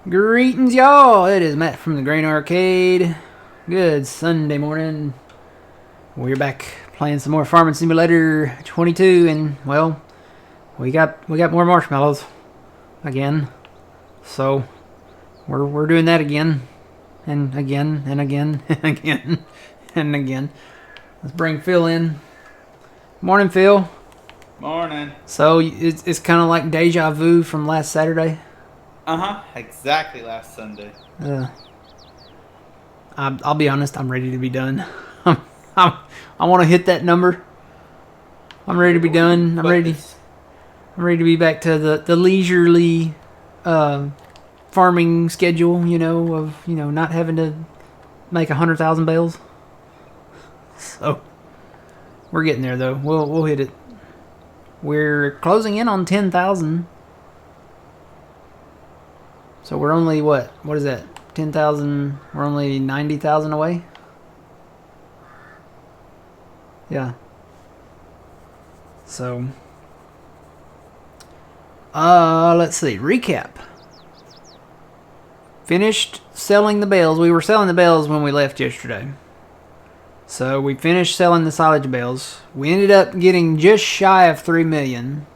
Greetings, y'all. It is Matt from the Grain Arcade. Good Sunday morning. We're back playing some more Farming Simulator 22, and well, we got more marshmallows again. So we're doing that again, and again, and again, and again, and again. Let's bring Phil in. Morning, Phil. Morning. So it's kind of like deja vu from last Saturday. Exactly last Sunday. I'll be honest, I'm ready to be done. I want to hit that number. I'm ready to be done. I'm ready to be back to the leisurely farming schedule, of not having to make 100,000 bales. So we're getting there though. We'll hit it. We're closing in on 10,000. So we're only what is that? 10,000. We're only 90,000 away. Yeah. So let's see. Recap. Finished selling the bales. We were selling the bales when we left yesterday. So we finished selling the silage bales. We ended up getting just shy of 3 million.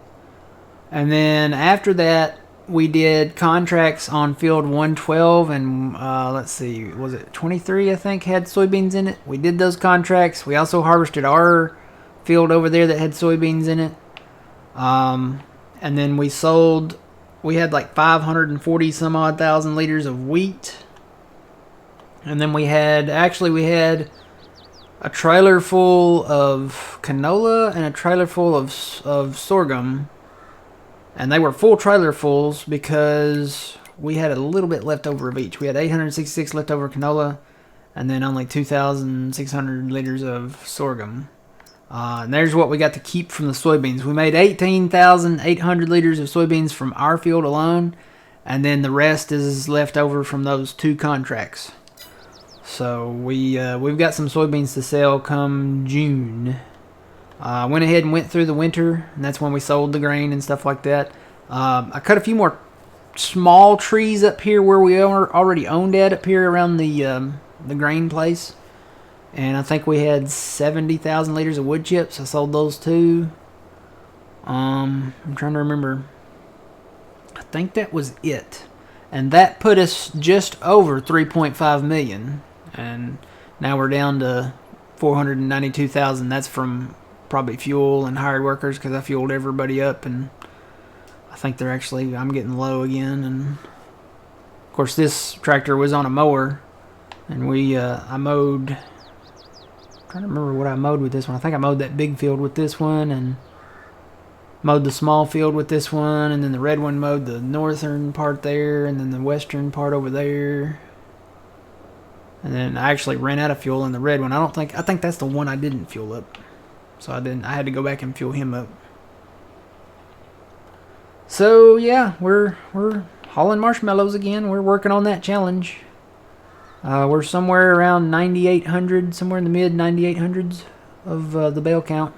And then after that, we did contracts on field 112 and let's see, was it 23 I think had soybeans in it. We did those contracts. We also harvested our field over there that had soybeans in it. And then we sold, we had like 540 some odd thousand liters of wheat. And then we had a trailer full of canola and a trailer full of sorghum. And they were full trailer fulls because we had a little bit left over of each. We had 866 left over canola and then only 2,600 liters of sorghum. And there's what we got to keep from the soybeans. We made 18,800 liters of soybeans from our field alone. And then the rest is left over from those two contracts. So we've got some soybeans to sell come June. Went ahead and went through the winter, and that's when we sold the grain and stuff like that. I cut a few more small trees up here where we already owned at up here around the grain place. And I think we had 70,000 liters of wood chips. I sold those too. I'm trying to remember. I think that was it. And that put us just over 3.5 million. And now we're down to 492,000. That's from probably fuel and hired workers because I fueled everybody up, and I think I'm getting low again. And of course this tractor was on a mower, and I mowed, I'm trying to remember what I mowed with this one. I think I mowed that big field with this one and mowed the small field with this one, and then the red one mowed the northern part there and then the western part over there. And then I actually ran out of fuel in the red one. I think that's the one I didn't fuel up. So I had to go back and fuel him up. So yeah, we're hauling marshmallows again. We're working on that challenge. We're somewhere around 9,800, somewhere in the mid 9,800s of the bale count.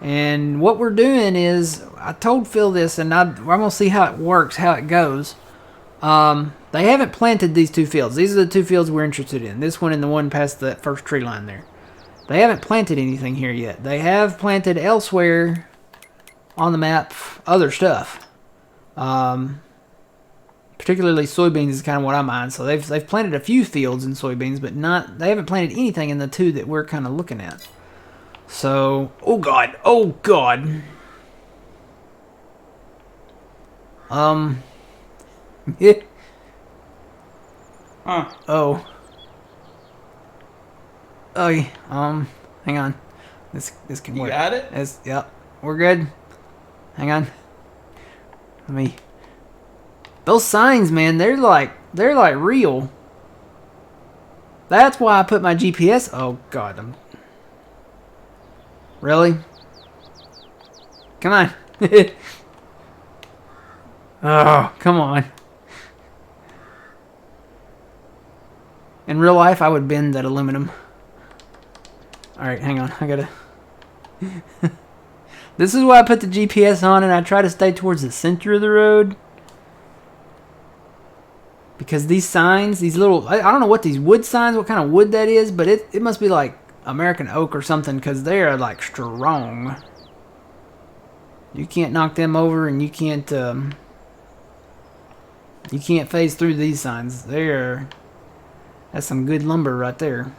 And what we're doing is, I told Phil this, and I'm gonna see how it works, how it goes. They haven't planted these two fields. These are the two fields we're interested in. This one and the one past that first tree line there. They haven't planted anything here yet. They have planted elsewhere on the map other stuff. Particularly soybeans is kind of what I mind. So they've planted a few fields in soybeans, but they haven't planted anything in the two that we're kind of looking at. So, oh god. It. Oh. Oh, hang on. This can work. You got it? Yep, we're good. Hang on. Those signs, man, they're like real. That's why I put my GPS. Oh god, really? Come on. Oh, come on. In real life, I would bend that aluminum. Alright, hang on. I gotta... This is why I put the GPS on, and I try to stay towards the center of the road. Because these signs, these little, I don't know what these wood signs, what kind of wood that is, but it must be like American oak or something, because they are like strong. You can't knock them over, and you can't phase through these signs. That's some good lumber right there.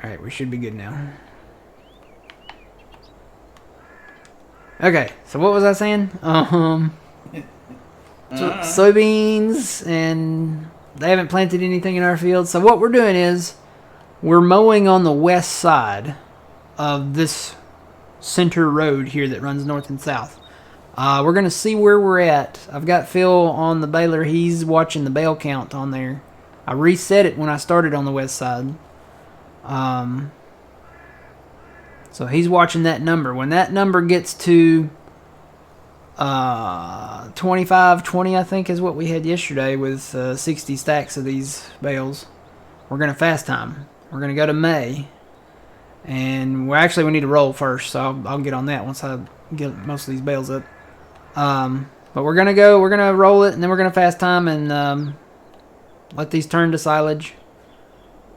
Alright, we should be good now. Okay, so what was I saying? Soybeans, and they haven't planted anything in our field. So what we're doing is we're mowing on the west side of this center road here that runs north and south. We're going to see where we're at. I've got Phil on the baler. He's watching the bale count on there. I reset it when I started on the west side. So he's watching that number. When that number gets to 25, 20, I think is what we had yesterday with 60 stacks of these bales, we're going to fast time. We're going to go to May. And we need to roll first, so I'll get on that once I get most of these bales up. But we're going to roll it, and then we're going to fast time and let these turn to silage.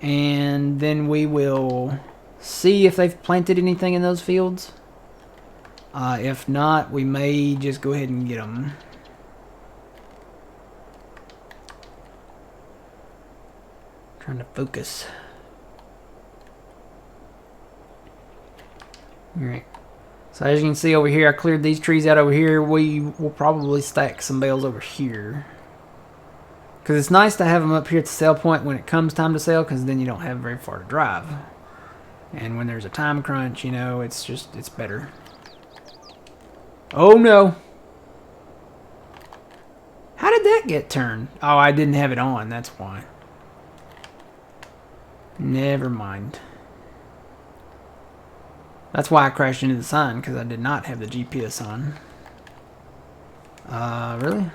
And then we will see if they've planted anything in those fields. If not, we may just go ahead and get them. Trying to focus. Alright. So as you can see over here, I cleared these trees out over here. We will probably stack some bales over here. Because it's nice to have them up here at the sale point when it comes time to sell, because then you don't have very far to drive. And when there's a time crunch, you know, it's better. Oh no! How did that get turned? Oh, I didn't have it on, that's why. Never mind. That's why I crashed into the sign, because I did not have the GPS on. Really?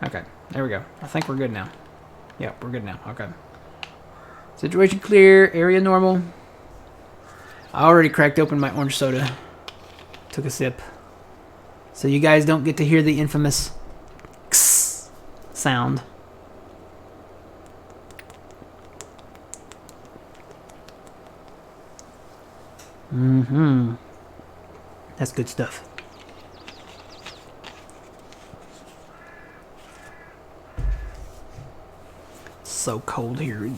Okay, there we go. I think we're good now. Yep, we're good now. Okay. Situation clear, area normal. I already cracked open my orange soda. Took a sip. So you guys don't get to hear the infamous X sound. That's good stuff. It's so cold here.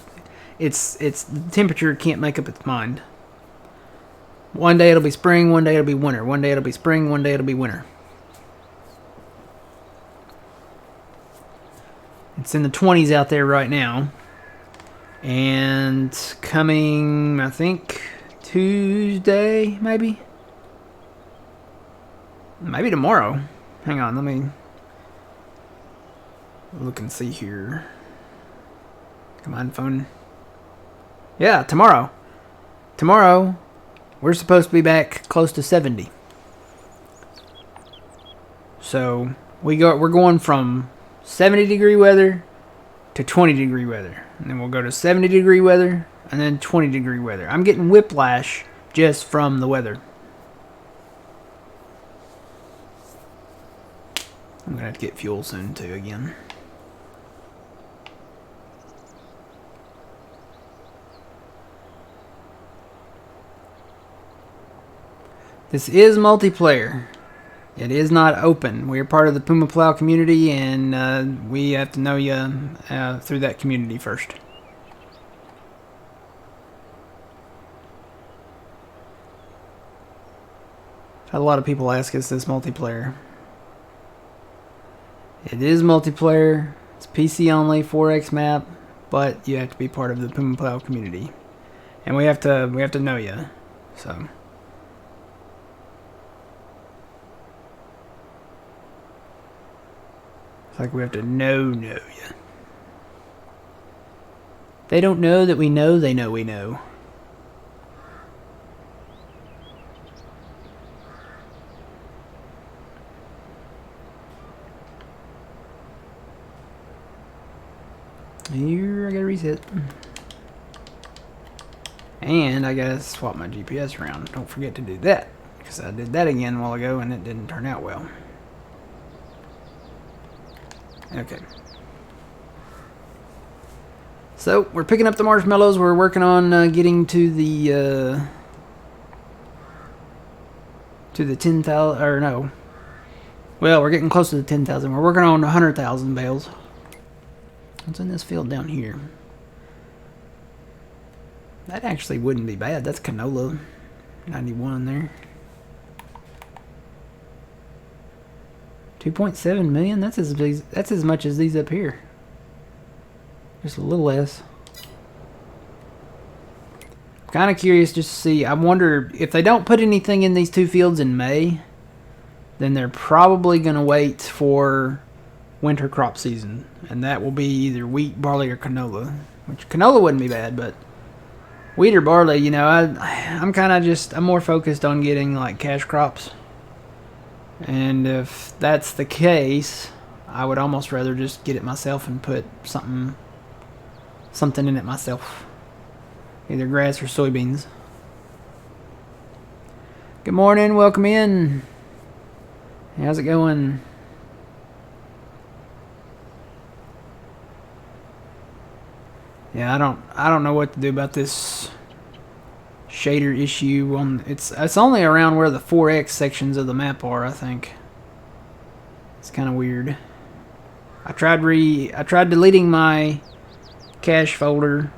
It's the temperature can't make up its mind. One day it'll be spring, one day it'll be winter. One day it'll be spring, one day it'll be winter. It's in the 20s out there right now. And coming, I think, Tuesday, maybe? Maybe tomorrow. Hang on, let me look and see here. Come on, phone. Yeah, tomorrow. Tomorrow, we're supposed to be back close to 70. So, we're going from 70-degree weather to 20-degree weather. And then we'll go to 70-degree weather and then 20-degree weather. I'm getting whiplash just from the weather. I'm going to have to get fuel soon, too, again. This is multiplayer. It is not open. We are part of the Puma Plow community, and we have to know you through that community first. Had a lot of people ask us this multiplayer. It is multiplayer. It's PC only, 4X map, but you have to be part of the Puma Plow community, and we have to know you. So. Like we have to know you. They don't know that we know they know we know. Here, I gotta reset. And I gotta swap my GPS around. Don't forget to do that, because I did that again a while ago and it didn't turn out well. Okay. So, we're picking up the marshmallows. We're working on getting to the 10,000, or no. Well, we're getting close to the 10,000. We're working on 100,000 bales. What's in this field down here? That actually wouldn't be bad. That's canola. 91 there. 2.7 million? That's as much as these up here. Just a little less. I'm kind of curious just to see. I wonder if they don't put anything in these two fields in May, then they're probably going to wait for winter crop season. And that will be either wheat, barley, or canola. Which canola wouldn't be bad, but wheat or barley, you know, I'm more focused on getting like cash crops. And if that's the case, I would almost rather just get it myself and put something in it myself. Either grass or soybeans. Good morning, welcome in. How's it going? Yeah, I don't know what to do about this shader issue. It's only around where the 4x sections of the map are, I think. It's kind of weird. I tried deleting my cache folder,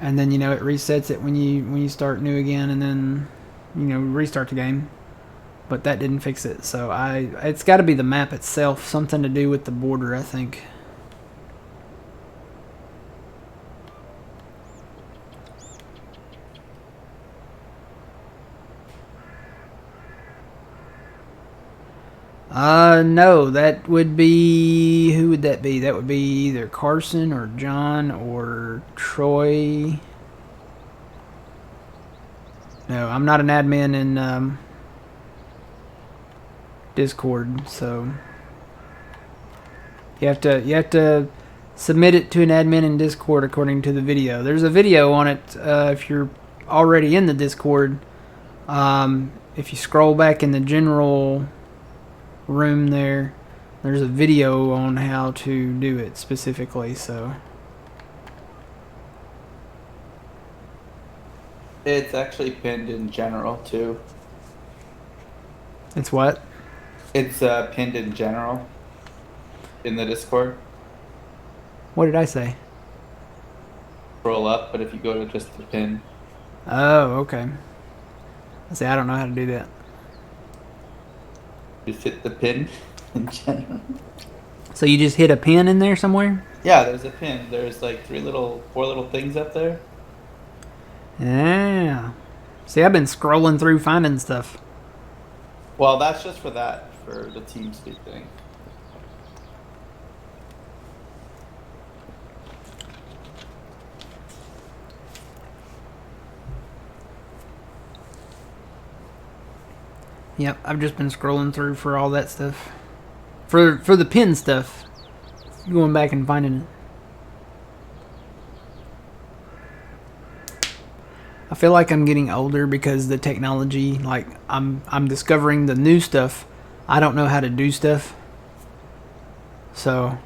and then, you know, it resets it when you start new again, and then, you know, restart the game. But that didn't fix it. So it's got to be the map itself, something to do with the border, I think. No, that would be... Who would that be? That would be either Carson or John or Troy. No, I'm not an admin in Discord, so... You have to submit it to an admin in Discord according to the video. There's a video on it if you're already in the Discord. If you scroll back in the general room there's a video on how to do it specifically, so It's actually pinned in general too. it's what? It's pinned in general in the Discord. What did I say? Scroll up, but if you go to just the pin, Oh, okay. I say I don't know how to do that. just hit the pin in general. So you just hit a pin in there somewhere? Yeah, there's a pin. There's like four little things up there. Yeah. See, I've been scrolling through finding stuff. Well, that's just for the TeamSpeak thing. Yep, I've just been scrolling through for all that stuff. For the pin stuff. Going back and finding it. I feel like I'm getting older because the technology, like I'm discovering the new stuff. I don't know how to do stuff. So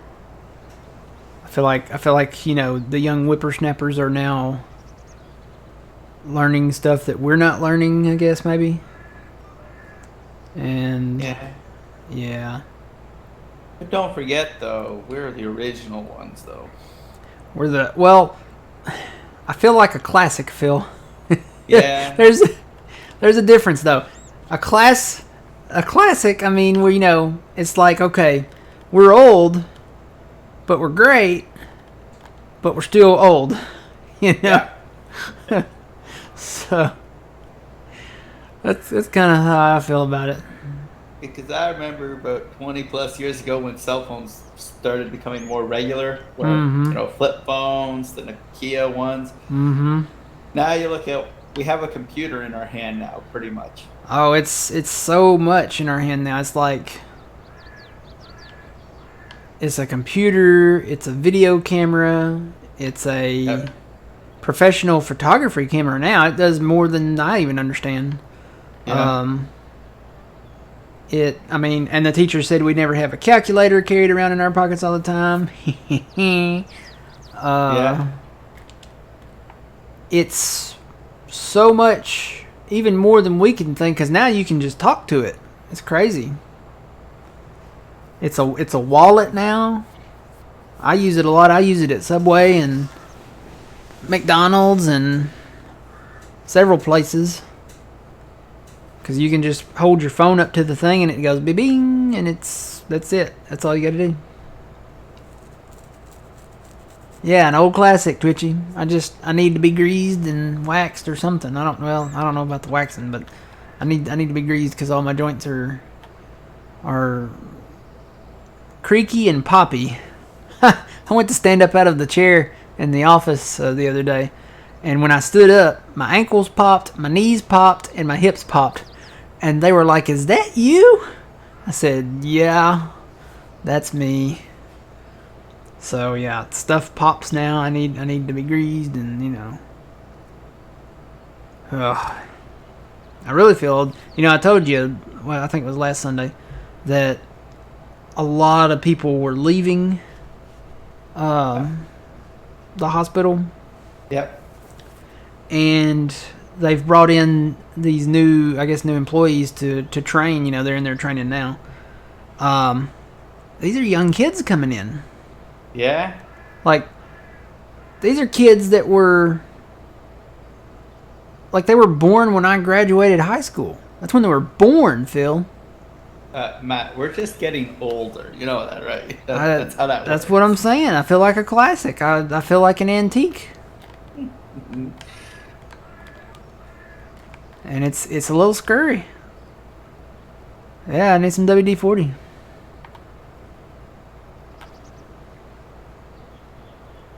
I feel like, you know, the young whippersnappers are now learning stuff that we're not learning, I guess, maybe. And yeah. But don't forget, though, we're the original ones, though. I feel like a classic, Phil. Yeah. There's a difference, though. A classic, I mean, where, you know, it's like, okay, we're old, but we're great, but we're still old. You know? Yeah. So that's kind of how I feel about it. Because I remember about 20 plus years ago when cell phones started becoming more regular, where, Mhm. you know, flip phones, the Nokia ones. Mm-hmm. Now you look at, we have a computer in our hand now, pretty much. Oh, it's so much in our hand now. It's like, it's a computer, it's a video camera, it's a Yep. professional photography camera now. It does more than I even understand. Yeah. And the teacher said we never have a calculator carried around in our pockets all the time. Yeah. It's so much, even more than we can think, because now you can just talk to it. It's crazy. It's a wallet now. I use it a lot. I use it at Subway and McDonald's and several places. Because you can just hold your phone up to the thing and it goes bing, and that's it. That's all you got to do. Yeah, an old classic, Twitchy. I need to be greased and waxed or something. I don't know about the waxing, but I need to be greased because all my joints are creaky and poppy. I went to stand up out of the chair in the office the other day, and when I stood up, my ankles popped, my knees popped, and my hips popped. And they were like, "Is that you?" I said, "Yeah, that's me." So yeah, stuff pops now. I need to be greased, and Ugh. I really feel, I told you, well, I think it was last Sunday, that a lot of people were leaving the hospital. Yep. And they've brought in these new employees to train. They're in their training now. These are young kids coming in. Yeah. Like, these are kids that were, like, they were born when I graduated high school. That's when they were born, Phil. Matt, we're just getting older. You know that, right? That's how that works. That's what I'm saying. I feel like a classic. I feel like an antique. And it's a little scurry. Yeah, I need some WD-40.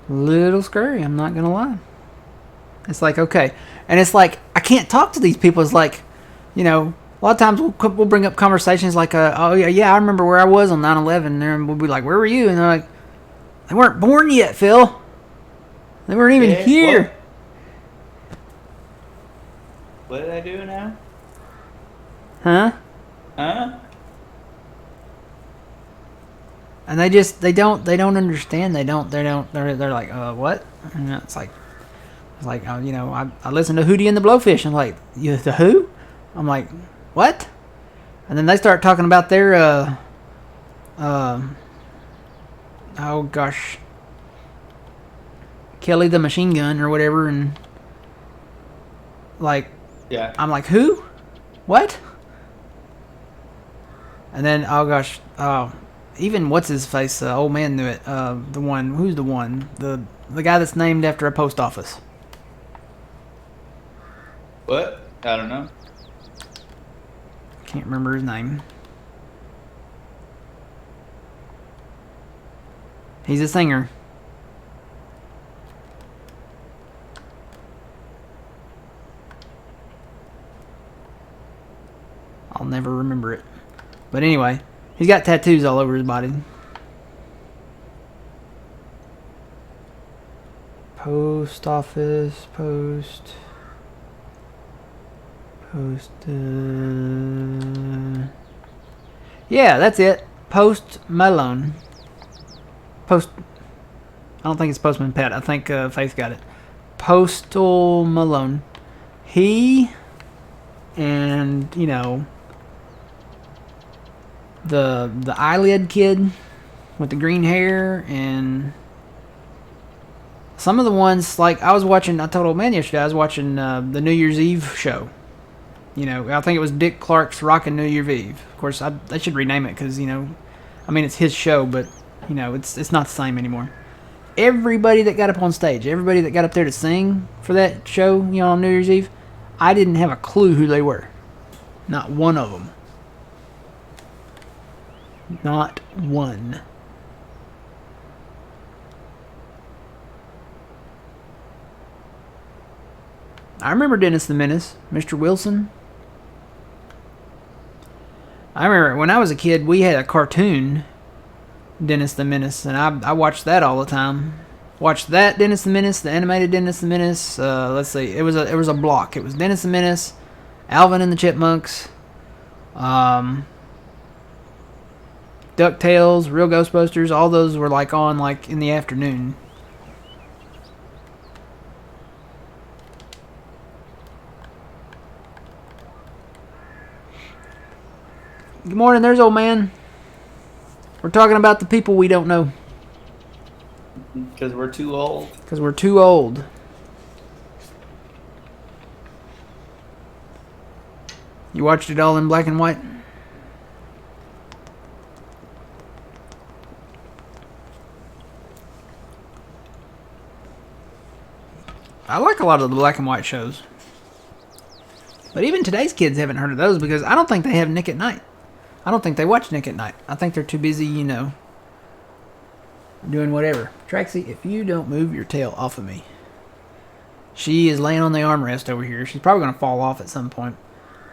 Little scurry, I'm not gonna lie. It's like, okay. And it's like, I can't talk to these people. It's like, a lot of times we'll bring up conversations like, oh yeah, I remember where I was on 9/11. And we'll be like, where were you? And they're like, they weren't born yet, Phil. They weren't even here. What did I do now? Huh? And they don't understand. They're like, what? And it's like, I listen to Hootie and the Blowfish. I'm like, you the who? I'm like, what? And then they start talking about their, oh gosh, Kelly the Machine Gun or whatever, and like, yeah, I'm like, who? What? And then, oh gosh, even what's his face, old man knew it. Who's the one? The guy that's named after a post office. What? I don't know. Can't remember his name. He's a singer. I'll never remember it. But anyway, he's got tattoos all over his body. Post office, post. Yeah, that's it. Post Malone. I don't think it's Postman Pat. I think Faith got it. Postal Malone. He and the eyelid kid with the green hair, and some of the ones, like I told old man yesterday, I was watching the New Year's Eve show. I think it was Dick Clark's Rockin' New Year's Eve. Of course, they should rename it because, it's his show, but, it's not the same anymore. Everybody that got up on stage, everybody that got up there to sing for that show, on New Year's Eve, I didn't have a clue who they were. Not one of them. Not one. I remember Dennis the Menace, Mr. Wilson. I remember when I was a kid, we had a cartoon, Dennis the Menace, and I watched that all the time. Watched that Dennis the Menace, the animated Dennis the Menace. Let's see, it was a block. It was Dennis the Menace, Alvin and the Chipmunks, DuckTales, Real Ghostbusters, all those were like on like in the afternoon. Good morning, there's old man. We're talking about the people we don't know. Because we're too old. Because we're too old. You watched it all in black and white? I like a lot of the black and white shows. But even today's kids haven't heard of those because I don't think they have Nick at Night. I don't think they watch Nick at Night. I think they're too busy, you know, doing whatever. Traxie, if you don't move your tail off of me. She is laying on the armrest over here. She's probably going to fall off at some point.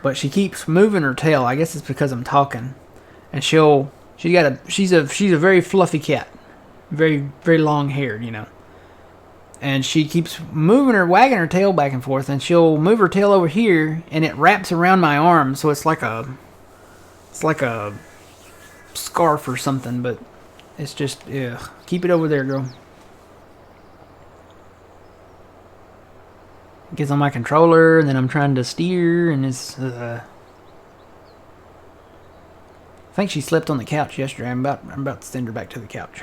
But she keeps moving her tail. I guess it's because I'm talking. And she's a very fluffy cat. Very, very long haired, you know. And she keeps wagging her tail back and forth, and she'll move her tail over here, and it wraps around my arm, so it's like a scarf or something, but it's just, ugh. Keep it over there, girl. It gets on my controller, and then I'm trying to steer, and it's, I think she slept on the couch yesterday. I'm about to send her back to the couch.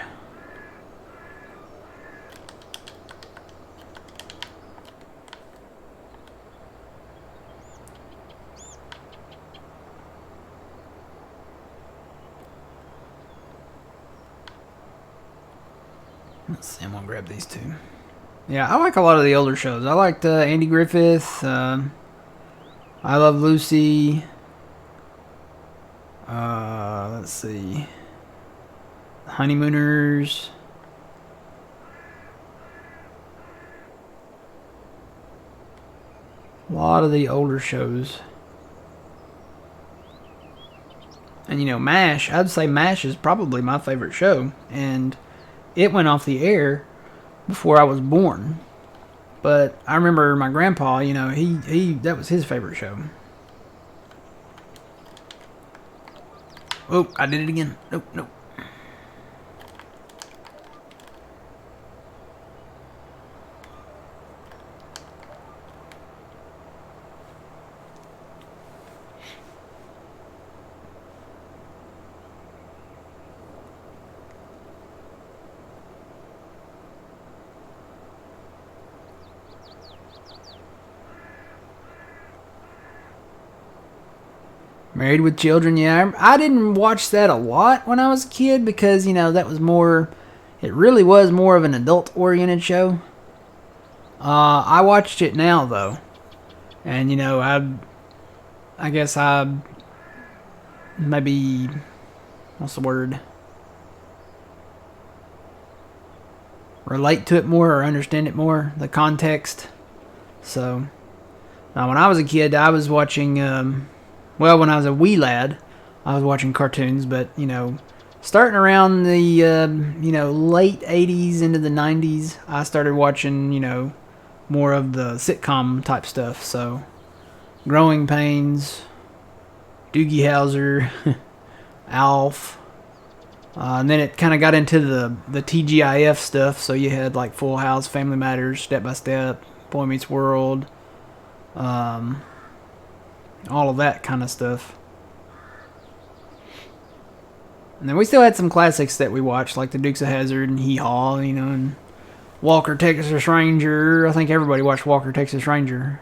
Let's see, I'm gonna grab these two. Yeah, I like a lot of the older shows. I liked Andy Griffith, I Love Lucy. Let's see, Honeymooners. A lot of the older shows. And you know, MASH, I'd say MASH is probably my favorite show. And it went off the air before I was born. But I remember my grandpa, you know, he that was his favorite show. Oh, I did it again. Nope. Married with Children, yeah. I didn't watch that a lot when I was a kid because, you know, that was more... It really was more of an adult-oriented show. I watched it now, though. And, you know, I guess I... Maybe... What's the word? Relate to it more or understand it more. The context. So... Now, when I was a kid, I was watching... Well, when I was a wee lad, I was watching cartoons, but, you know, starting around the, you know, late 80s into the 90s, I started watching, you know, more of the sitcom type stuff. So, Growing Pains, Doogie Howser, Alf, and then it kind of got into the TGIF stuff, so you had, like, Full House, Family Matters, Step by Step, Boy Meets World, all of that kind of stuff. And then we still had some classics that we watched, like the Dukes of Hazzard and Hee Haw, you know, and Walker Texas Ranger. I think everybody watched Walker Texas Ranger.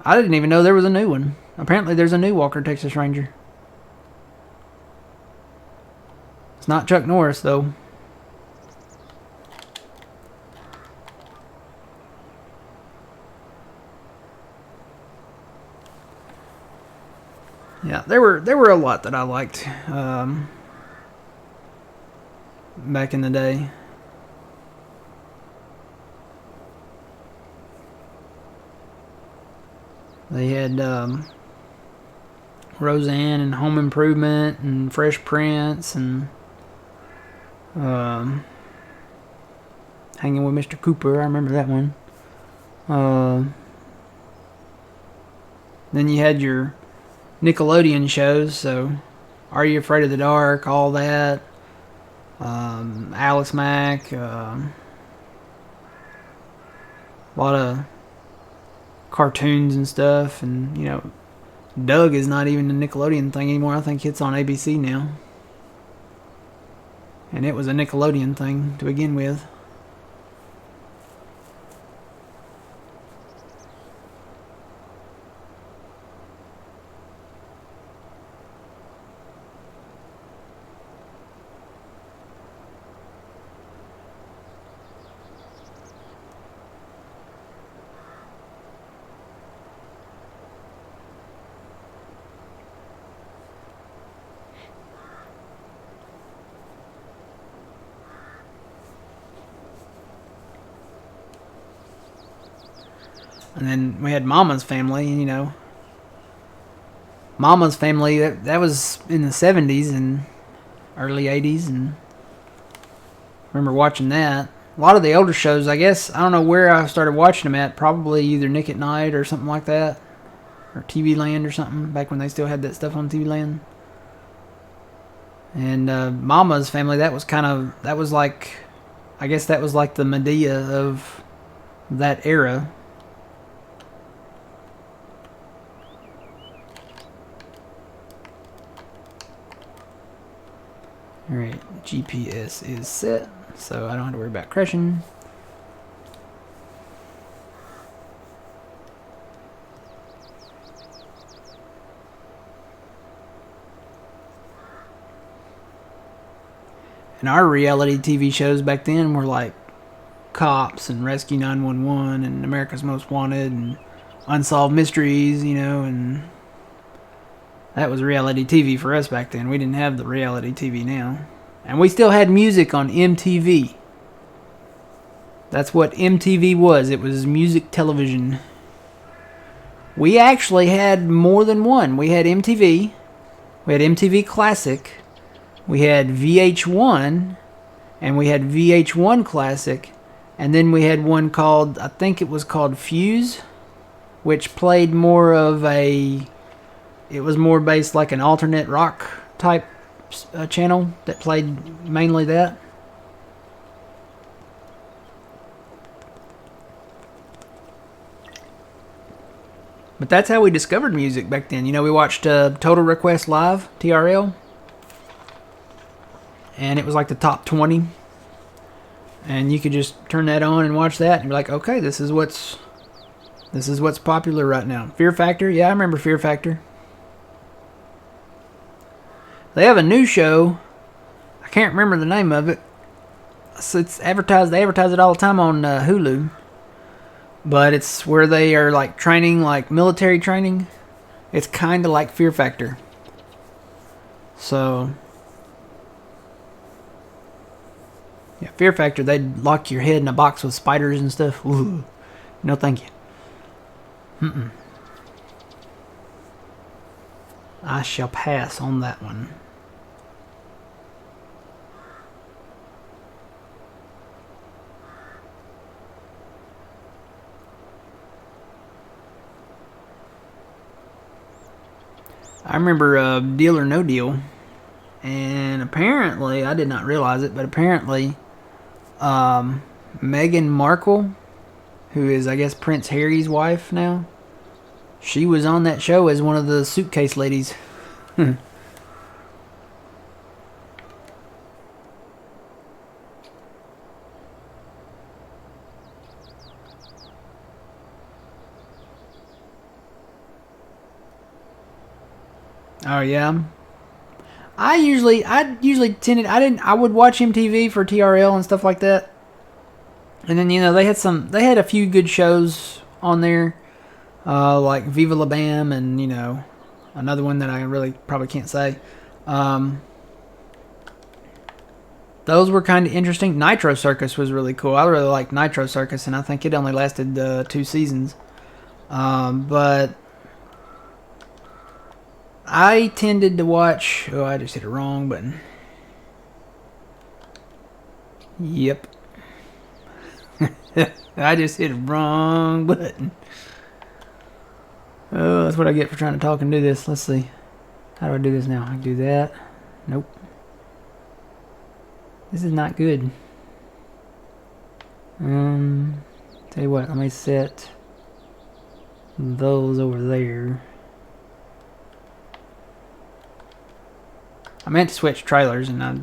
I didn't even know there was a new one. Apparently there's a new Walker Texas Ranger. It's not Chuck Norris, though. Yeah, there were a lot that I liked back in the day. They had Roseanne and Home Improvement and Fresh Prince and Hanging with Mr. Cooper. I remember that one. Then you had your Nickelodeon shows, so Are You Afraid of the Dark, all that. Alice Mack, a lot of cartoons and stuff, and Doug is not even a Nickelodeon thing anymore. I think it's on ABC now, and it was a Nickelodeon thing to begin with. And then we had Mama's Family, Mama's Family, that was in the 70s and early 80s, and I remember watching that. A lot of the older shows, I guess, I don't know where I started watching them at, probably either Nick at Night or something like that, or TV Land or something, back when they still had that stuff on TV Land. And Mama's Family, that was like, I guess that was like the Medea of that era. Alright, GPS is set, so I don't have to worry about crashing. And our reality TV shows back then were like Cops and Rescue 911 and America's Most Wanted and Unsolved Mysteries, and that was reality TV for us back then. We didn't have the reality TV now. And we still had music on MTV. That's what MTV was. It was music television. We actually had more than one. We had MTV. We had MTV Classic. We had VH1. And we had VH1 Classic. And then we had one called, I think it was called Fuse, which played more of a... It was more based like an alternate rock type channel that played mainly that. But that's how we discovered music back then. We watched Total Request Live, TRL. And it was like the top 20. And you could just turn that on and watch that and be like, okay, this is what's popular right now. Fear Factor, yeah, I remember Fear Factor. They have a new show. I can't remember the name of it. So it's advertised. They advertise it all the time on Hulu. But it's where they are like training, like military training. It's kind of like Fear Factor. So, yeah, Fear Factor. They'd lock your head in a box with spiders and stuff. Ooh, no, thank you. I shall pass on that one. I remember Deal or No Deal, and apparently, I did not realize it, but apparently, Meghan Markle, who is, I guess, Prince Harry's wife now, she was on that show as one of the suitcase ladies. Oh yeah. I would watch MTV for TRL and stuff like that. And then they had a few good shows on there, like Viva La Bam and another one that I really probably can't say. Those were kind of interesting. Nitro Circus was really cool. I really liked Nitro Circus, and I think it only lasted 2 seasons. But I tended to watch... Oh, I just hit a wrong button. Yep. I just hit a wrong button. Oh, that's what I get for trying to talk and do this. Let's see. How do I do this now? I can do that. Nope. This is not good. Tell you what, let me set those over there. I meant to switch trailers and I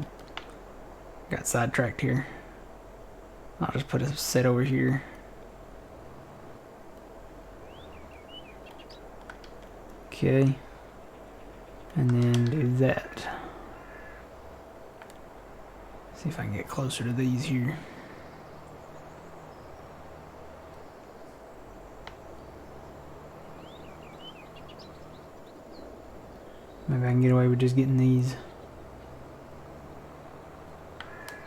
got sidetracked here. I'll just put a set over here. Okay. And then do that. See if I can get closer to these here. Maybe I can get away with just getting these.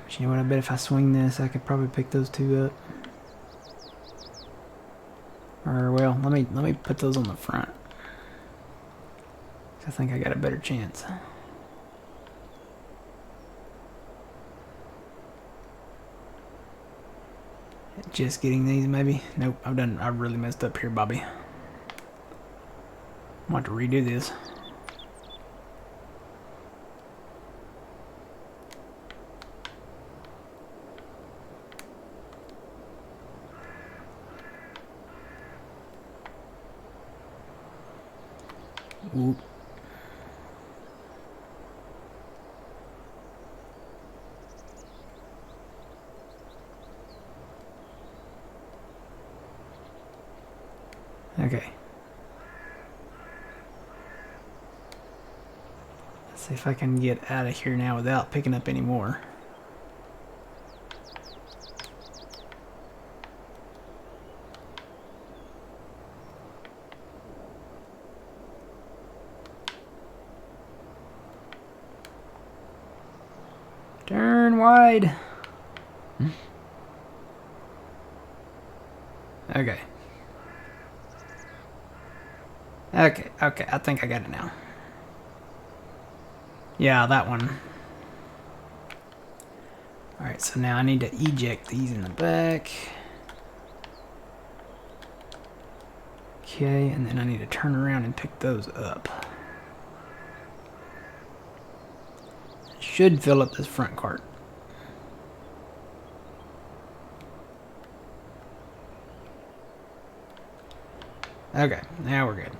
But you know what, I bet if I swing this, I could probably pick those two up. Or, well, let me put those on the front. I think I got a better chance. Just getting these, maybe? Nope, I've really messed up here, Bobby. I want to redo this. Oop. Okay. Let's see if I can get out of here now without picking up any more. Turn wide. Okay. Okay, I think I got it now. Yeah, that one. Alright, so now I need to eject these in the back. Okay, and then I need to turn around and pick those up. Should fill up this front cart. Okay, now we're good.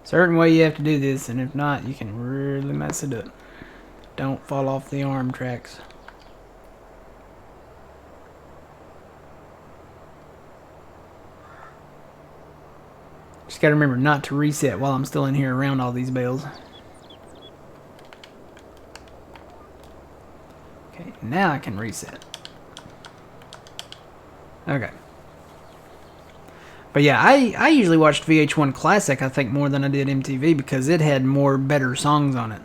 Certain way you have to do this, and if not, you can really mess it up. Don't fall off the arm tracks. Just gotta remember not to reset while I'm still in here around all these bales. Okay, now I can reset. Okay. But yeah, I usually watched VH1 Classic, I think, more than I did MTV because it had more better songs on it.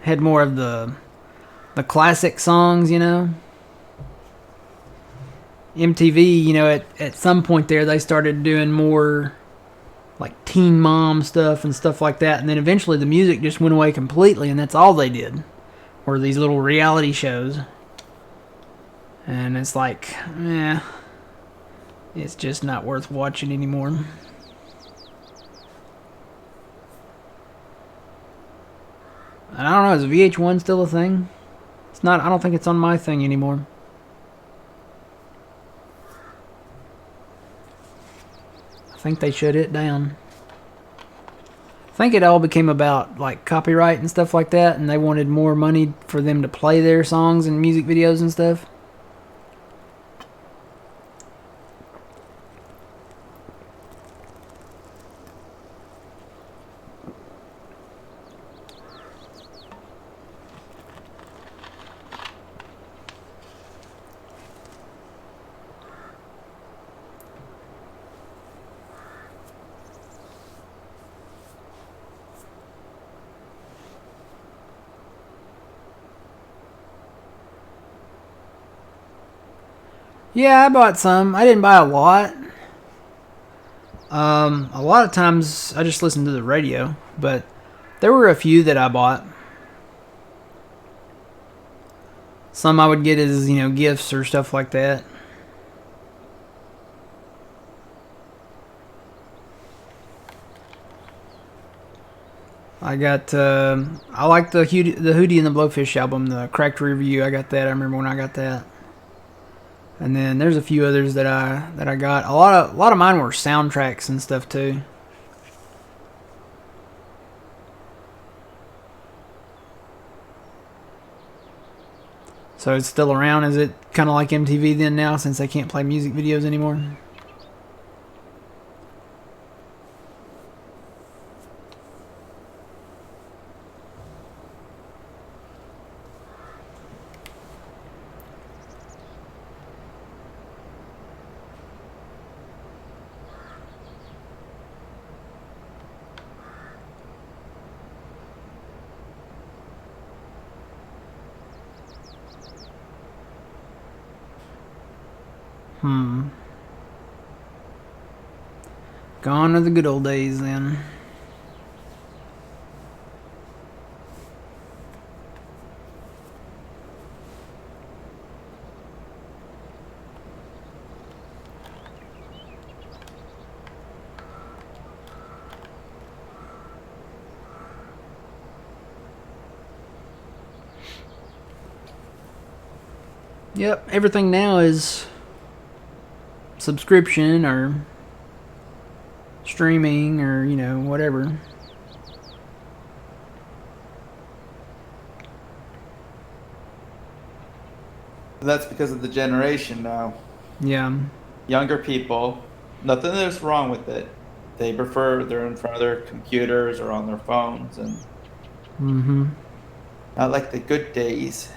Had more of the classic songs, you know. MTV, you know, at some point there, they started doing more like Teen Mom stuff and stuff like that. And then eventually the music just went away completely, and that's all they did. Were these little reality shows. And it's like, it's just not worth watching anymore. And I don't know, is VH1 still a thing? It's not, I don't think it's on my thing anymore. I think they shut it down. I think it all became about like copyright and stuff like that, and they wanted more money for them to play their songs and music videos and stuff. Yeah, I bought some. I didn't buy a lot. A lot of times I just listened to the radio, but there were a few that I bought. Some I would get as, you know, gifts or stuff like that. I got. I like the Hootie and the Blowfish album, the Cracked Review. I got that. I remember when I got that. And then there's a few others that I got. A lot of mine were soundtracks and stuff too. So it's still around. Is it kind of like MTV then now, since they can't play music videos anymore? Gone are the good old days then. Yep, everything now is subscription or streaming or, whatever. That's because of the generation now. Yeah. Younger people, nothing is wrong with it. They prefer they're in front of their computers or on their phones, and not like the good days.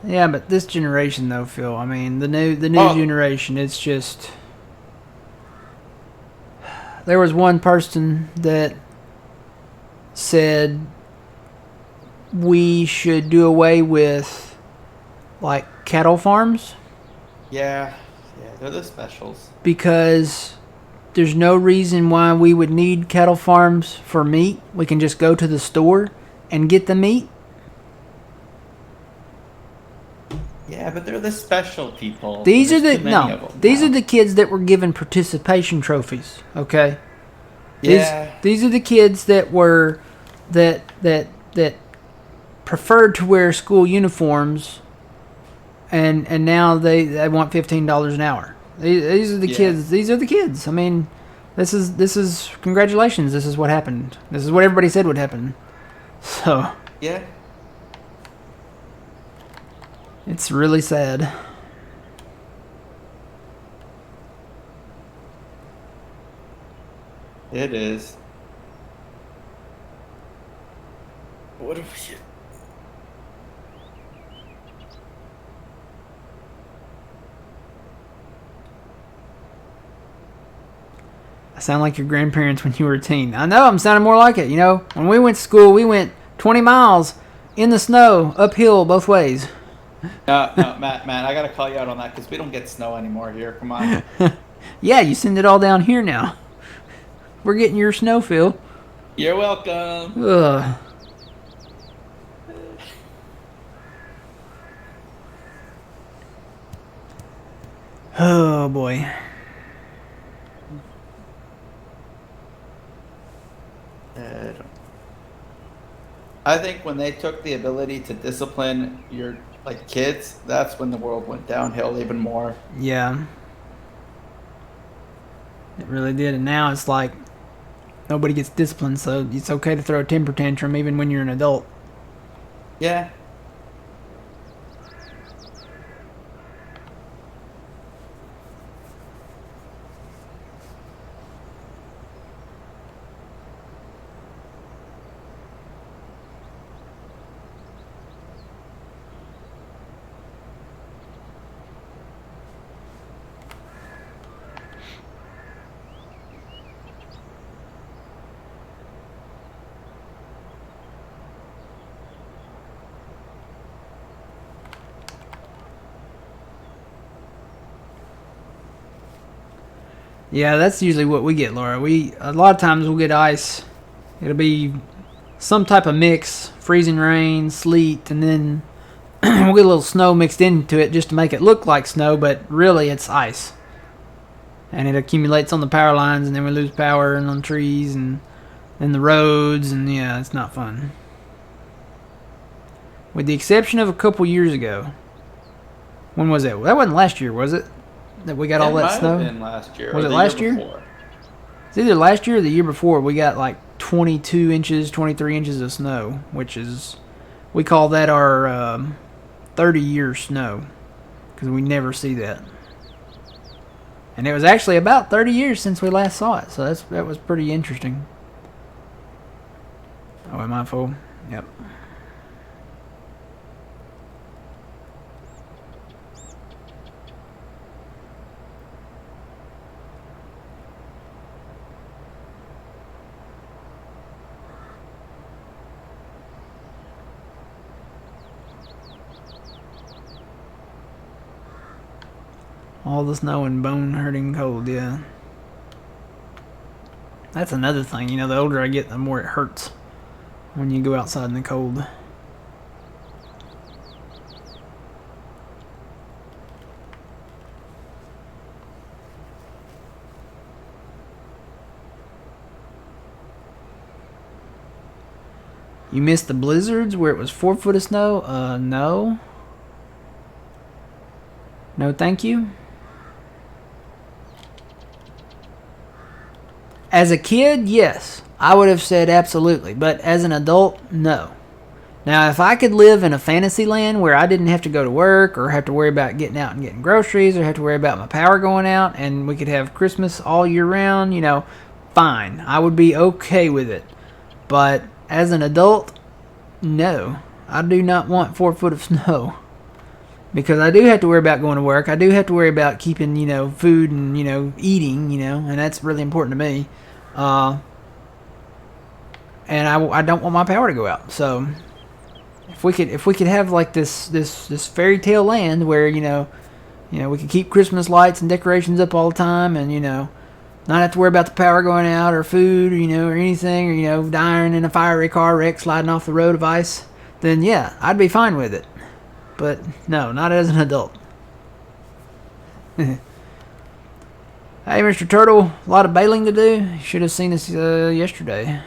Yeah, but this generation though, Phil, I mean, the new generation, it's just, there was one person that said we should do away with like cattle farms. Yeah, they're the specials. Because there's no reason why we would need cattle farms for meat. We can just go to the store and get the meat. Yeah, but they're the special people. These are the kids that were given participation trophies. Okay. Yeah. These are the kids that were that preferred to wear school uniforms, and now they want $15 an hour. These are the kids. These are the kids. I mean, this is congratulations. This is what happened. This is what everybody said would happen. So yeah. It's really sad. It is. What do we... I sound like your grandparents when you were a teen. I know, I'm sounding more like it. When we went to school, we went 20 miles in the snow, uphill both ways. No, Matt, I gotta call you out on that because we don't get snow anymore here. Come on. Yeah, you send it all down here now. We're getting your snow, Phil. You're welcome. Ugh. Oh boy. I think when they took the ability to discipline your kids, that's when the world went downhill even more. Yeah. It really did. And now it's like nobody gets disciplined, so it's okay to throw a temper tantrum even when you're an adult. Yeah. Yeah, that's usually what we get, Laura. A lot of times we'll get ice. It'll be some type of mix, freezing rain, sleet, and then we'll get a little snow mixed into it just to make it look like snow, but really it's ice. and it accumulates on the power lines, and then we lose power and on trees and then the roads, and yeah, it's not fun. With the exception of a couple years ago. When was it? That wasn't last year, was it? That we got all that snow? It might have been last year. Was it last year? It's either last year or the year before. We got like 22 inches, 23 inches of snow, which is, we call that our 30-year snow, because we never see that. And it was actually about 30 years since we last saw it, so that was pretty interesting. Oh, am I full? Yep. All the snow and bone-hurting cold, yeah. That's another thing, you know, the older I get, the more it hurts when you go outside in the cold. You missed the blizzards where it was 4 foot of snow? No. No, thank you. As a kid, yes, I would have said absolutely, but as an adult, no. Now, if I could live in a fantasy land where I didn't have to go to work or have to worry about getting out and getting groceries or have to worry about my power going out and we could have Christmas all year round, you know, fine. I would be okay with it. But as an adult, no. I do not want 4 foot of snow. Because I do have to worry about going to work. I do have to worry about keeping, you know, food and, you know, eating, you know, and that's really important to me. And I don't want my power to go out. So if we could have like this fairy tale land where, you know, we could keep Christmas lights and decorations up all the time and, you know, not have to worry about the power going out or food, you know, or anything, or, you know, dying in a fiery car wreck sliding off the road of ice, then yeah, I'd be fine with it. But no, not as an adult. Hey, Mr. Turtle, a lot of bailing to do. You should have seen us yesterday.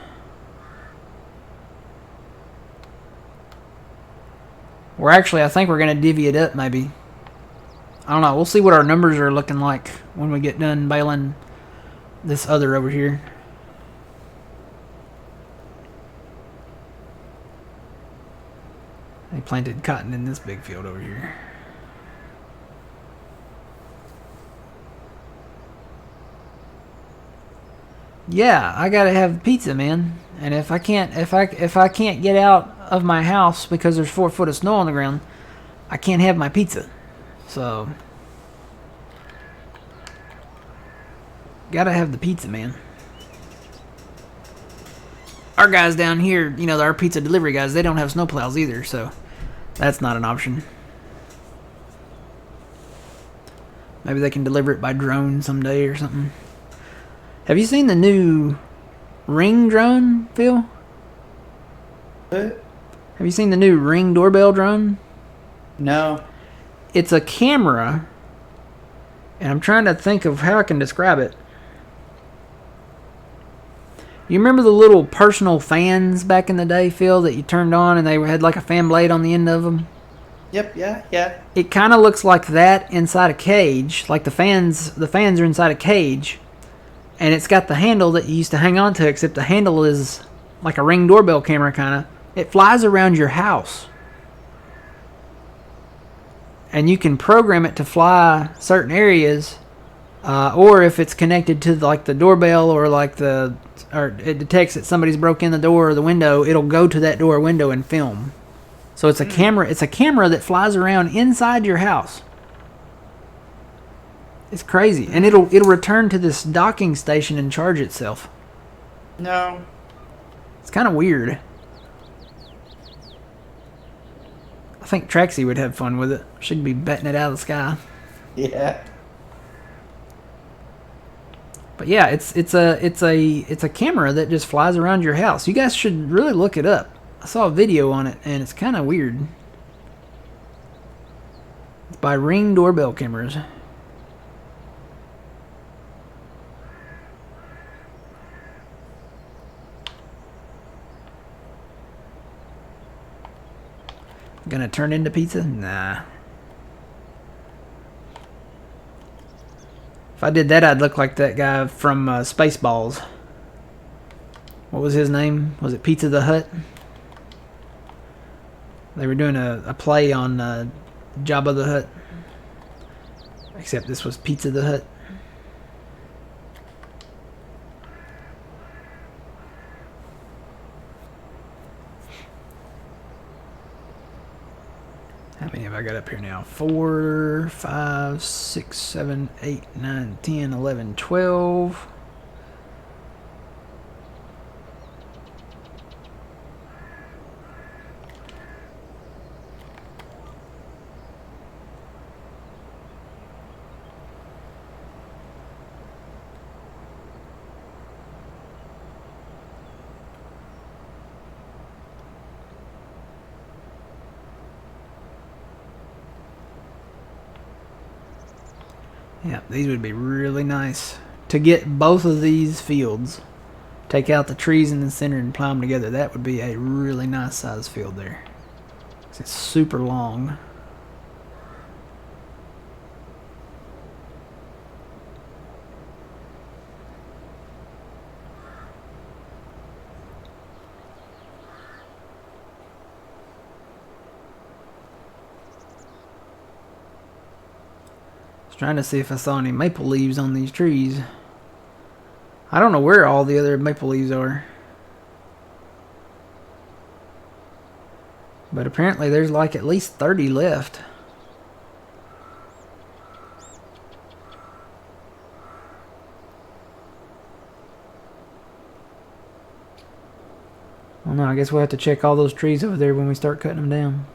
I think we're going to divvy it up maybe. I don't know. We'll see what our numbers are looking like when we get done bailing this other over here. They planted cotton in this big field over here. Yeah, I gotta have pizza, man. And if I can't get out of my house because there's 4 foot of snow on the ground, I can't have my pizza. So gotta have the pizza, man. Our guys down here, you know, our pizza delivery guys, they don't have snowplows either, so that's not an option. Maybe they can deliver it by drone someday or something. Have you seen the new Ring drone, Phil? What? Have you seen the new Ring doorbell drone? No. It's a camera, and I'm trying to think of how I can describe it. You remember the little personal fans back in the day, Phil, that you turned on and they had like a fan blade on the end of them? Yep, yeah. It kind of looks like that inside a cage, like the fans are inside a cage, and it's got the handle that you used to hang on to, except the handle is like a Ring doorbell camera kind of. It flies around your house. And you can program it to fly certain areas, or if it's connected to like the doorbell or it detects that somebody's broke in the door or the window, it'll go to that door or window and film. So it's a camera. It's a camera that flies around inside your house. It's crazy, and it'll return to this docking station and charge itself. No. It's kind of weird. I think Traxie would have fun with it. She'd be betting it out of the sky. Yeah. But yeah, it's a camera that just flies around your house. You guys should really look it up. I saw a video on it, and it's kind of weird. It's by Ring doorbell cameras. Gonna turn into pizza? Nah. If I did that, I'd look like that guy from Spaceballs. What was his name? Was it Pizza the Hut? They were doing a play on Jabba the Hutt. Except this was Pizza the Hut. How many have I got up here now? 4, 5, 6, 7, 8, 9, 10, 11, 12. Yeah, these would be really nice to get both of these fields. Take out the trees in the center and plow them together. That would be a really nice size field there. It's super long. I was trying to see if I saw any maple leaves on these trees. I don't know where all the other maple leaves are. But apparently there's like at least 30 left. Well, no, I guess we'll have to check all those trees over there when we start cutting them down.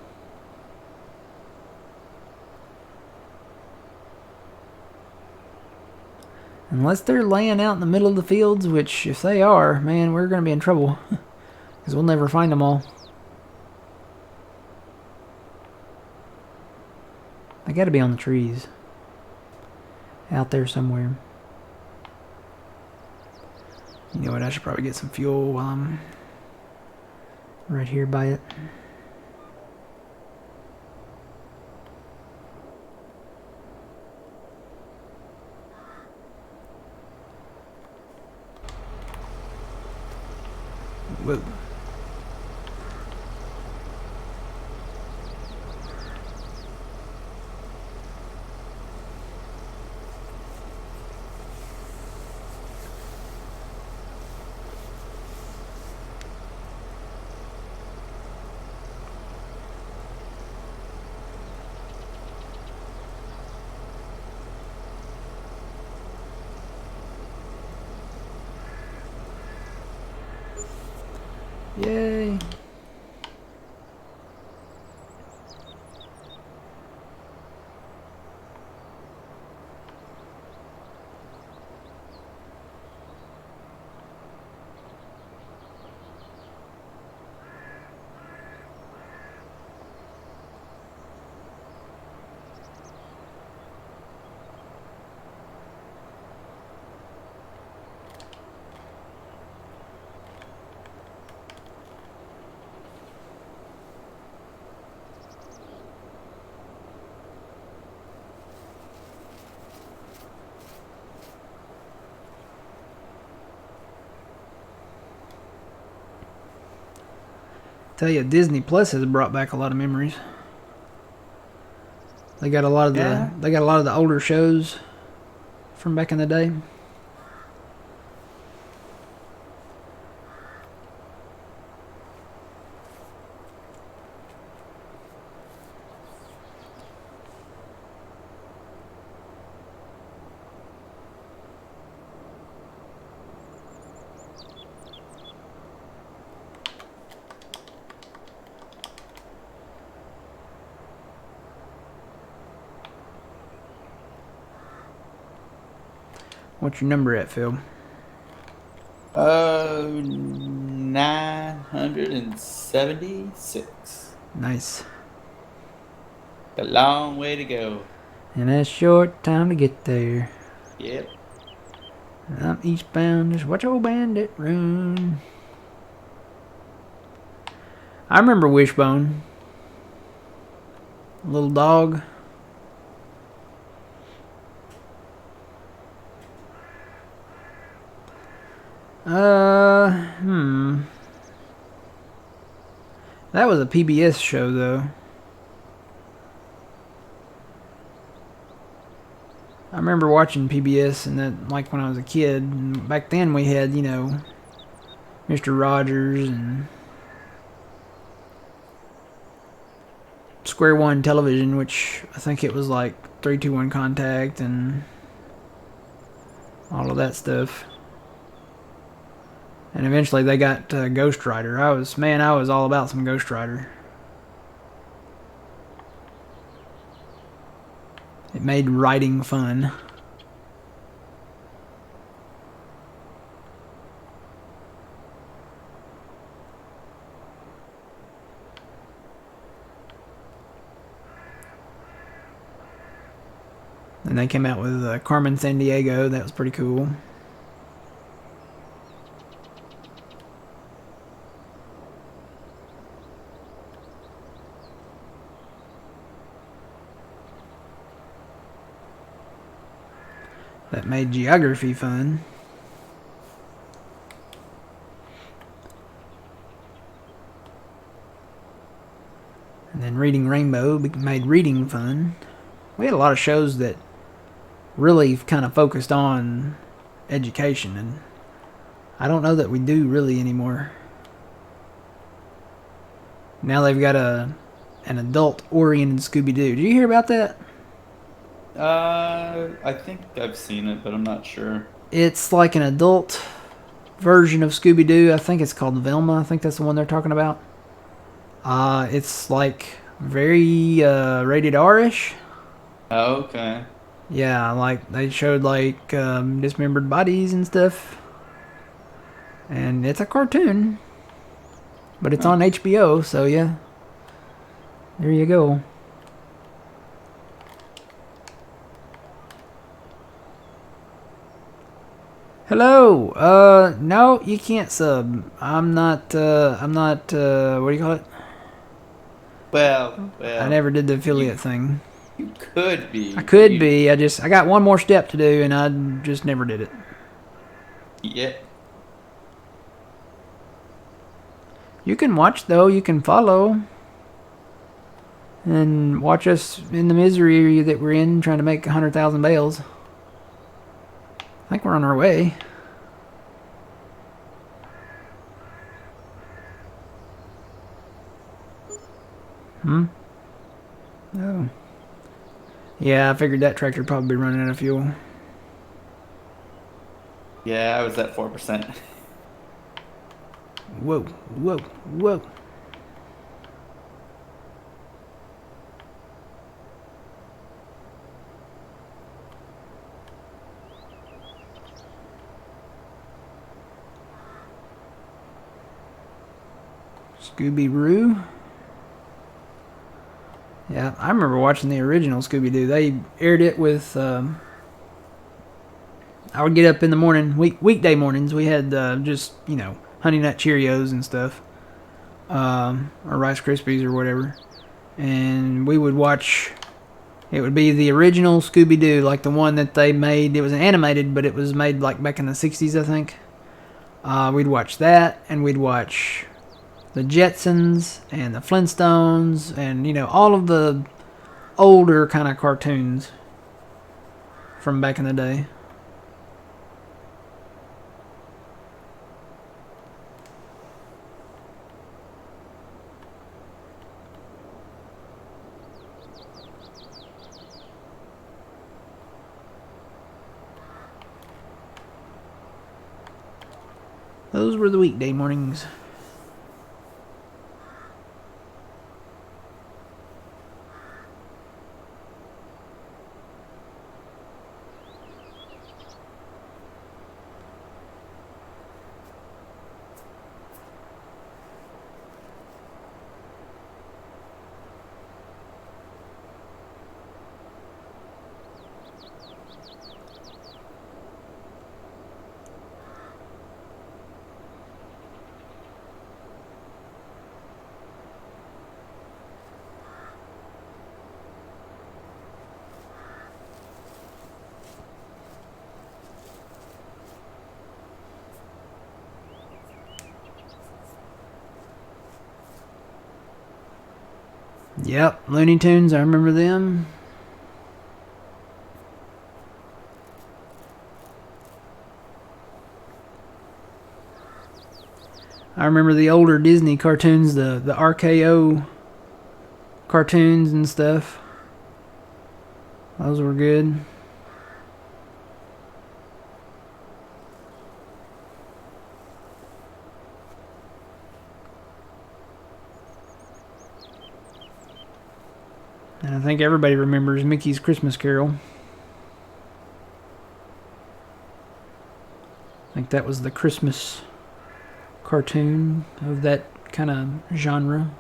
Unless they're laying out in the middle of the fields, which if they are, man, we're going to be in trouble. Because we'll never find them all. They got to be on the trees. Out there somewhere. You know what, I should probably get some fuel while I'm right here by it. Whoa. Yay. Tell you, Disney Plus has brought back a lot of memories. They got a lot of the older shows from back in the day. What's your number at, Phil? 976. Nice. A long way to go. And a short time to get there. Yep. I'm eastbound, just watch old bandit run. I remember Wishbone. Little dog. Hmm. That was a PBS show, though. I remember watching PBS and that, like, when I was a kid. And back then we had, Mr. Rogers and Square One Television, which I think it was like 321 Contact and all of that stuff. And eventually they got Ghost Rider. I was all about some Ghost Rider. It made writing fun. And they came out with Carmen Sandiego. That was pretty cool. That made geography fun. And then Reading Rainbow made reading fun. We had a lot of shows that really kind of focused on education, and I don't know that we do really anymore. Now they've got an adult-oriented Scooby-Doo. Did you hear about that? I think I've seen it, but I'm not sure. It's like an adult version of Scooby-Doo. I think it's called Velma. I think that's the one they're talking about. It's like very rated R-ish. Oh, okay. Yeah, like they showed like dismembered bodies and stuff. And it's a cartoon, but it's Huh. on HBO, so yeah. There you go. Hello. No, you can't sub. I'm not, what do you call it? I Well, never did the you affiliate thing. you could I be, but could you be. I got one more step to do, and I just never did it. yeah. You can watch, though. You can follow. And watch us in the misery that we're in trying to make 100,000 bales. I think we're on our way. Hmm? Oh. Yeah, I figured that tractor would probably be running out of fuel. Yeah, I was at 4%. Whoa, whoa, whoa. Scooby-Roo. Yeah, I remember watching the original Scooby-Doo. They aired it with... I would get up in the morning, weekday mornings. We had just, Honey Nut Cheerios and stuff. Or Rice Krispies or whatever. And we would watch... It would be the original Scooby-Doo, like the one that they made. It was animated, but it was made like back in the 60s, I think. We'd watch that, and we'd watch the Jetsons and the Flintstones and, all of the older kind of cartoons from back in the day. Those were the weekday mornings. Yep, Looney Tunes, I remember them. I remember the older Disney cartoons, the RKO cartoons and stuff. Those were good. And I think everybody remembers Mickey's Christmas Carol. I think that was the Christmas cartoon of that kind of genre.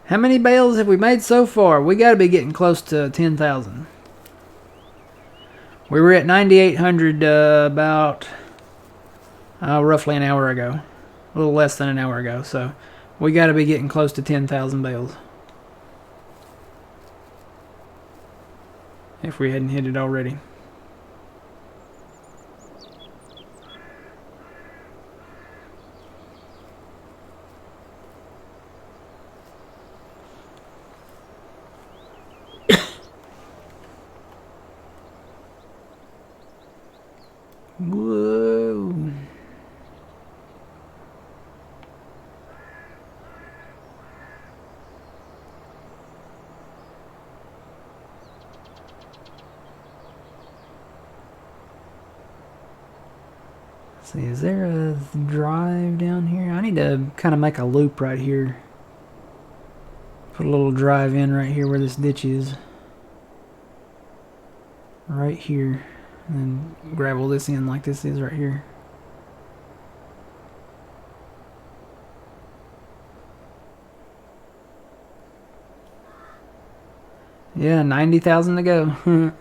How many bales have we made so far? We got to be getting close to 10,000. We were at 9,800 about roughly an hour ago. A little less than an hour ago. So we got to be getting close to 10,000 bales. If we hadn't hit it already. Whoa. Let's see, is there a drive down here? I need to kind of make a loop right here. Put a little drive in right here where this ditch is. Right here. And gravel this in like this is right here. Yeah, 90,000 to go.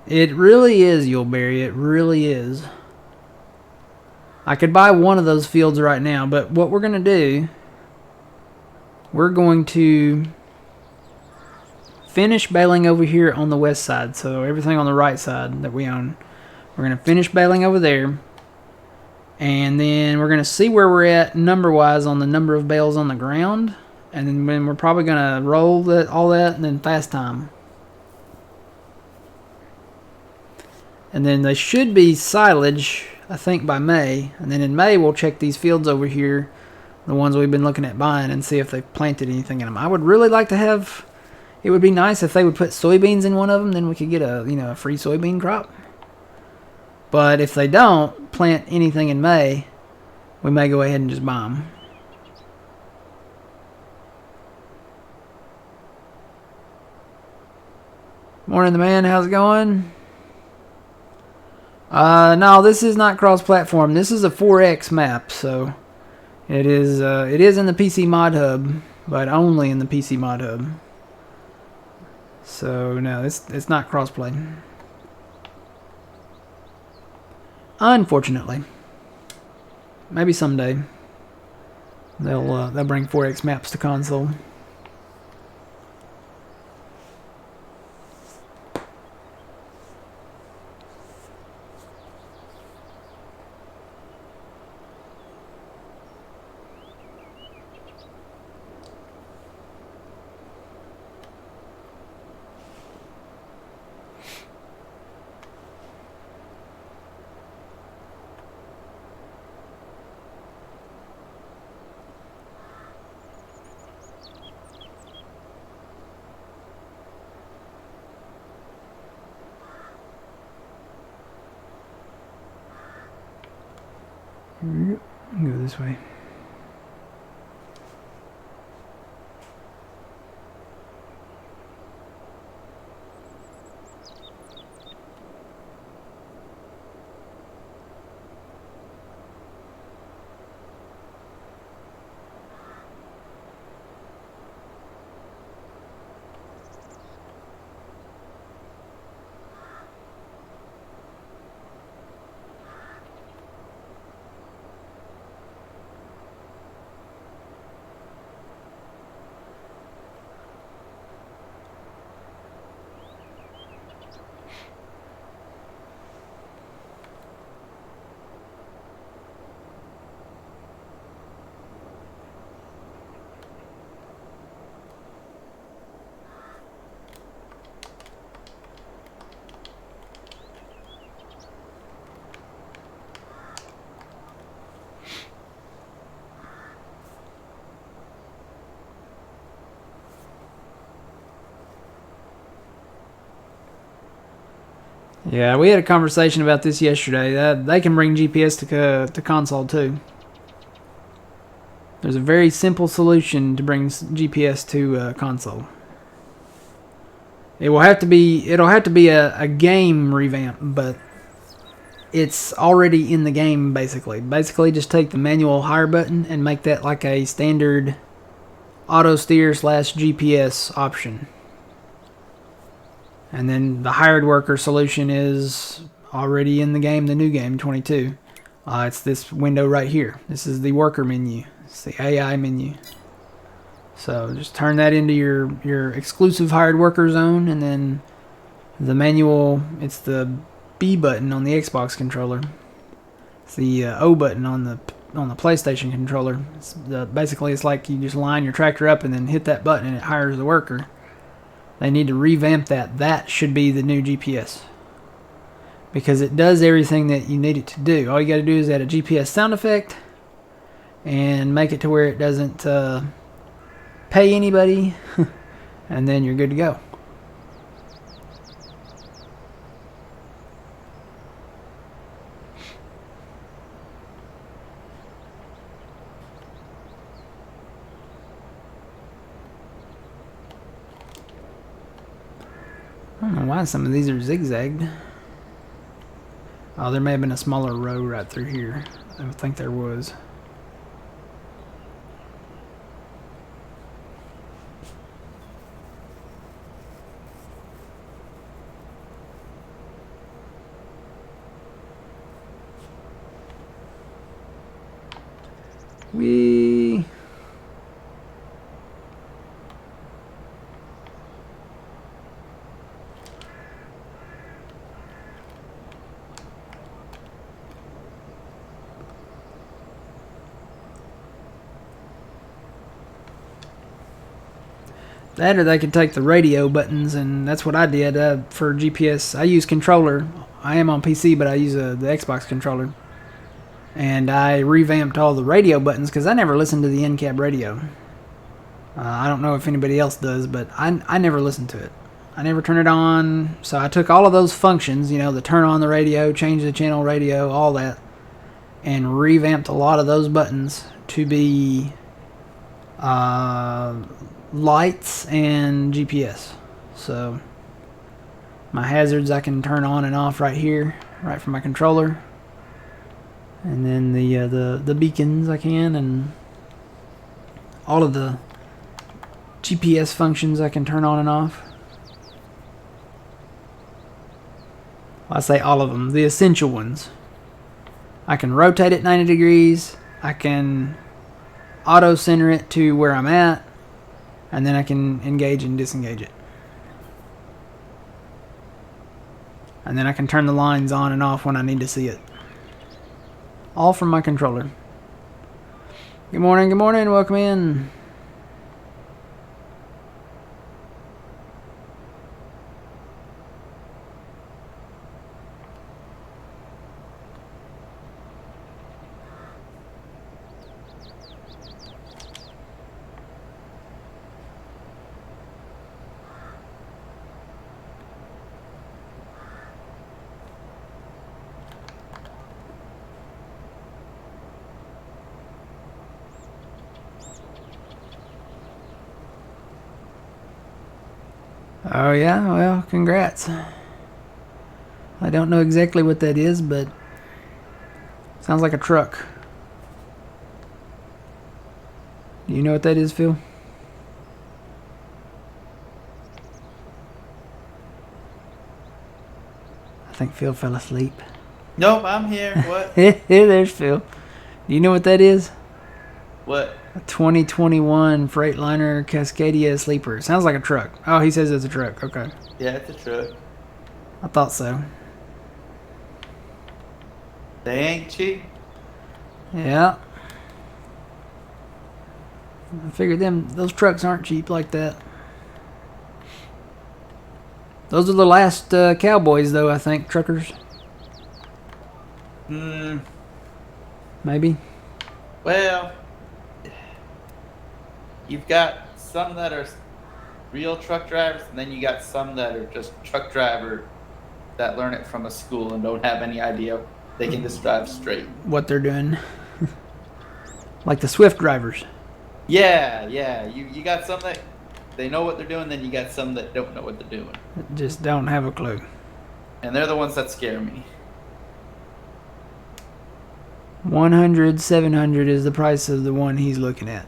It really is, Yuleberry. It really is. I could buy one of those fields right now, but what we're going to do, we're going to finish baling over here on the west side. So everything on the right side that we own. We're going to finish baling over there. And then we're going to see where we're at number-wise on the number of bales on the ground. And then we're probably going to roll all that and then fast time. And then they should be silage, I think, by May. And then in May, we'll check these fields over here, the ones we've been looking at buying, and see if they've planted anything in them. I would really like to have... It would be nice if they would put soybeans in one of them, then we could get a free soybean crop. But if they don't plant anything in May, we may go ahead and just buy them. Morning, the man. How's it going? No, this is not cross-platform. This is a 4X map, so it is in the PC Mod Hub, but only in the PC Mod Hub. So no, it's not cross-play. Unfortunately. Maybe someday they'll bring 4X maps to console. Go this way. Yeah, we had a conversation about this yesterday. They can bring GPS to console too. There's a very simple solution to bring GPS to console. It'll have to be a game revamp, but it's already in the game basically. Basically, just take the manual hire button and make that like a standard auto steer / GPS option. And then the hired worker solution is already in the game, the new game 22. It's this window right here. This is the worker menu. It's the AI menu. So just turn that into your exclusive hired worker zone, and then the manual, it's the B button on the Xbox controller. It's the O button on the PlayStation controller. Basically, it's like you just line your tractor up and then hit that button and it hires the worker. They need to revamp that. That should be the new GPS. Because it does everything that you need it to do. All you got to do is add a GPS sound effect and make it to where it doesn't pay anybody, and then you're good to go. I don't know why some of these are zigzagged. Oh, there may have been a smaller row right through here. I think there was. Wee. That, or they could take the radio buttons, and that's what I did for GPS. I use controller. I am on PC, but I use the Xbox controller. And I revamped all the radio buttons because I never listened to the in-cab radio. I don't know if anybody else does, but I never listened to it. I never turn it on. So I took all of those functions, the turn on the radio, change the channel radio, all that, and revamped a lot of those buttons to be lights and GPS. So my hazards I can turn on and off right here, right from my controller. And then the beacons I can, and all of the GPS functions I can turn on and off. Well, I say all of them, the essential ones. I can rotate it 90 degrees. I can auto center it to where I'm at, and then I can engage and disengage it. And then I can turn the lines on and off when I need to see it. All from my controller. Good morning, welcome in. Oh yeah, well, congrats. I don't know exactly what that is, but sounds like a truck. Do you know what that is, Phil? I think Phil fell asleep. Nope, I'm here. What? There's Phil. Do you know what that is? What? A 2021 Freightliner Cascadia Sleeper. Sounds like a truck. Oh, he says it's a truck. Okay. Yeah, it's a truck. I thought so. They ain't cheap. Yeah. I figured those trucks aren't cheap like that. Those are the last cowboys, though, I think. Truckers. Maybe. Well, you've got some that are real truck drivers, and then you got some that are just truck driver that learn it from a school and don't have any idea. They can just drive straight. What they're doing. Like the Swift drivers. Yeah, yeah. You got some that they know what they're doing, then you got some that don't know what they're doing. Just don't have a clue. And they're the ones that scare me. 100, 700 is the price of the one he's looking at.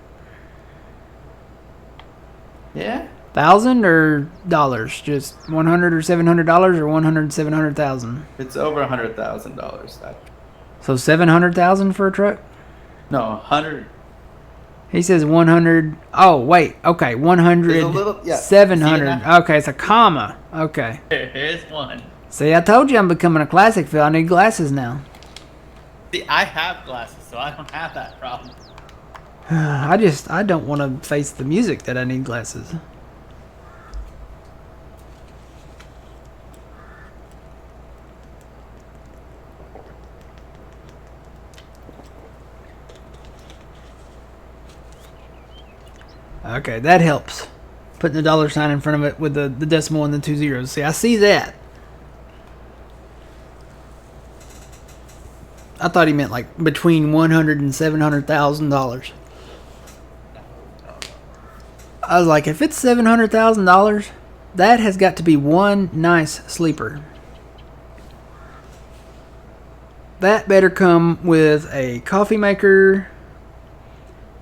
Yeah? Thousand or dollars? Just $100 or $700 or 100, 700,000? It's over $100,000. So 700,000 for a truck? No, 100. He says 100. Oh, wait. Okay, 100, There's a little- yeah. 700. See, Okay, it's a comma. Okay. Here's one. See, I told you I'm becoming a classic, Phil. I need glasses now. See, I have glasses, so I don't have that problem. I don't want to face the music that I need glasses. Okay, that helps. Putting the dollar sign in front of it with the decimal and the 2 zeros. See, I see that. I thought he meant like between $100,000 and $700,000. I was like, if it's $700,000, that has got to be one nice sleeper. That better come with a coffee maker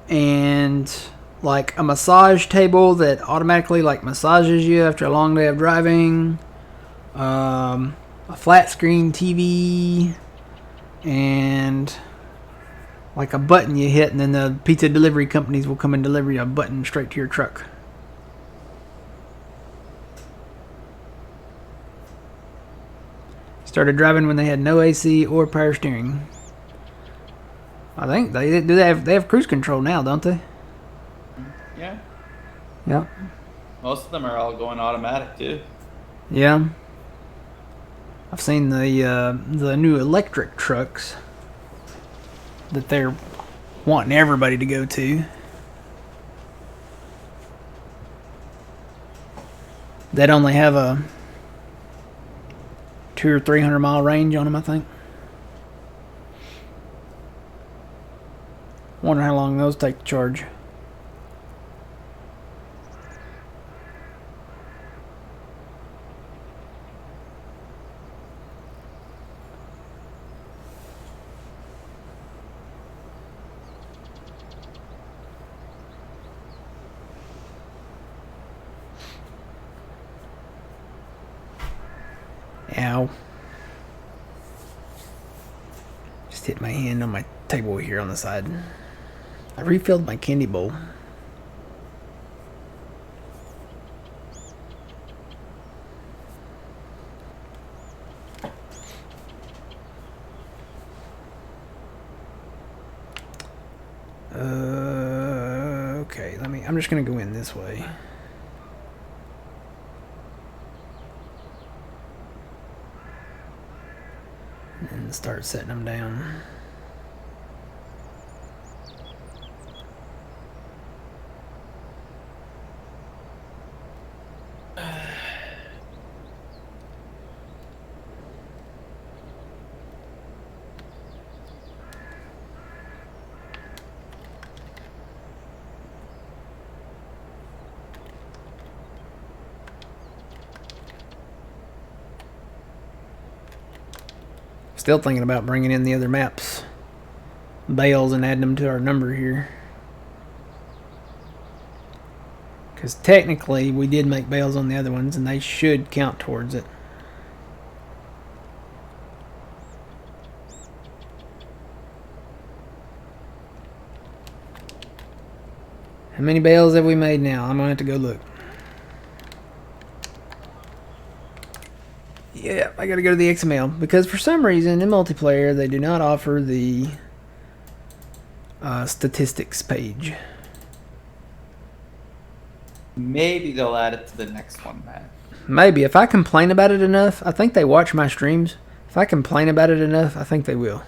and like a massage table that automatically like massages you after a long day of driving. A flat screen TV. And like a button you hit, and then the pizza delivery companies will come and deliver you a button straight to your truck. Started driving when they had no AC or power steering. I think they have cruise control now, don't they? Yeah. Yep. Most of them are all going automatic, too. Yeah. I've seen the new electric trucks that they're wanting everybody to go to. That only have a 200 or 300 mile range on them, I think. Wonder how long those take to charge. Ow. Just hit my hand on my table here on the side. I refilled my candy bowl. Okay, I'm just gonna go in this way. And start setting them down. Still thinking about bringing in the other maps bales and adding them to our number here. Because technically we did make bales on the other ones and they should count towards it. How many bales have we made now? I'm going to have to go look. Yeah, I gotta go to the XML because for some reason in multiplayer they do not offer the statistics page. Maybe they'll add it to the next one, Matt. Maybe if I complain about it enough, I think they watch my streams. If I complain about it enough, I think they will.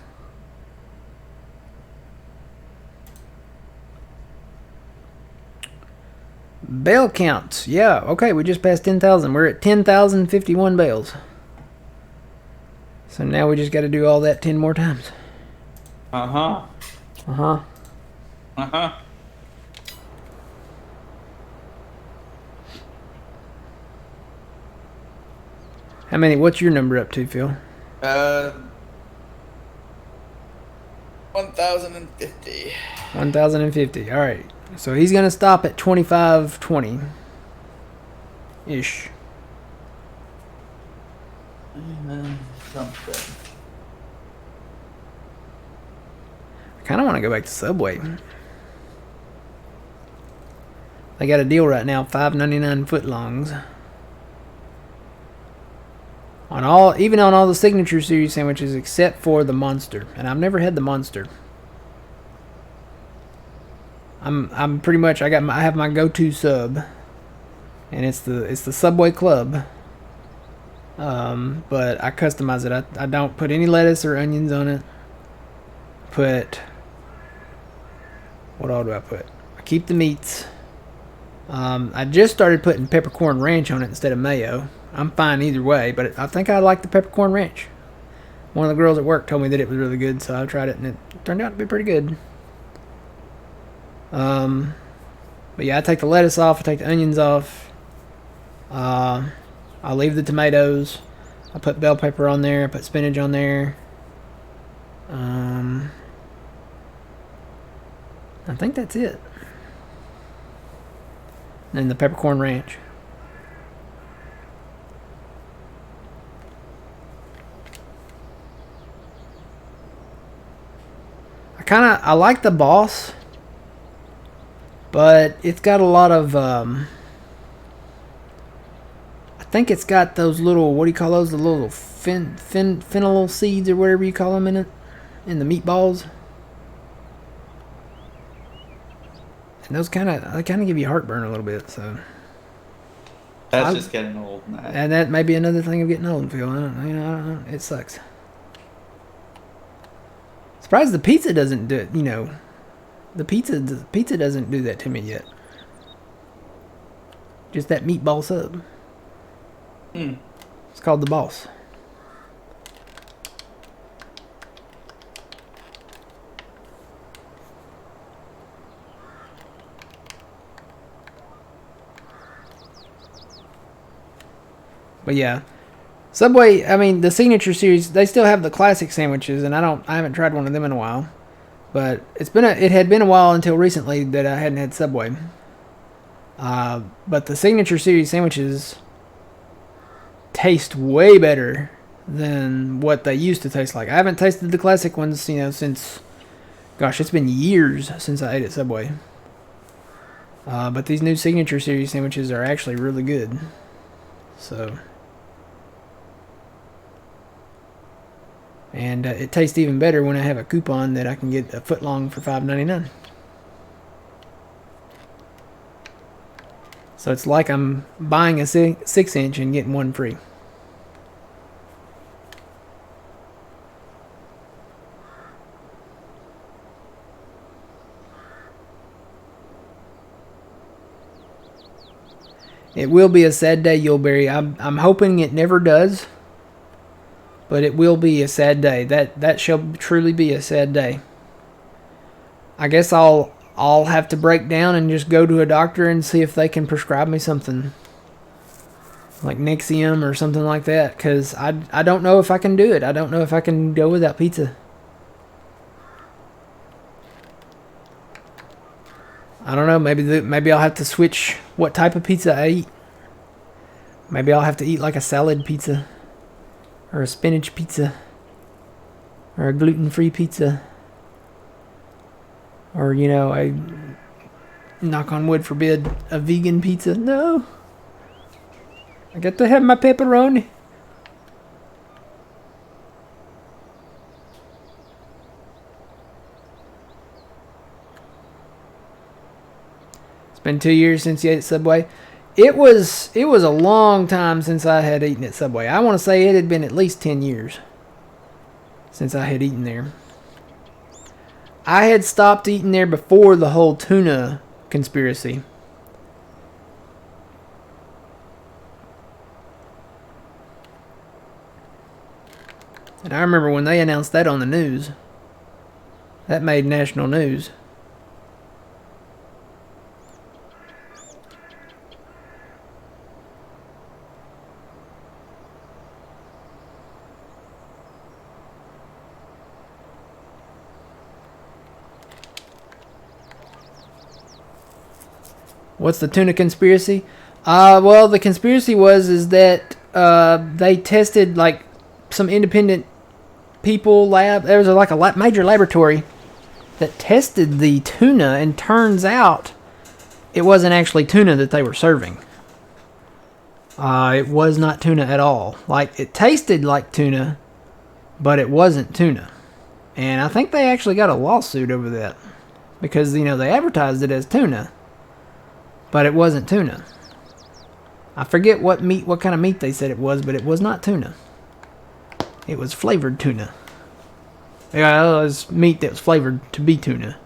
Bale counts. Yeah, okay, we just passed 10,000. We're at 10,051 bales. So now we just got to do all that 10 more times. Uh-huh. Uh-huh. Uh-huh. How many? What's your number up to, Phil? 1,050. 1,050. All right. So he's going to stop at 2520 ish. And then something. I kind of want to go back to Subway. They got a deal right now, $5.99 footlongs. Even on all the Signature Series sandwiches except for the Monster, and I've never had the Monster. I'm pretty much I have my go-to sub, and it's the Subway Club. But I customize it. I don't put any lettuce or onions on it. What all do I put? I keep the meats. I just started putting peppercorn ranch on it instead of mayo. I'm fine either way, but I think I like the peppercorn ranch. One of the girls at work told me that it was really good, so I tried it, and it turned out to be pretty good. But yeah, I take the lettuce off. I take the onions off. I leave the tomatoes. I put bell pepper on there. I put spinach on there. I think that's it. And then the peppercorn ranch. I like the Boss, but it's got a lot of I think it's got those little, what do you call those, the little fennel seeds or whatever you call them in the meatballs, and those kind of give you heartburn a little bit. So That's just getting old. And that may be another thing of getting old, Phil. I don't know. It sucks. Surprised the pizza doesn't do it. The pizza doesn't do that to me yet. Just that meatball sub. It's called the Boss. But yeah, Subway, I mean, the Signature Series, they still have the classic sandwiches, and I haven't tried one of them in a while. But it had been a while until recently that I hadn't had Subway. But the Signature Series sandwiches taste way better than what they used to taste like. I haven't tasted the classic ones, since, gosh, it's been years since I ate at Subway. But these new Signature Series sandwiches are actually really good. So... And it tastes even better when I have a coupon that I can get a footlong for $5.99. So it's like I'm buying a 6-inch and getting one free. It will be a sad day, Yuleberry. I'm hoping it never does. But it will be a sad day. That shall truly be a sad day. I guess I'll have to break down and just go to a doctor and see if they can prescribe me something. Like Nexium or something like that. Because I don't know if I can do it. I don't know if I can go without pizza. I don't know. Maybe I'll have to switch what type of pizza I eat. Maybe I'll have to eat like a salad pizza. Or a spinach pizza. Or a gluten-free pizza. Or, a, knock on wood forbid, a vegan pizza. No. I got to have my pepperoni. It's been 2 years since you ate at Subway. It was a long time since I had eaten at Subway. I want to say it had been at least 10 years since I had eaten there. I had stopped eating there before the whole tuna conspiracy. And I remember when they announced that on the news. That made national news. What's the tuna conspiracy? Well, the conspiracy is that they tested like some independent people lab. There was like a major laboratory that tested the tuna, and turns out it wasn't actually tuna that they were serving. It was not tuna at all. Like, it tasted like tuna, but it wasn't tuna. And I think they actually got a lawsuit over that because, you know, they advertised it as tuna, but it wasn't tuna. I forget what kind of meat they said it was, but it was not tuna. It was flavored tuna. Yeah, it was meat that was flavored to be tuna.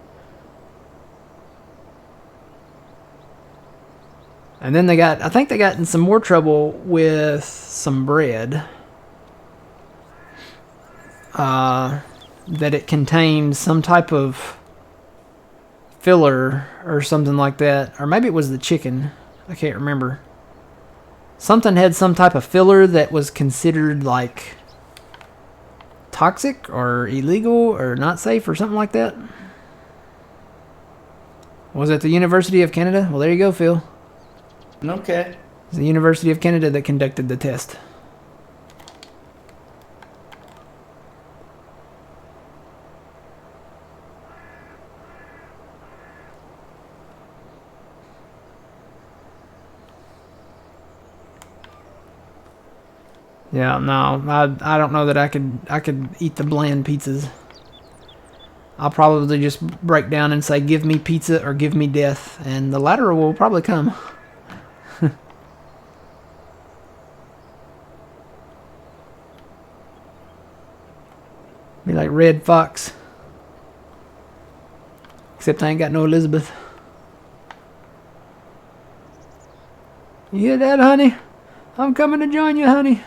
And then I think they got in some more trouble with some bread. That it contained some type of filler or something like that. Or maybe it was the chicken. I can't remember. Something had some type of filler that was considered like toxic or illegal or not safe or something like that. Was it the University of Canada? Well, there you go, Phil. Okay. It's the University of Canada that conducted the test. Yeah, no, I don't know that I could eat the bland pizzas. I'll probably just break down and say, give me pizza or give me death, and the latter will probably come. Be like Red Fox. Except I ain't got no Elizabeth. You hear that, honey? I'm coming to join you, honey.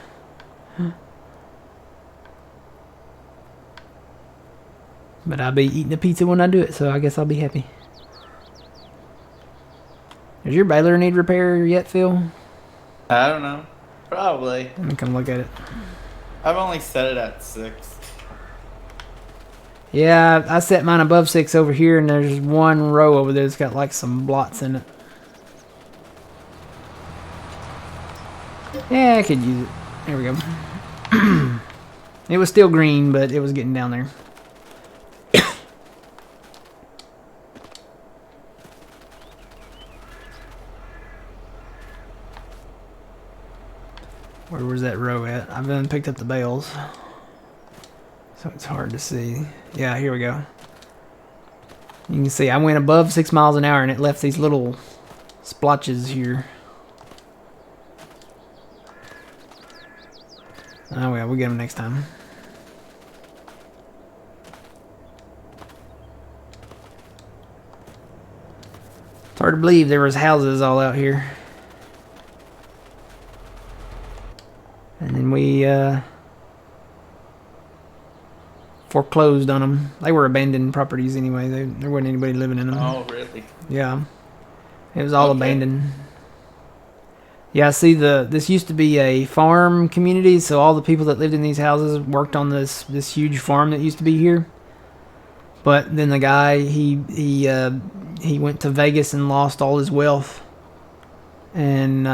But I'll be eating a pizza when I do it, so I guess I'll be happy. Does your baler need repair yet, Phil? I don't know. Probably. Let me come look at it. I've only set it at 6. Yeah, I set mine above 6 over here, and there's one row over there that's got like some blots in it. Yeah, I could use it. There we go. It was still green, but it was getting down there. Where was that row at? I've then picked up the bales, so it's hard to see. Yeah, here we go. You can see I went above 6 miles an hour, and it left these little splotches here. Oh well, we'll get them next time. It's hard to believe there was houses all out here. And then we foreclosed on them. They were abandoned properties anyway. There wasn't anybody living in them. Oh, really? Yeah. It was all abandoned. Yeah, see, this used to be a farm community, so all the people that lived in these houses worked on this huge farm that used to be here. But then the guy, he went to Vegas and lost all his wealth. And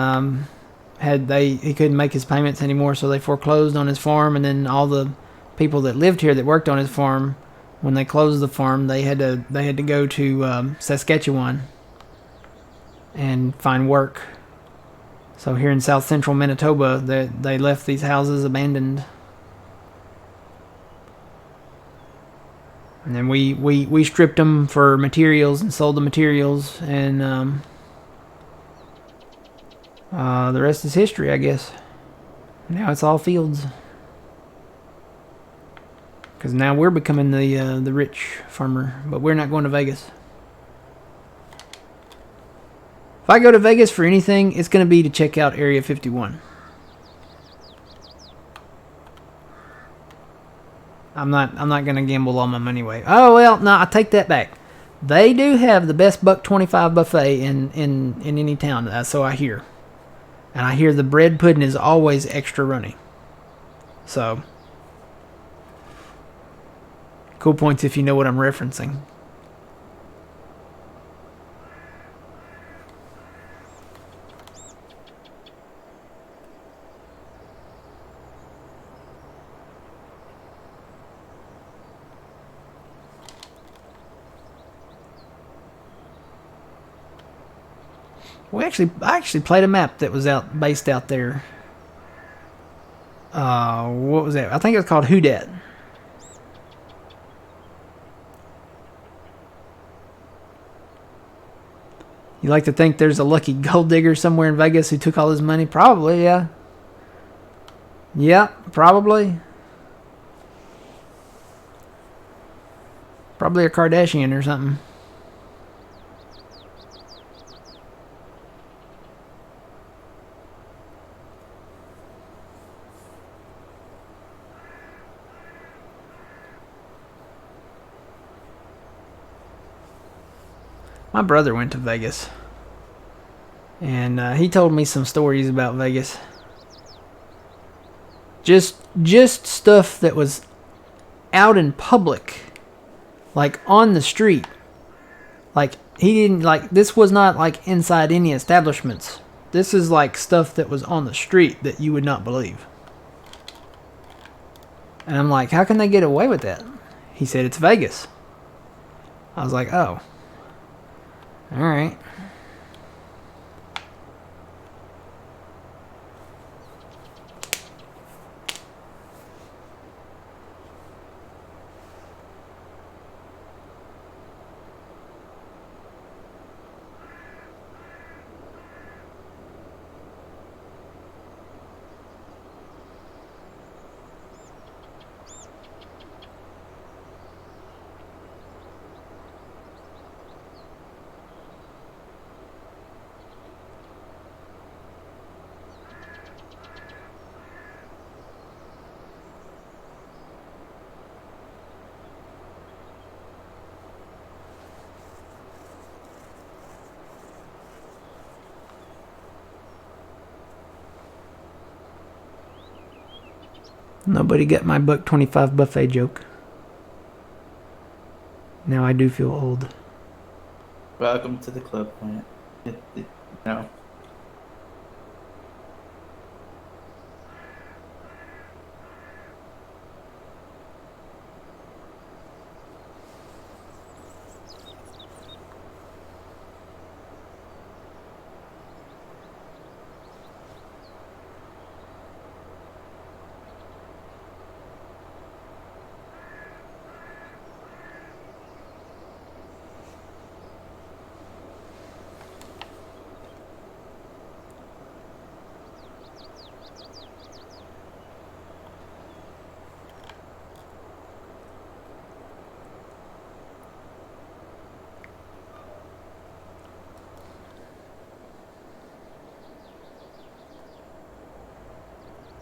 he couldn't make his payments anymore, so they foreclosed on his farm, and then all the people that lived here that worked on his farm, when they closed the farm, they had to go to Saskatchewan and find work. So here in south central Manitoba, they left these houses abandoned. And then we stripped them for materials and sold the materials, and the rest is history, I guess. Now it's all fields. Because now we're becoming the rich farmer, but we're not going to Vegas. If I go to Vegas for anything, it's going to be to check out Area 51. I'm not gonna gamble all my money away. Oh well, no, I take that back. They do have the best $1.25 buffet in any town, so I hear. And I hear the bread pudding is always extra runny. So, cool points if you know what I'm referencing. I actually played a map that was based out there. What was that? I think it was called Who Dat. You like to think there's a lucky gold digger somewhere in Vegas who took all his money? Probably, yeah. Yeah, probably. Probably a Kardashian or something. My brother went to Vegas. And he told me some stories about Vegas. Just stuff that was out in public. Like on the street. Like he didn't like this was not like inside any establishments. This is like stuff that was on the street that you would not believe. And I'm like, how can they get away with that? He said it's Vegas. I was like, oh. Alright. Nobody got my $1.25 buffet joke. Now I do feel old. Welcome to the club, Plant. No.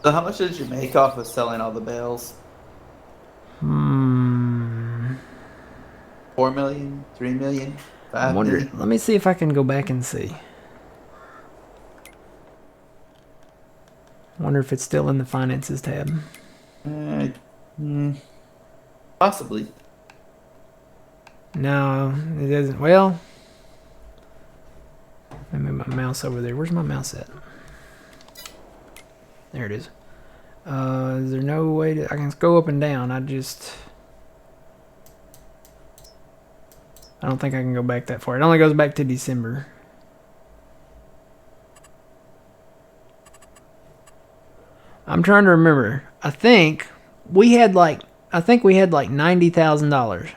So how much did you make off of selling all the bales? 4 million, 3 million, 5 million? Let me see if I can go back and see. Wonder if it's still in the finances tab. Possibly. No, it isn't. Well, let me move my mouse over there. Where's my mouse at? There it is. Is there no way to... I can go up and down. I don't think I can go back that far. It only goes back to December. I'm trying to remember. I think we had like $90,000.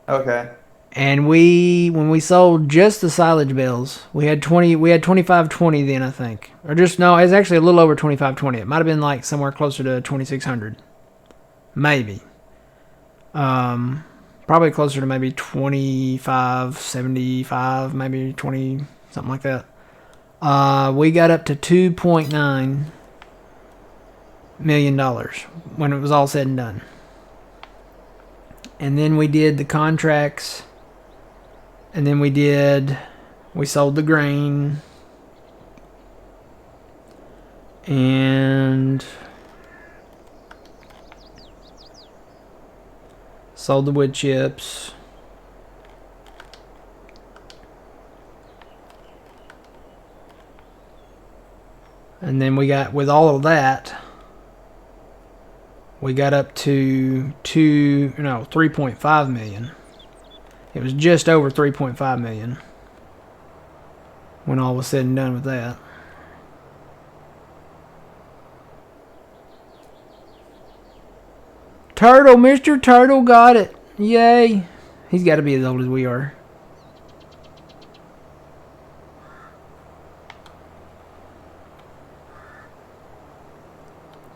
Okay. And when we sold just the silage bales, we had 2520 then, I think. Or just, no, it's actually a little over 2520. It might have been like somewhere closer to 2600. Maybe. Probably closer to maybe 2575, maybe 20, something like that. We got up to $2.9 million when it was all said and done. And then we did the contracts. And then we sold the grain. And sold the wood chips. And then we got, with all of that, we got up to 3.5 million. It was just over 3.5 million when all was said and done with that. Turtle, Mr. Turtle got it. Yay. He's got to be as old as we are.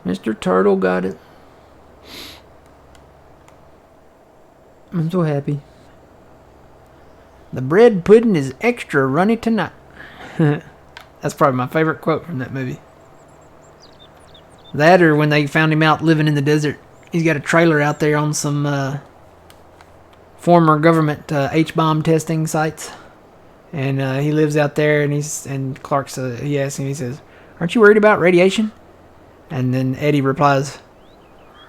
Mr. Turtle got it. I'm so happy. The bread pudding is extra runny tonight. That's probably my favorite quote from that movie. That, or when they found him out living in the desert. He's got a trailer out there on some former government H-bomb testing sites. And he lives out there, and Clark he asks him, he says, "Aren't you worried about radiation?" And then Eddie replies,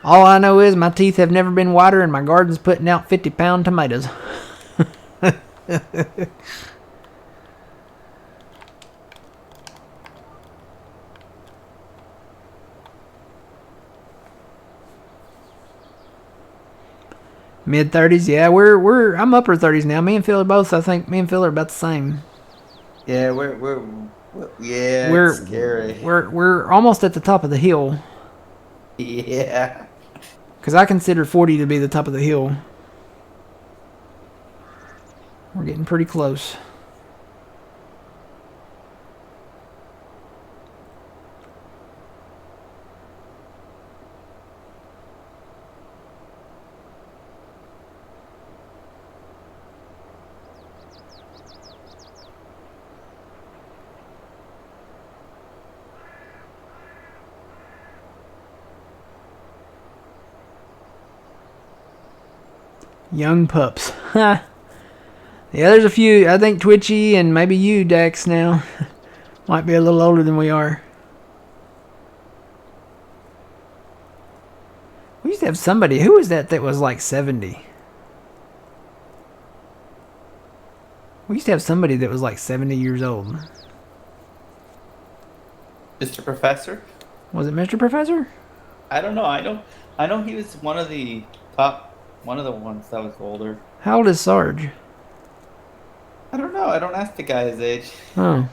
"All I know is my teeth have never been whiter and my garden's putting out 50-pound tomatoes." Mid-30s, yeah, I'm upper 30s now. Me and Phil are both, I think me and Phil are about the same. Yeah, it's scary. We're almost at the top of the hill. Yeah. Because I consider 40 to be the top of the hill. We're getting pretty close. Young pups. Yeah, there's a few. I think Twitchy and maybe you, Dax, now. Might be a little older than we are. We used to have somebody. Who was that was like 70? We used to have somebody that was like 70 years old. Mr. Professor? Was it Mr. Professor? I don't know. I know he was one of the ones that was older. How old is Sarge? I don't know. I don't ask the guy his age. Oh.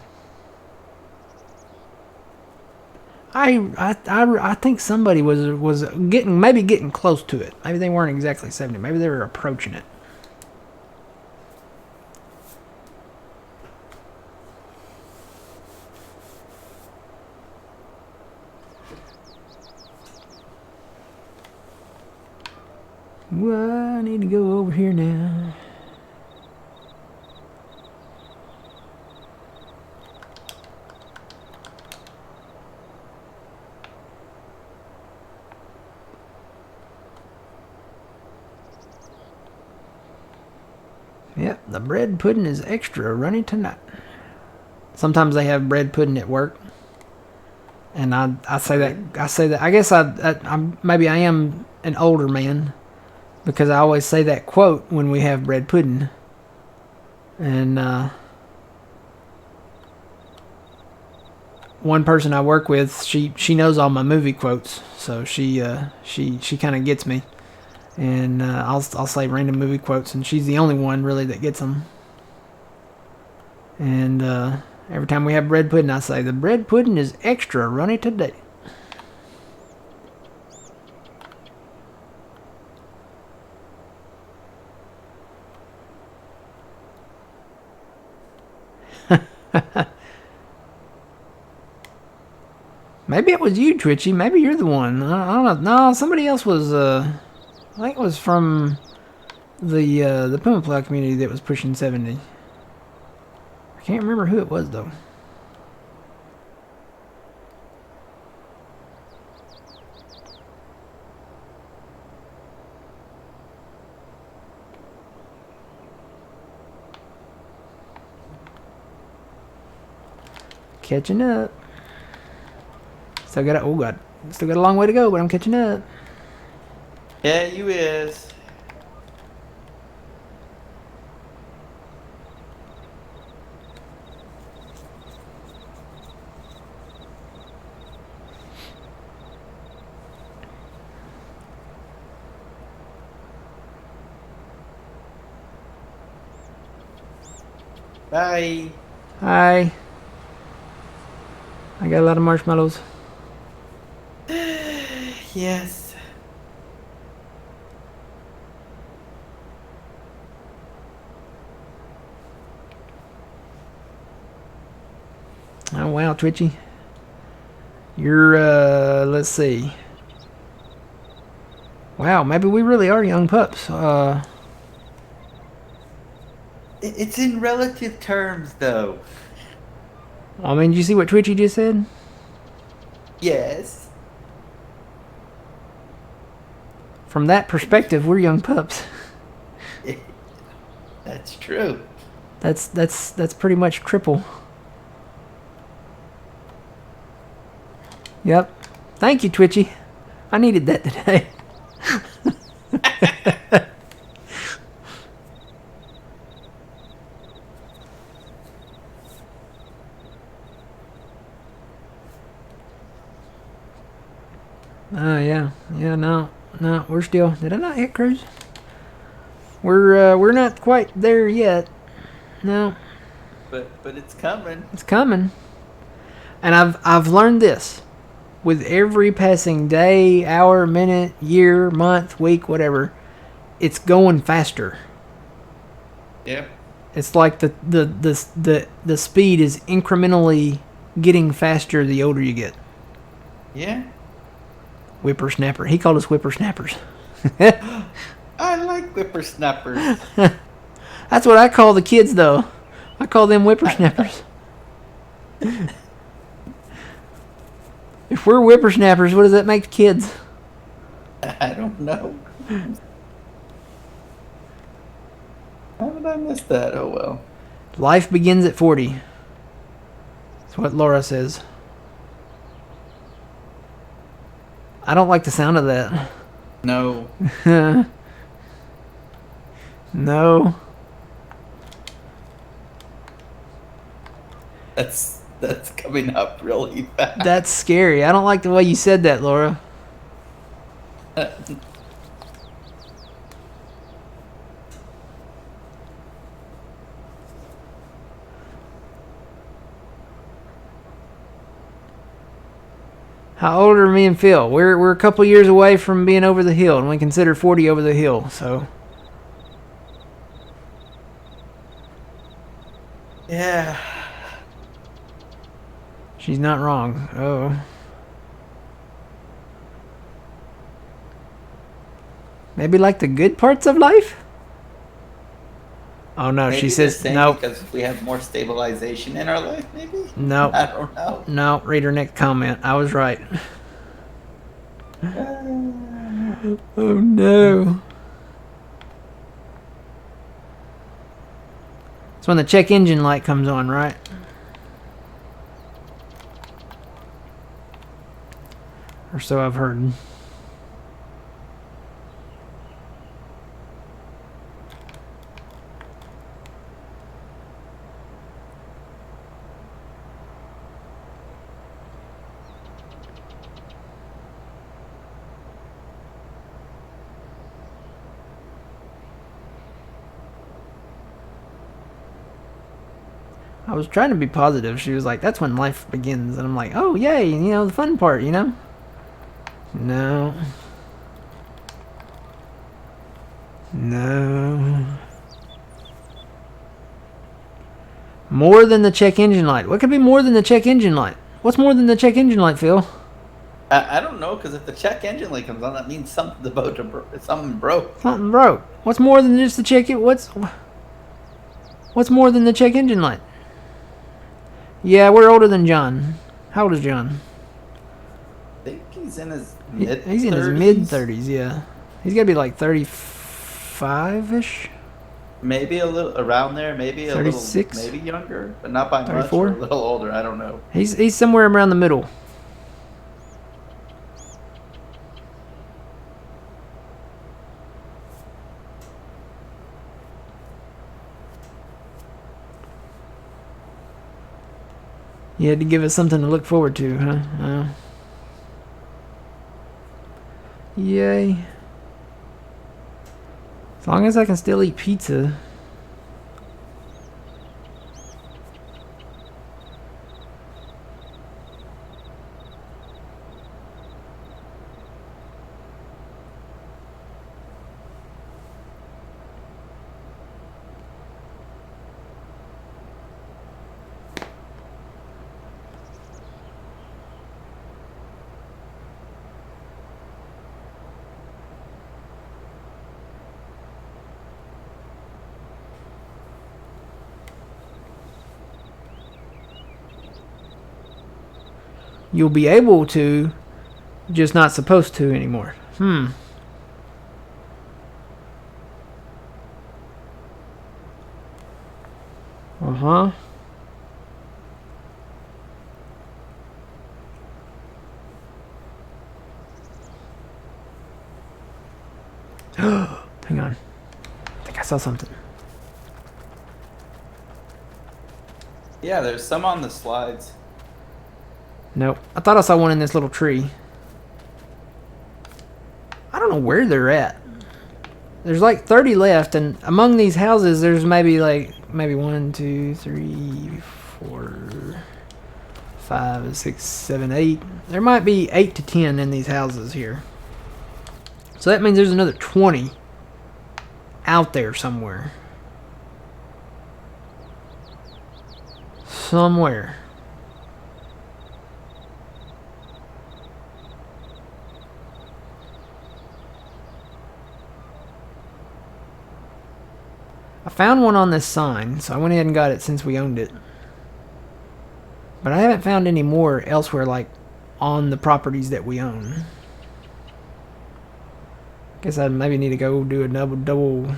I think somebody was getting close to it. Maybe they weren't exactly 70. Maybe they were approaching it. Well, I need to go over here now. Yep, the bread pudding is extra runny tonight. Sometimes they have bread pudding at work, and I say that. I guess maybe I am an older man because I always say that quote when we have bread pudding, and one person I work with, she knows all my movie quotes, so she kind of gets me. And I'll say random movie quotes, and she's the only one really that gets them. And every time we have bread pudding, I say the bread pudding is extra runny today. Maybe it was you, Twitchy. Maybe you're the one. I don't know. No, somebody else was. I think it was from the Puma Plow community that was pushing 70. I can't remember who it was though. Catching up. Still got a long way to go, but I'm catching up. Yeah, you is. Bye. Hi. I got a lot of marshmallows. Yes. Oh wow, Twitchy. You're let's see. Wow, maybe we really are young pups. It's in relative terms, though. I mean, did you see what Twitchy just said? Yes. From that perspective, we're young pups. That's true. That's pretty much triple. Yep. Thank you, Twitchy. I needed that today. Oh yeah, no, we're still. Did I not hit cruise? We're not quite there yet. No, But it's coming. it's coming. And I've learned this. With every passing day, hour, minute, year, month, week, whatever, it's going faster. Yep. It's like the speed is incrementally getting faster the older you get. Yeah. Whippersnapper. He called us whippersnappers. I like whippersnappers. That's what I call the kids, though. I call them whippersnappers. If we're whippersnappers, what does that make the kids? I don't know. How did I miss that? Oh well. Life begins at 40. That's what Laura says. I don't like the sound of that. No. No. That's coming up really fast. That's scary. I don't like the way you said that, Laura. How old are me and Phil? We're a couple years away from being over the hill, and we consider 40 over the hill, so. Yeah. She's not wrong. Oh. Maybe like the good parts of life? Oh no, Maybe she says no. nope. Because we have more stabilization in our life, maybe? Nope. I don't know. No, read her next comment. I was right. Oh no. It's when the check engine light comes on, right? Or so I've heard. I was trying to be positive. She was like, that's when life begins. And I'm like, oh, yay, the fun part, No. No. More than the check engine light. What could be more than the check engine light? What's more than the check engine light, Phil? I don't know, because if the check engine light comes on, that means something something broke. Something broke. What's more than just the check? What's more than the check engine light? Yeah, we're older than John. How old is John? I think he's in his mid. He's in his mid-30s. Yeah, he's got to be like 35ish. Maybe a little around there, maybe a little, 36, maybe younger, but not by much, or a 34. little older. I don't know. He's somewhere around the middle. You had to give us something to look forward to, huh? Yay. As long as I can still eat pizza. You'll be able to, just not supposed to anymore. Uh-huh. Hang on. I think I saw something. Yeah, there's some on the slides. Nope. I thought I saw one in this little tree. I don't know where they're at. There's like 30 left, and among these houses, there's maybe 1, 2, 3, 4, 5, 6, 7, 8. There might be 8 to 10 in these houses here. So that means there's another 20 out there somewhere. Somewhere. I found one on this sign, so I went ahead and got it since we owned it. But I haven't found any more elsewhere, like on the properties that we own. Guess I maybe need to go do a double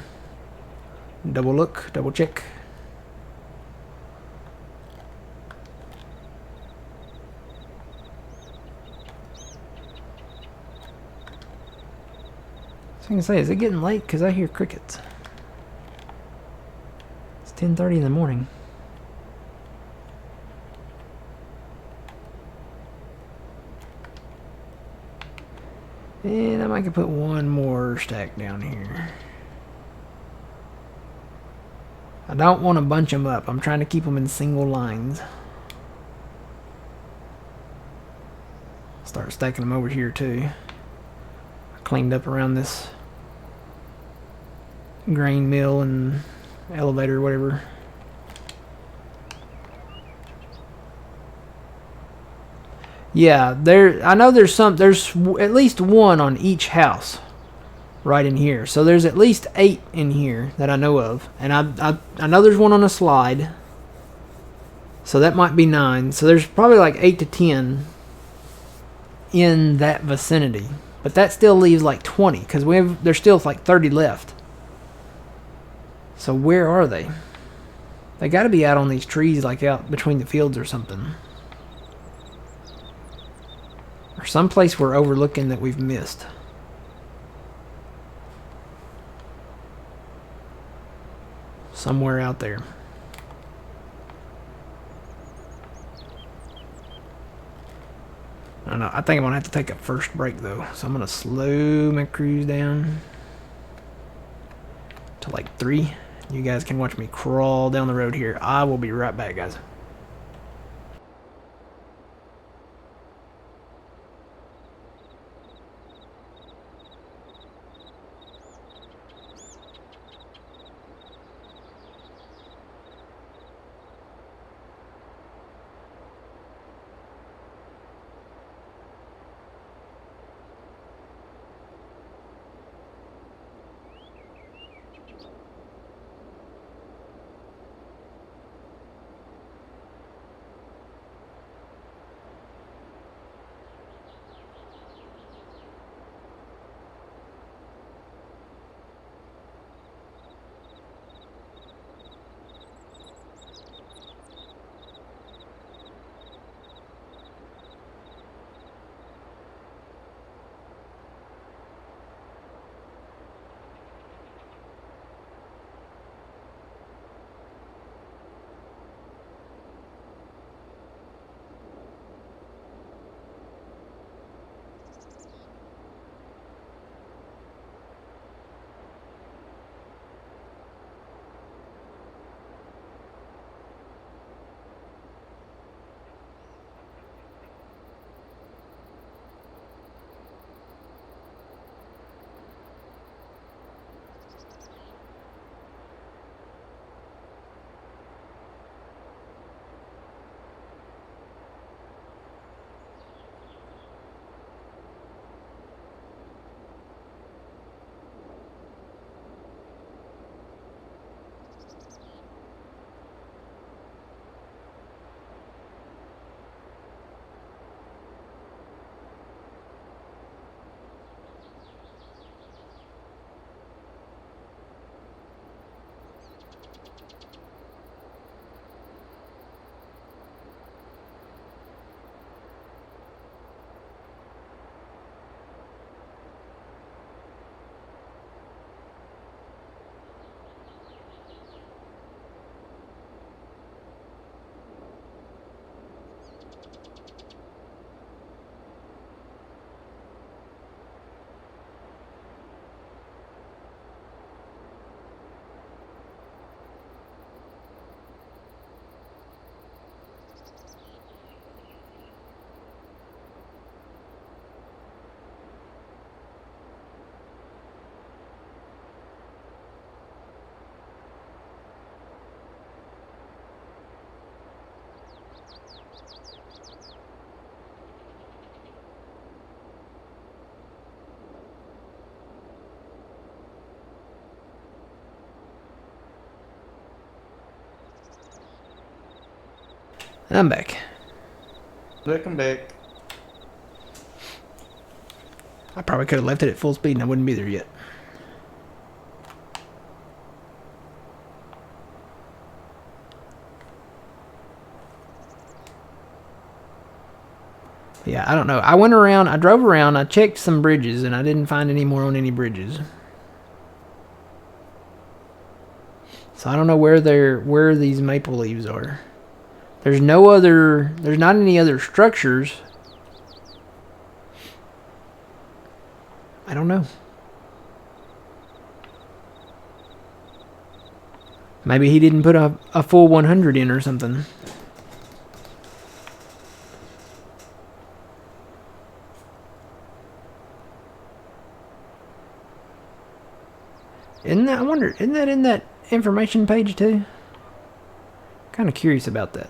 look, double check. I was gonna say, is it getting late? Because I hear crickets. It's 10:30 in the morning. And I might could put one more stack down here. I don't want to bunch them up. I'm trying to keep them in single lines. Start stacking them over here too. I cleaned up around this grain mill and elevator or whatever. Yeah, I know there's at least one on each house right in here. So there's at least 8 in here that I know of. And I know there's one on a slide. So that might be 9. So there's probably like 8 to 10 in that vicinity. But that still leaves like 20 because there's still like 30 left. So where are they? They got to be out on these trees, like out between the fields or something. Or someplace we're overlooking that we've missed. Somewhere out there. I don't know. I think I'm going to have to take a first break though. So I'm going to slow my cruise down to like 3. You guys can watch me crawl down the road here. I will be right back, guys. I'm back. Looking back. I probably could have left it at full speed and I wouldn't be there yet. Yeah, I don't know. I went around, I drove around, I checked some bridges, and I didn't find any more on any bridges. So I don't know where these maple leaves are. There's not any other structures. I don't know. Maybe he didn't put a full 100 in or something. Isn't that in that information page too? Kind of curious about that.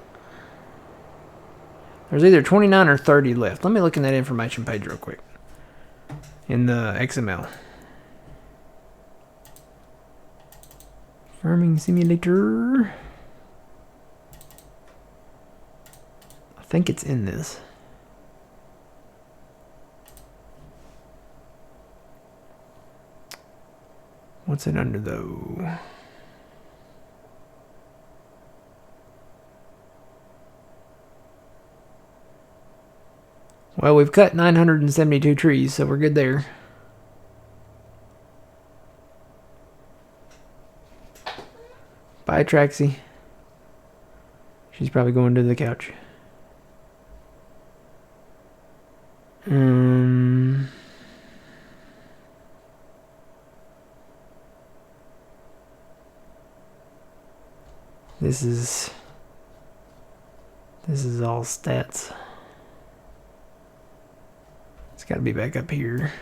There's either 29 or 30 left. Let me look in that information page real quick. In the XML. Farming Simulator. I think it's in this. What's it under though? Well, we've cut 972 trees, so we're good there. Bye, Traxie. She's probably going to the couch. This is all stats. It's got to be back up here.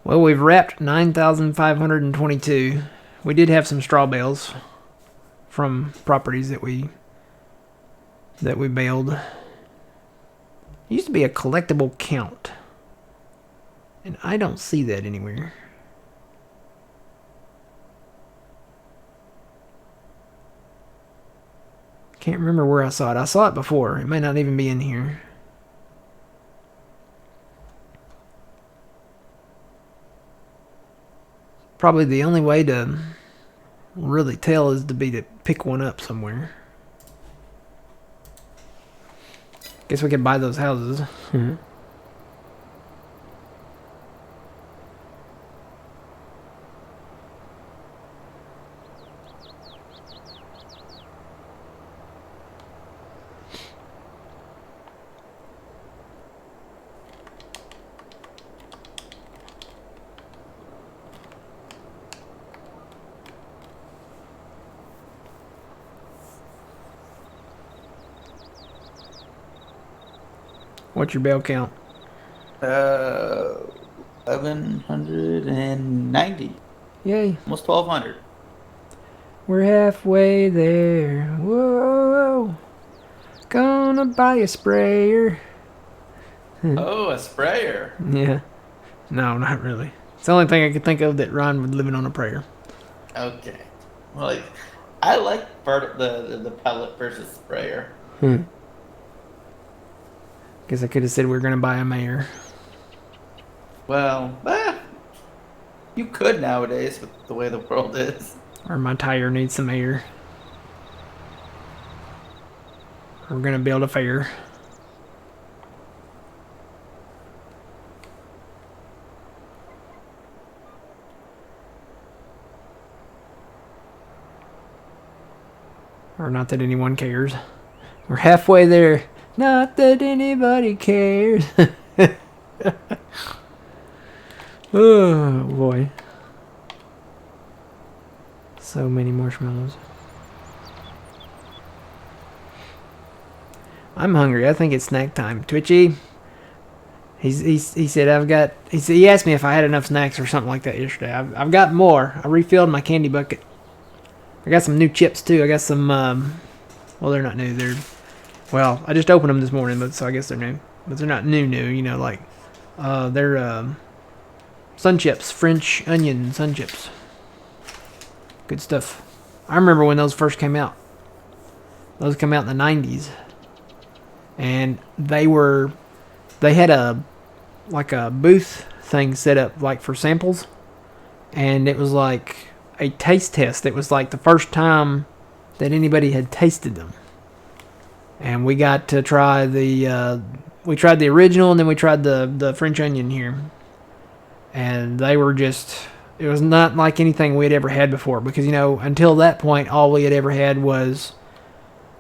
Well, we've wrapped 9,522. We did have some straw bales from properties that we baled. It used to be a collectible count, and I don't see that anywhere. Can't remember where I saw it. I saw it before. It may not even be in here. Probably the only way to really tell is to pick one up somewhere. Guess we could buy those houses. What's your bale count? 1,190. Yay. Almost 1,200. We're halfway there. Whoa. Gonna buy a sprayer. Oh, a sprayer. Yeah. No, not really. It's the only thing I could think of that Ron would live in on a prayer. Okay. Well, I like the pellet versus sprayer. Guess I could have said we were going to buy a mayor. Well, you could nowadays with the way the world is. Or my tire needs some air. We're going to build a fair. Or not that anyone cares. We're halfway there. Not that anybody cares. Oh, boy. So many marshmallows. I'm hungry. I think it's snack time. Twitchy, He said he asked me if I had enough snacks or something like that yesterday. I've got more. I refilled my candy bucket. I got some new chips too. I got some. Well, they're not new. I just opened them this morning, so I guess they're new. But they're not new. You know, like they're sun chips, French onion sun chips. Good stuff. I remember when those first came out. Those came out in the 90s, and they had a booth thing set up like for samples, and it was like a taste test. It was like the first time that anybody had tasted them, and we got to try we tried the original, and then we tried the French onion here, and they were just, it was not like anything we had ever had before, because until that point all we had ever had was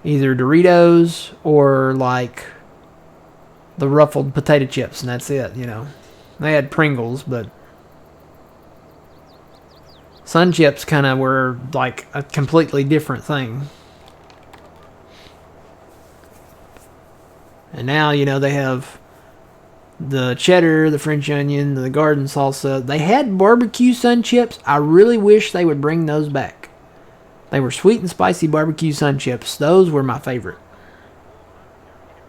either Doritos or like the ruffled potato chips, and that's it. They had Pringles, but Sun Chips kind of were like a completely different thing. And now, they have the cheddar, the French onion, the garden salsa. They had barbecue Sun Chips. I really wish they would bring those back. They were sweet and spicy barbecue Sun Chips. Those were my favorite.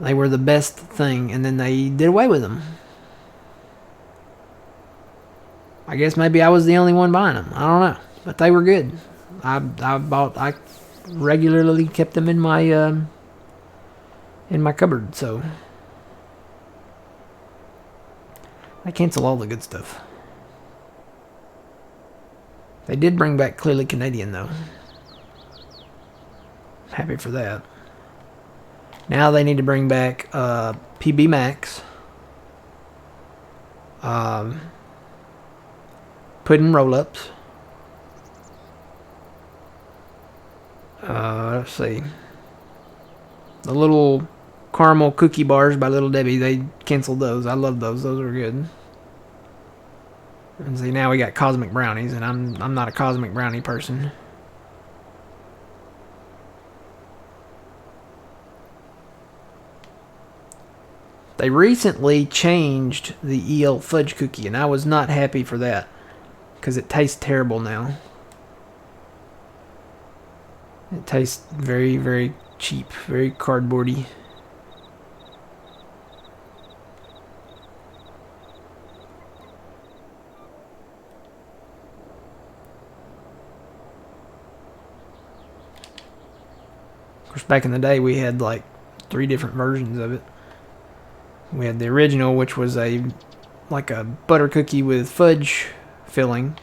They were the best thing, and then they did away with them. I guess maybe I was the only one buying them. I don't know, but they were good. I regularly kept them in my cupboard, so I cancel all the good stuff. They did bring back Clearly Canadian though. Happy for that. Now they need to bring back PB Max, pudding roll-ups. Let's see. The little caramel cookie bars by Little Debbie, they canceled those. I love those. Those were good. And see, now we got cosmic brownies, and I'm not a cosmic brownie person. They recently changed the EL fudge cookie, and I was not happy for that, because it tastes terrible now. It tastes very, very cheap, very cardboardy. Of course, back in the day, we had like 3 different versions of it. We had the original, which was like a butter cookie with fudge filling.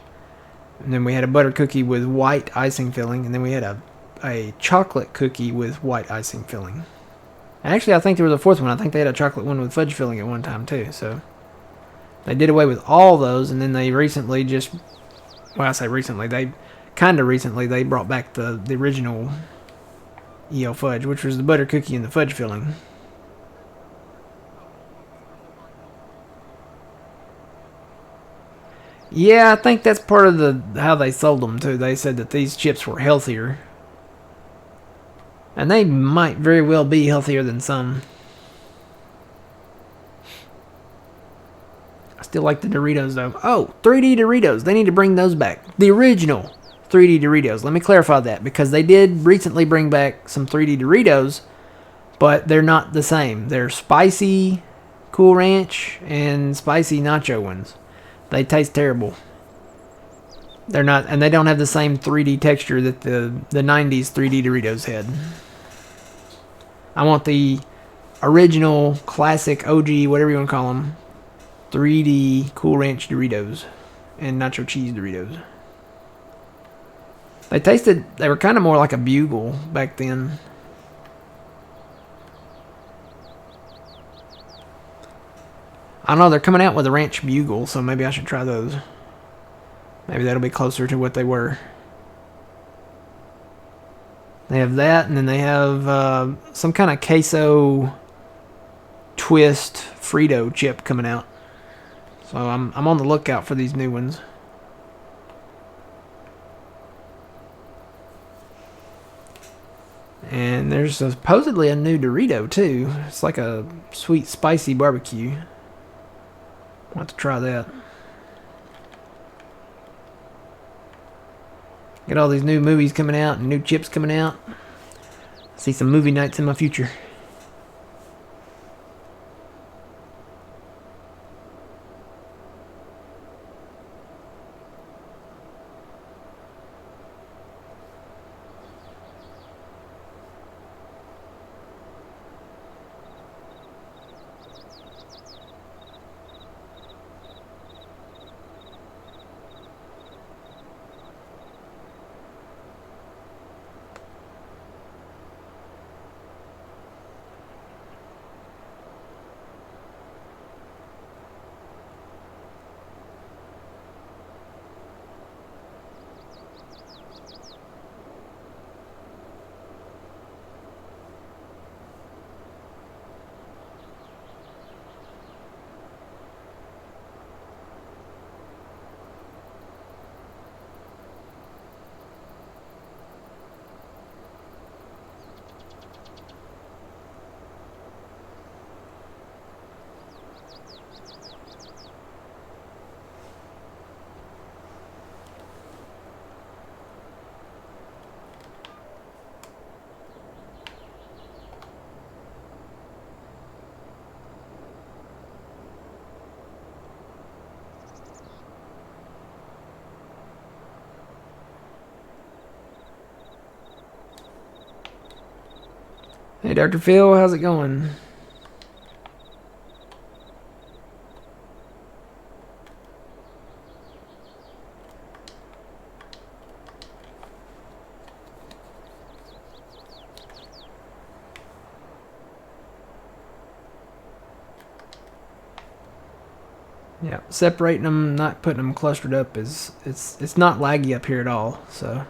And then we had a butter cookie with white icing filling. And then we had a chocolate cookie with white icing filling. And actually, I think there was a 4th one. I think they had a chocolate one with fudge filling at one time, too. So they did away with all those. And then they recently I say recently, they brought back the original EL fudge, which was the butter cookie and the fudge filling. Yeah, I think that's part of how they sold them too. They said that these chips were healthier, and they might very well be healthier than some. I still like the Doritos though. Oh, 3D Doritos. They need to bring those back. The original 3D Doritos. Let me clarify that, because they did recently bring back some 3D Doritos, but they're not the same. They're spicy Cool Ranch and spicy nacho ones. They taste terrible. They're not, and they don't have the same 3D texture that the 90s 3D Doritos had. I want the original, classic, OG, whatever you want to call them, 3D Cool Ranch Doritos and nacho cheese Doritos. They were kind of more like a Bugle back then. I don't know, they're coming out with a Ranch Bugle, so maybe I should try those. Maybe that'll be closer to what they were. They have that, and then they have some kind of queso twist Frito chip coming out. So I'm on the lookout for these new ones. And there's supposedly a new Dorito too. It's like a sweet spicy barbecue. I'll have to try that. Get all these new movies coming out and new chips coming out. See some movie nights in my future. Hey, Dr. Phil, how's it going? Yeah, separating them, not putting them clustered up is it's not laggy up here at all. So.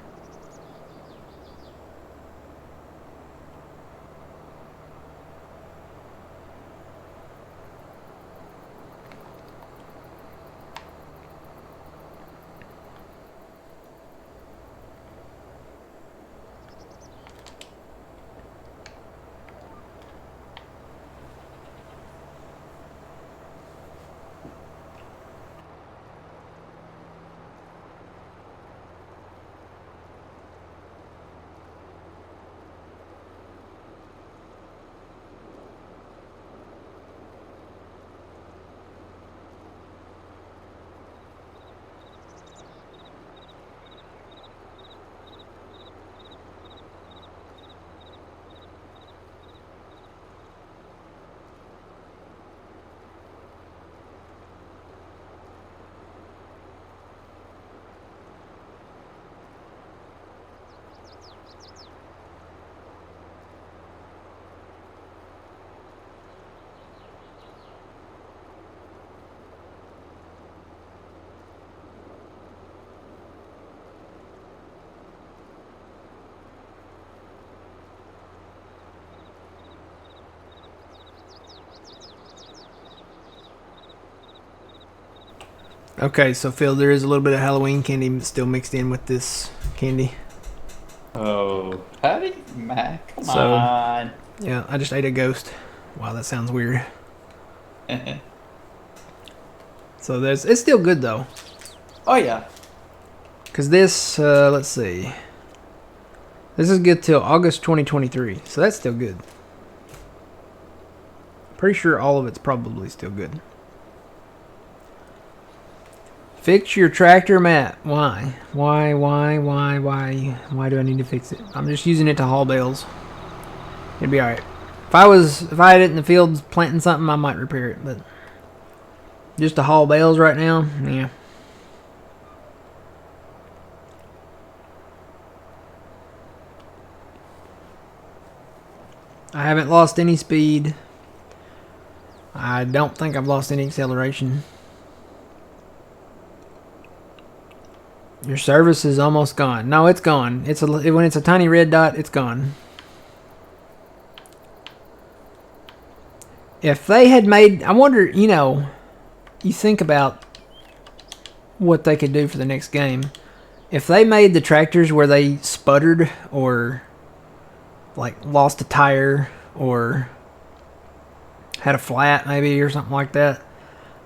Okay, so Phil, there is a little bit of Halloween candy still mixed in with this candy. Oh, Patty Mac, come So- on. Yeah, I just ate a ghost. Wow, that sounds weird. So it's still good though. Oh yeah. Cause this, let's see, this is good till August 2023, so that's still good. Pretty sure all of it's probably still good. Fix your tractor mat. Why? Why do I need to fix it? I'm just using it to haul bales. It'd be alright. If I had it in the fields planting something, I might repair it, but just to haul bales right now, yeah. I haven't lost any speed. I don't think I've lost any acceleration. Your service is almost gone. No, it's gone. When it's a tiny red dot, it's gone. If they had made, I wonder, you think about what they could do for the next game. If they made the tractors where they sputtered or like lost a tire or had a flat maybe or something like that,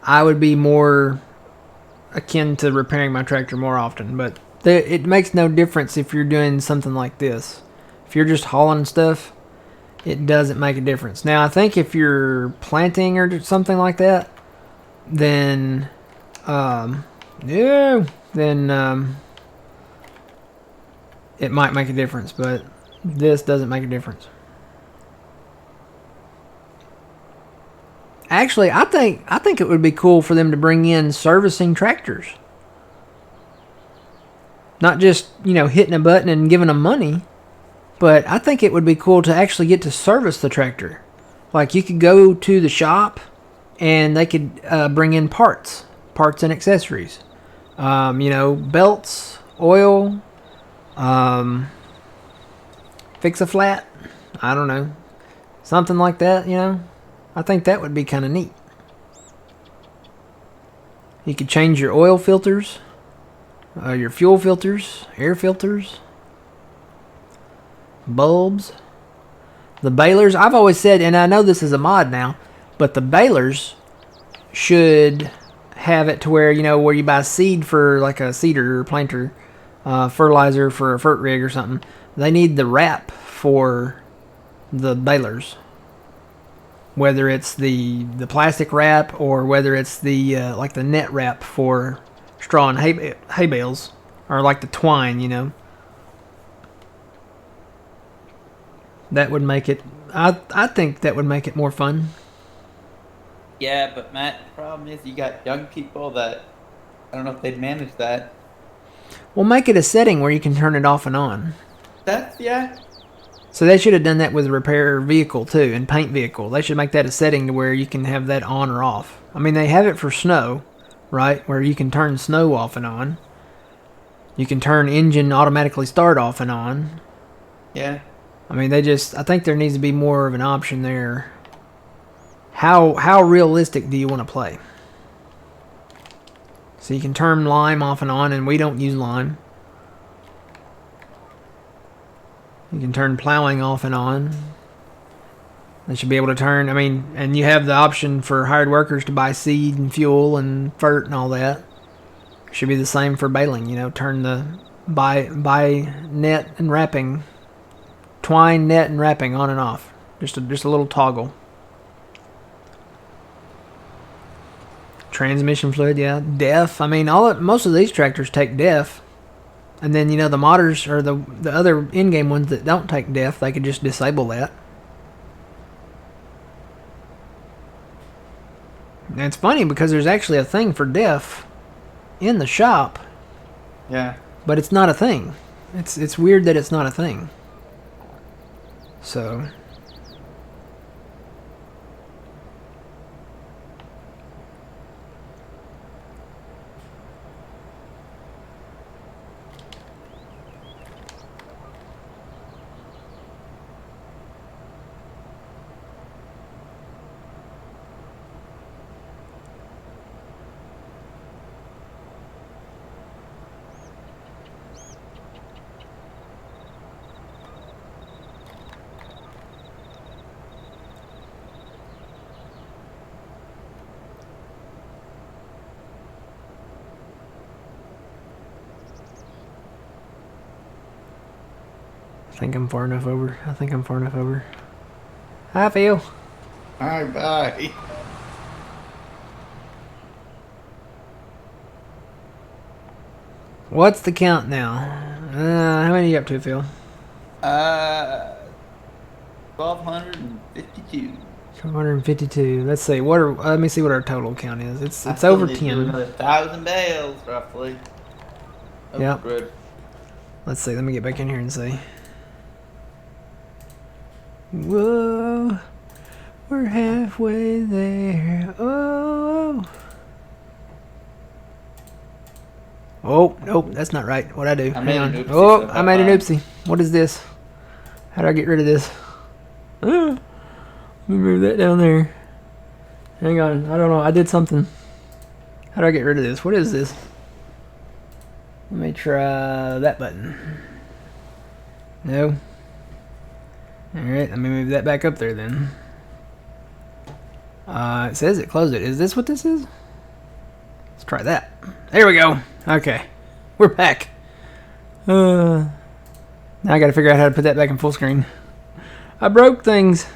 I would be more akin to repairing my tractor more often. But it makes no difference if you're doing something like this. If you're just hauling stuff, it doesn't make a difference. Now, I think if you're planting or something like that, then, it might make a difference. But this doesn't make a difference. Actually, I think it would be cool for them to bring in servicing tractors. Not just, hitting a button and giving them money. But I think it would be cool to actually get to service the tractor. Like, you could go to the shop and they could bring in parts and accessories. Belts, oil, fix a flat. I don't know. Something like that, I think that would be kind of neat. You could change your oil filters, your fuel filters, air filters, bulbs, the balers. I've always said, and I know this is a mod now, but the balers should have it to where, where you buy seed for like a seeder or planter, fertilizer for a fert rig or something. They need the wrap for the balers. Whether it's the plastic wrap or whether it's the like the net wrap for straw and hay bales, or like the twine, That would make it. I think that would make it more fun. Yeah, but Matt, the problem is you got young people that I don't know if they'd manage that. Well, make it a setting where you can turn it off and on. Yeah. So they should have done that with a repair vehicle too, and paint vehicle. They should make that a setting to where you can have that on or off. I mean, they have it for snow, right? Where you can turn snow off and on. You can turn engine automatically start off and on. Yeah. I mean, I think there needs to be more of an option there. How realistic do you want to play? So you can turn lime off and on, and we don't use lime. You can turn plowing off and on. They should be able to turn, and you have the option for hired workers to buy seed and fuel and fert and all that. Should be the same for baling, turn the buy net and wrapping, twine, net, and wrapping on and off. Just a little toggle. Transmission fluid, yeah. DEF. Most of these tractors take DEF. And then, the modders or the other in-game ones that don't take DEF, they could just disable that. And it's funny because there's actually a thing for DEF in the shop. Yeah. But it's not a thing. It's weird that it's not a thing. So... I think I'm far enough over. Hi, Phil. All right, bye. What's the count now? How many are you up to, Phil? 1,252. 252. Let's see. Let me see what our total count is. It's I still over need to do 10. another 1,000 bales, roughly. Oh, Yep. good. Let's see. Let me get back in here and see. Whoa, we're halfway there. Oh. Oh, nope, that's not right. What'd I do? I made Hang an on. oopsie, Oh, so I made an bye-bye. oopsie. What is this? How do I get rid of this? Let me move that down there. Hang on. I don't know. I did something. How do I get rid of this? What is this? Let me try that button. No. Alright, let me move that back up there then. It says it closed it. Is this what this is? try that. There we go. Okay. We're back. Now I gotta figure out how to put that back in full screen. I broke things.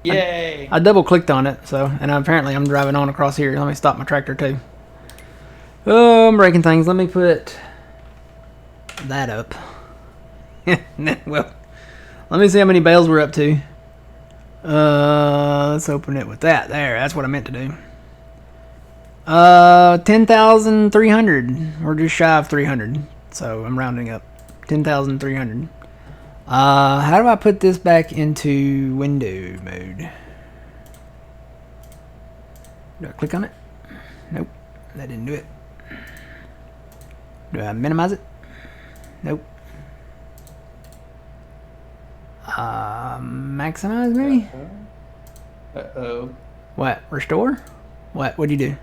Yay! I double clicked on it, and apparently I'm driving on across here. Let me stop my tractor too. Oh, I'm breaking things. Let me put that up. Well, let me see how many bales we're up to. Let's open it with that. There, that's what I meant to do. 10,300. We're just shy of 300, so I'm rounding up. 10,300. How do I put this back into window mode? Do I click on it? Nope, that didn't do it. Do I minimize it? Nope. Maximize maybe? Uh-oh. What? Restore? What? What'd you do?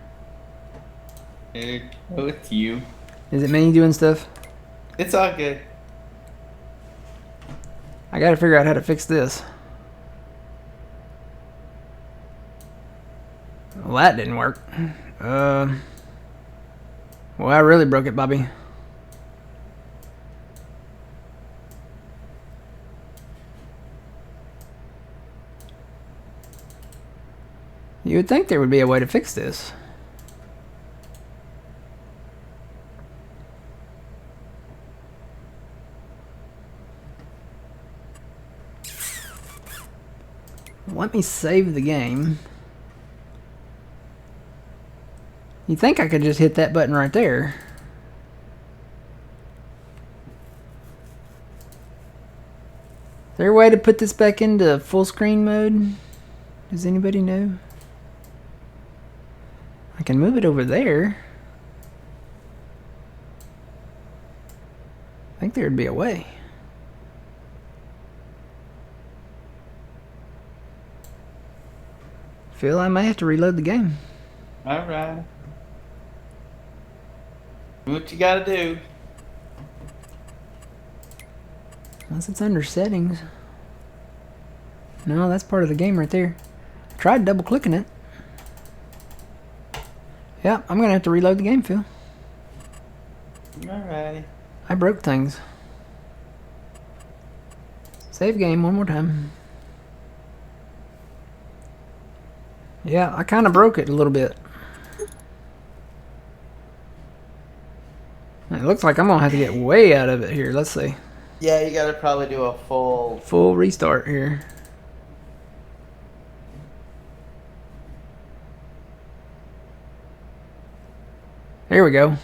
Oh, it's you. Is it me doing stuff? It's all good. I gotta figure out how to fix this. Well, that didn't work. Well, I really broke it, Bobby. You would think there would be a way to fix this. Let me save the game. You think I could just hit that button right there? Is there a way to put this back into full screen mode? Does anybody know? I can move it over there. I think there'd be a way. Feel I may have to reload the game. All right. Do what you gotta do. Unless it's under settings. No, that's part of the game right there. I tried double clicking it. Yeah, I'm gonna have to reload the game, Phil. Alrighty. I broke things. Save game one more time. Yeah, I kind of broke it a little bit. It looks like I'm gonna have to get way out of it here. Let's see. Yeah, you gotta probably do a Full restart here. Here we go.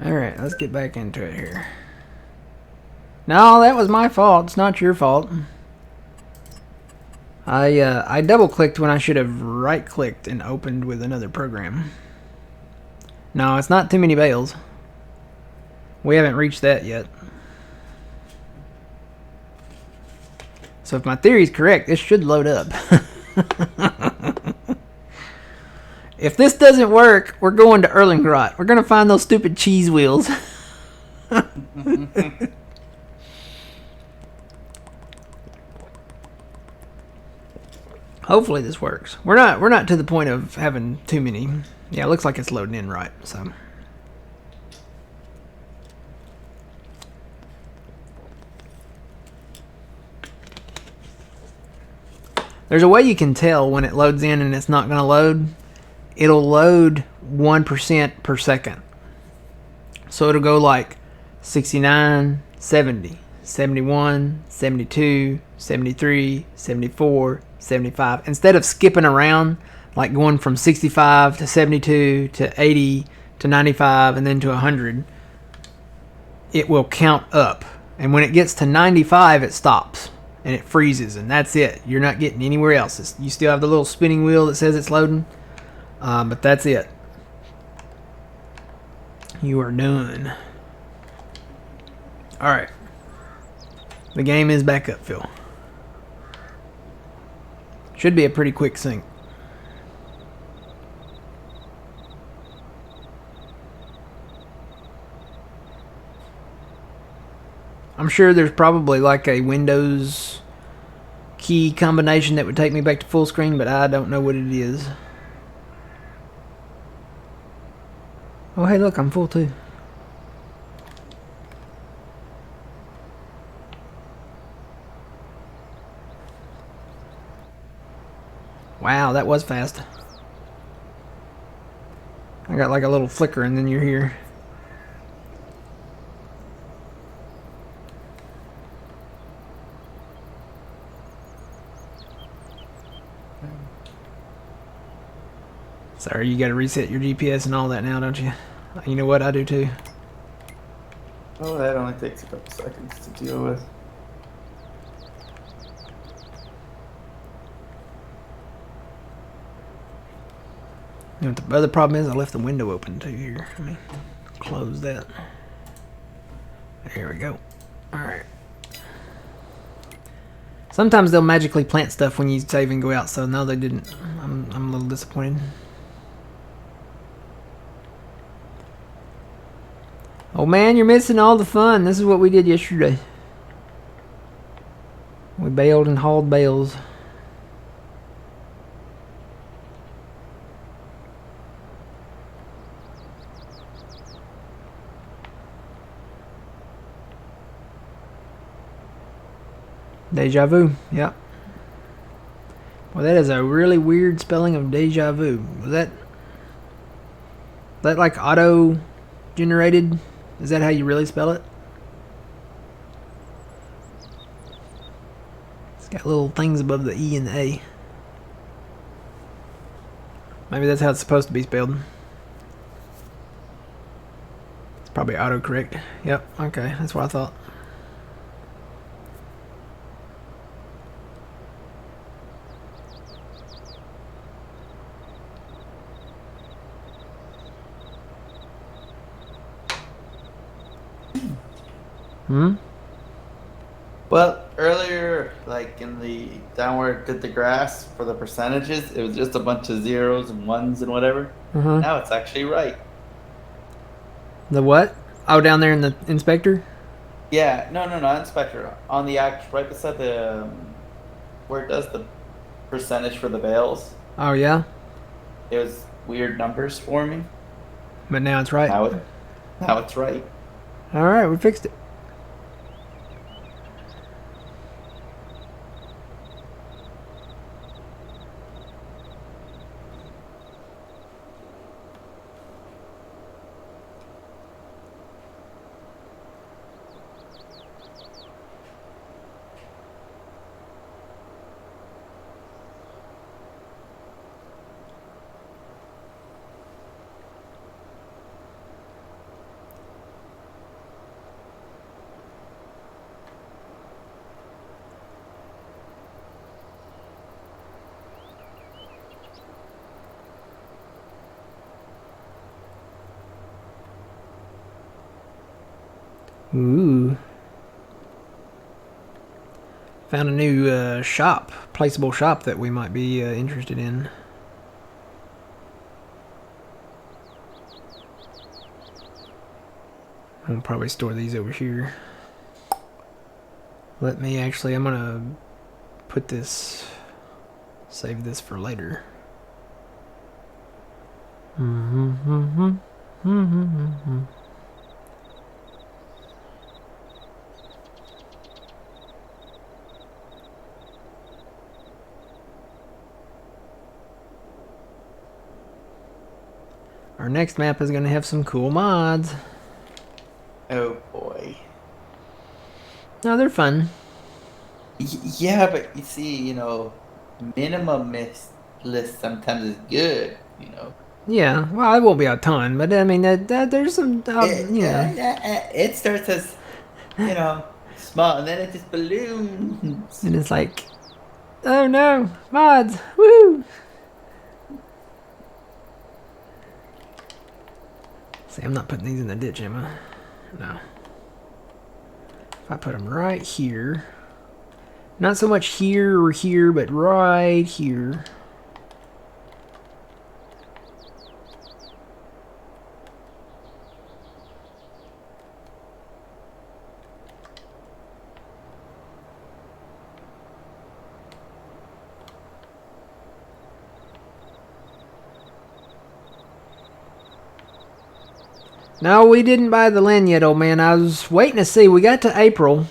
Alright, let's get back into it here. No, that was my fault. It's not your fault. I double clicked when I should have right clicked and opened with another program. No, it's not too many bales. We haven't reached that yet. So if my theory is correct, this should load up. If this doesn't work, we're going to Erlengrot. We're going to find those stupid cheese wheels. Hopefully this works. We're not to the point of having too many. Yeah, it looks like it's loading in right. So there's a way you can tell when it loads in and it's not going to load. It'll load 1% per second. So it'll go like 69, 70, 71, 72, 73, 74, 75. Instead of skipping around, like going from 65 to 72 to 80 to 95 and then to 100, it will count up. And when it gets to 95, it stops and it freezes, and that's it. You're not getting anywhere else. You still have the little spinning wheel that says it's loading, but that's it. You are done. Alright. The game is back up, Phil. Should be a pretty quick sync. I'm sure there's probably like a Windows key combination that would take me back to full screen, but I don't know what it is. Oh, hey, look, I'm full too. Wow, that was fast. I got like a little flicker and then you're here. Sorry, you gotta reset your GPS and all that now, don't you? You know what? I do too. Oh, that only takes a couple seconds to deal with. You know what the other problem is? I left the window open too here. Let me close that. There we go. Alright. Sometimes they'll magically plant stuff when you save and go out, so no, they didn't. I'm a little disappointed. Oh man, you're missing all the fun. This is what we did yesterday. We baled and hauled bales. Deja vu, yep. Well, that is a really weird spelling of deja vu. Was that like auto generated? Is that how you really spell it? It's got little things above the E and the A. Maybe that's how it's supposed to be spelled. It's probably autocorrect. Yep, okay, that's what I thought. Hmm? Well, earlier, like in the downward did the grass for the percentages, it was just a bunch of zeros and ones and whatever. Uh-huh. Now it's actually right. The what? Oh, down there in the inspector? Yeah, no, not inspector. On the act, right beside the where it does the percentage for the bales, Oh, yeah? it was weird numbers for me. But now it's right. Now it's right. Alright, we fixed it. Ooh. Found a new shop, placeable shop that we might be interested in. I'll probably store these over here. Let me actually, I'm gonna put this, save this for later. Our next map is gonna have some cool mods. Oh boy. No, they're fun. Yeah, but you see, minimum list sometimes is good. Yeah, well, it won't be a ton, but I mean, there's some, It starts as small, and then it just balloons. and it's like, oh no, mods, woo! See, I'm not putting these in the ditch, am I? No. If I put them right here, not so much here or here, but right here. No, we didn't buy the land yet, old man. I was waiting to see. We got to April,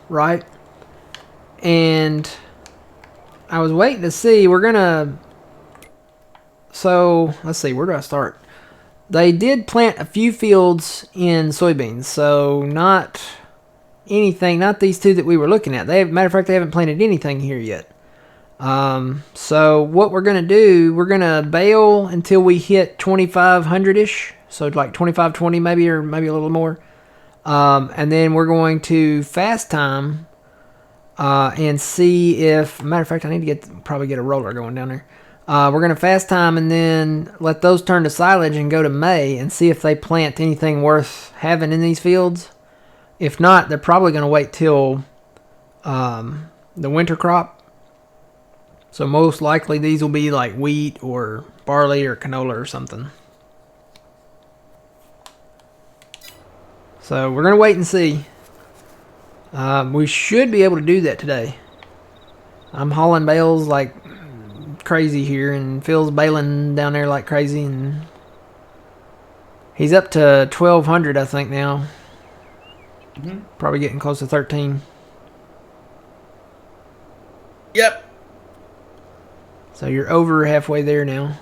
right? And I was waiting to see. We're gonna. So let's see. Where do I start? They did plant a few fields in soybeans, so not anything. Not these two that we were looking at. Matter of fact, they haven't planted anything here yet. So what we're gonna do, we're gonna bale until we hit 2,500 ish. So like 2520 maybe, or maybe a little more. And then we're going to fast time and see if. Matter of fact, I need to probably get a roller going down there. We're gonna fast time and then let those turn to silage and go to May and see if they plant anything worth having in these fields. If not, they're probably gonna wait till the winter crop. So most likely these will be like wheat or barley or canola or something. So we're gonna wait and see. We should be able to do that today. I'm hauling bales like crazy here, and Phil's baling down there like crazy, and he's up to 1,200 I think now. Probably getting close to 13. Yep. So you're over halfway there now.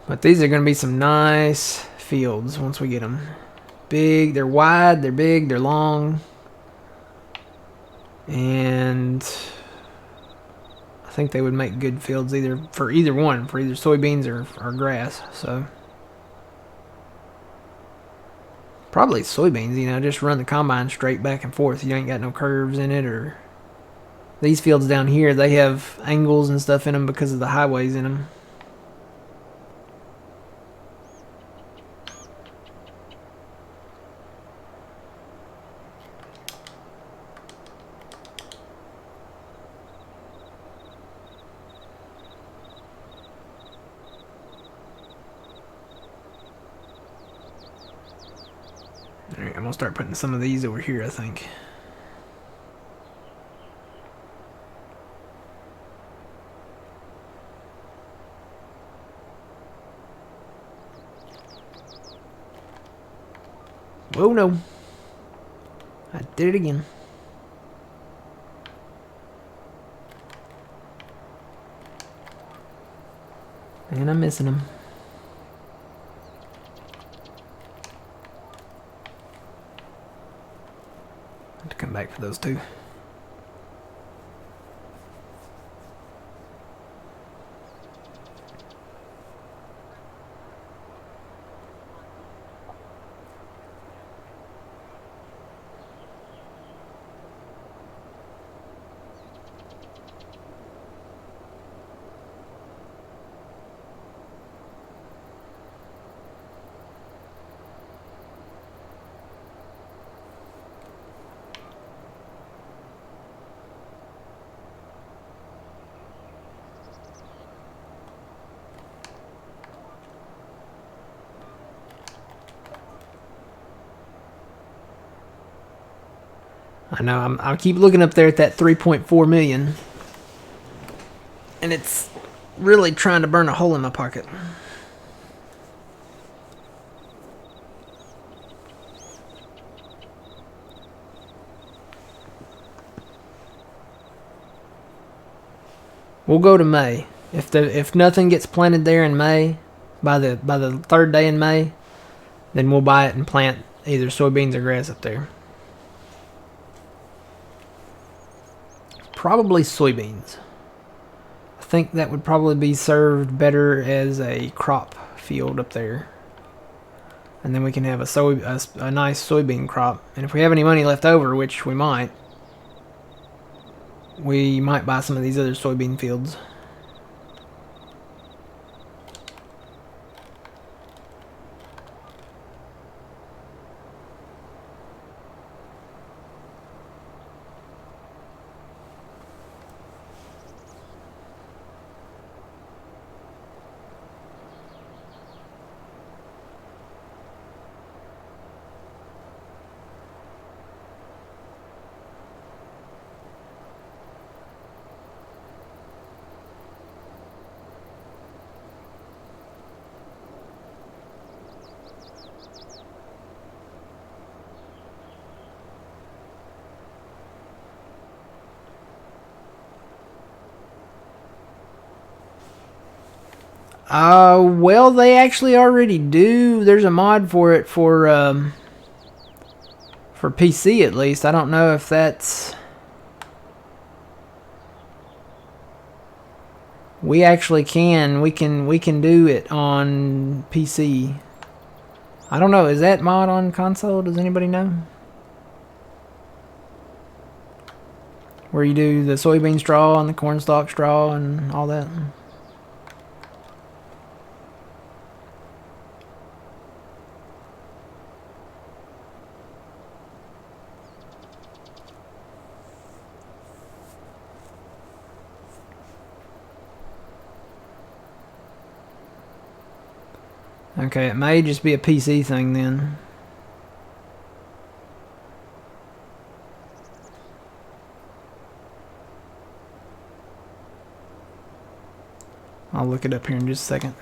But these are going to be some nice fields once we get them. Big, they're wide, they're big, they're long. And I think they would make good fields for either soybeans or grass. So probably soybeans, just run the combine straight back and forth. You ain't got no curves in it. Or these fields down here, they have angles and stuff in them because of the highways in them. Alright, I'm going to start putting some of these over here, I think. Oh no. I did it again. And I'm missing them. I have to come back for those two. I know, I keep looking up there at that 3.4 million. And it's really trying to burn a hole in my pocket. We'll go to May. If nothing gets planted there in May, by the third day in May, then we'll buy it and plant either soybeans or grass up there. Probably soybeans. I think that would probably be served better as a crop field up there. And then we can have a nice soybean crop. And if we have any money left over, which we might buy some of these other soybean fields. Well, they actually already do. There's a mod for it for PC at least. I don't know if that's. We actually can. We can do it on PC. I don't know. Is that mod on console? Does anybody know? Where you do the soybean straw and the cornstalk straw and all that. Okay, it may just be a PC thing then. I'll look it up here in just a second.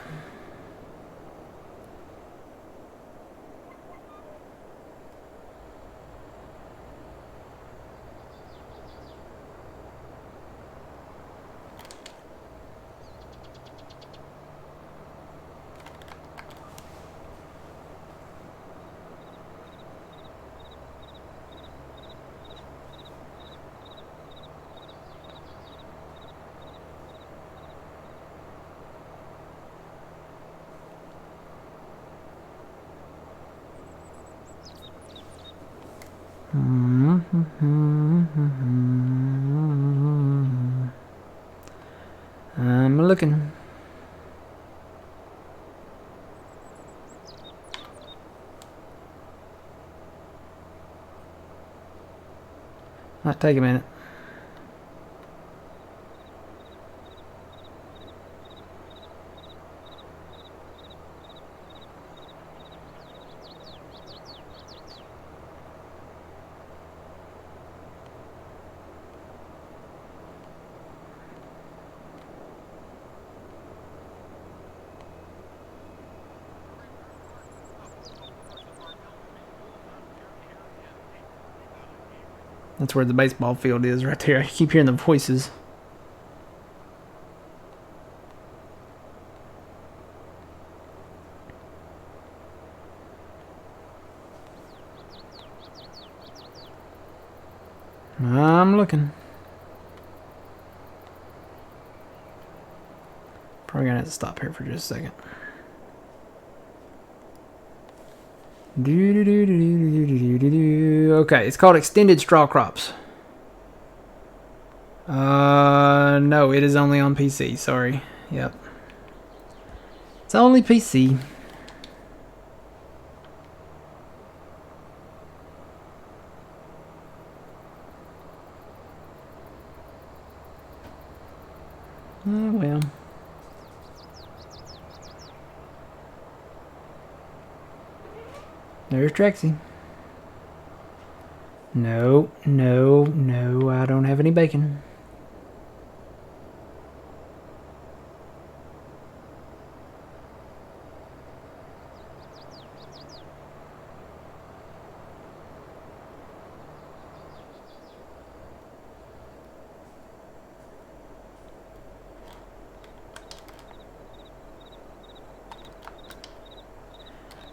I'm looking. Might take a minute. That's where the baseball field is, right there. I keep hearing the voices. I'm looking. Probably gonna have to stop here for just a second. Okay, it's called Extended Straw Crops. No, it is only on PC. Sorry. Yep. It's only PC. Oh, well. There's Trexie. No, no, no, I don't have any bacon.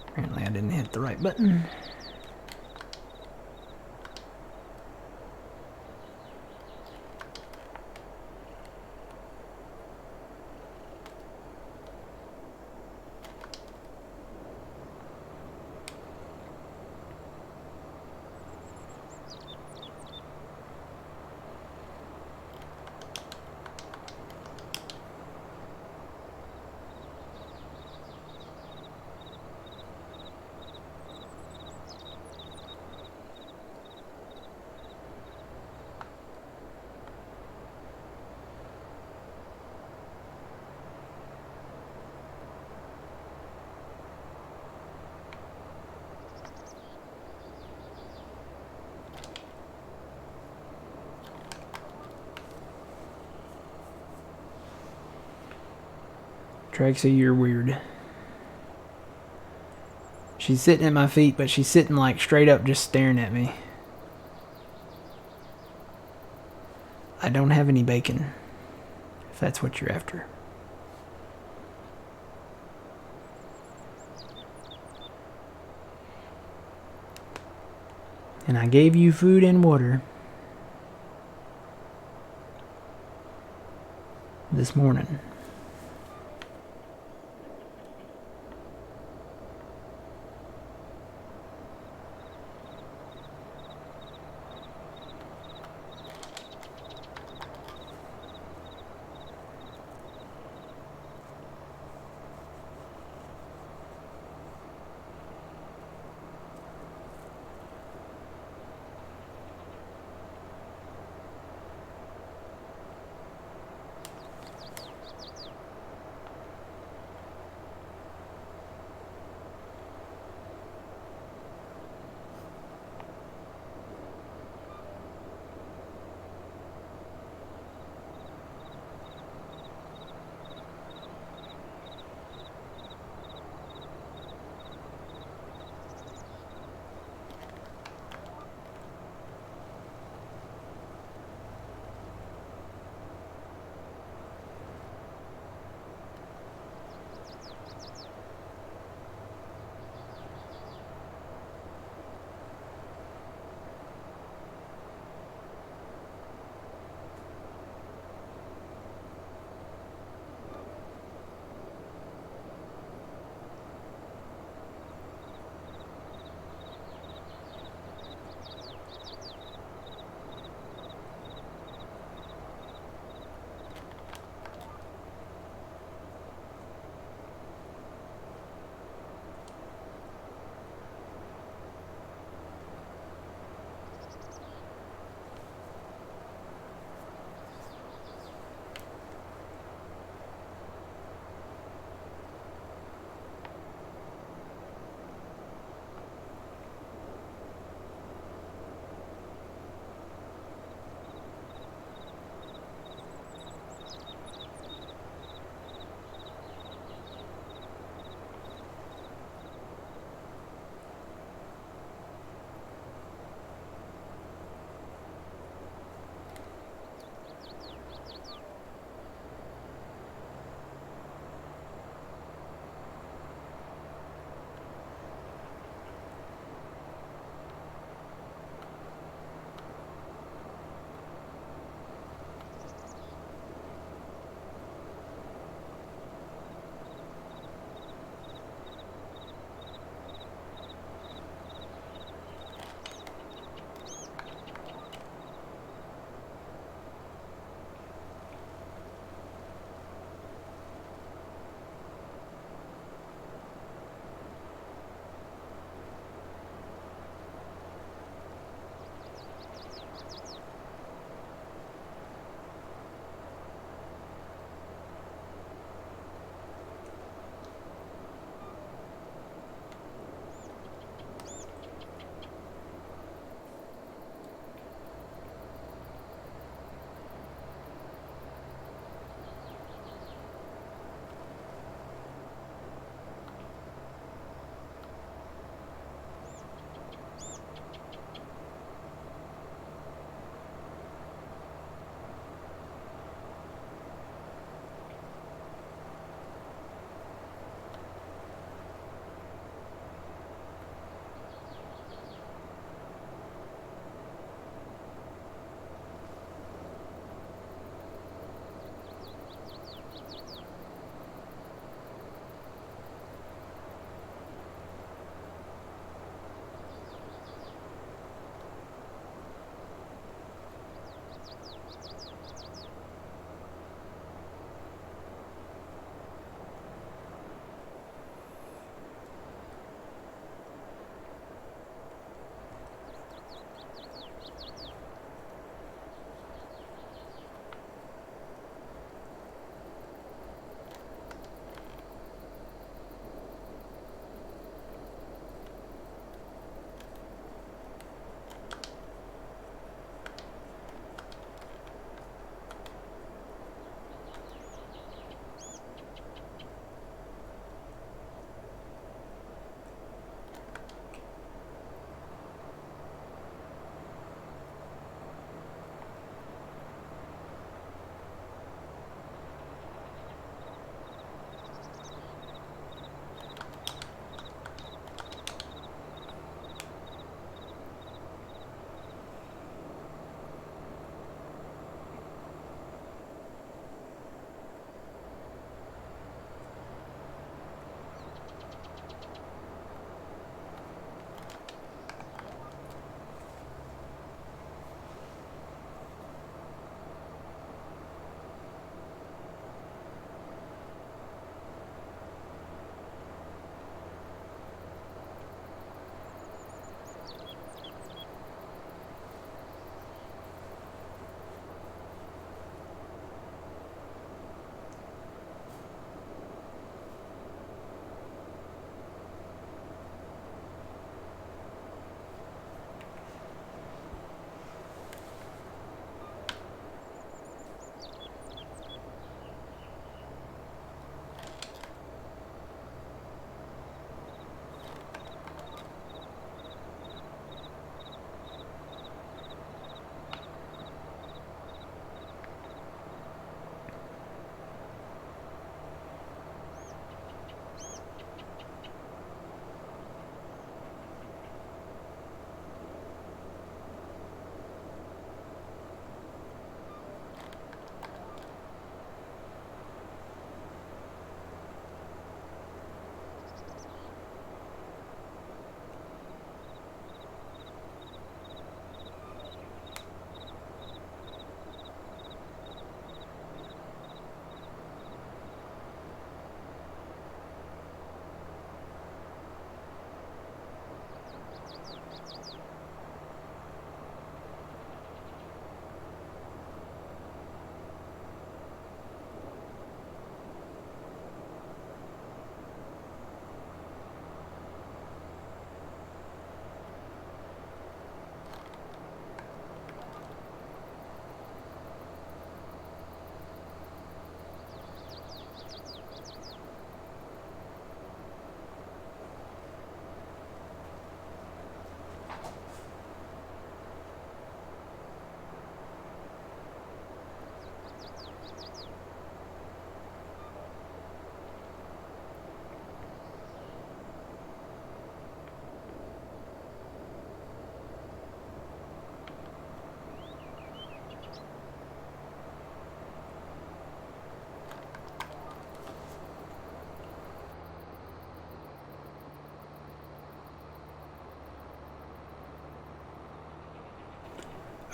Apparently I didn't hit the right button. Trexie, you're weird. She's sitting at my feet, but she's sitting like straight up just staring at me. I don't have any bacon, if that's what you're after. And I gave you food and water this morning.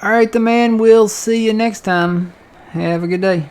All right, the man. We'll see you next time. Have a good day.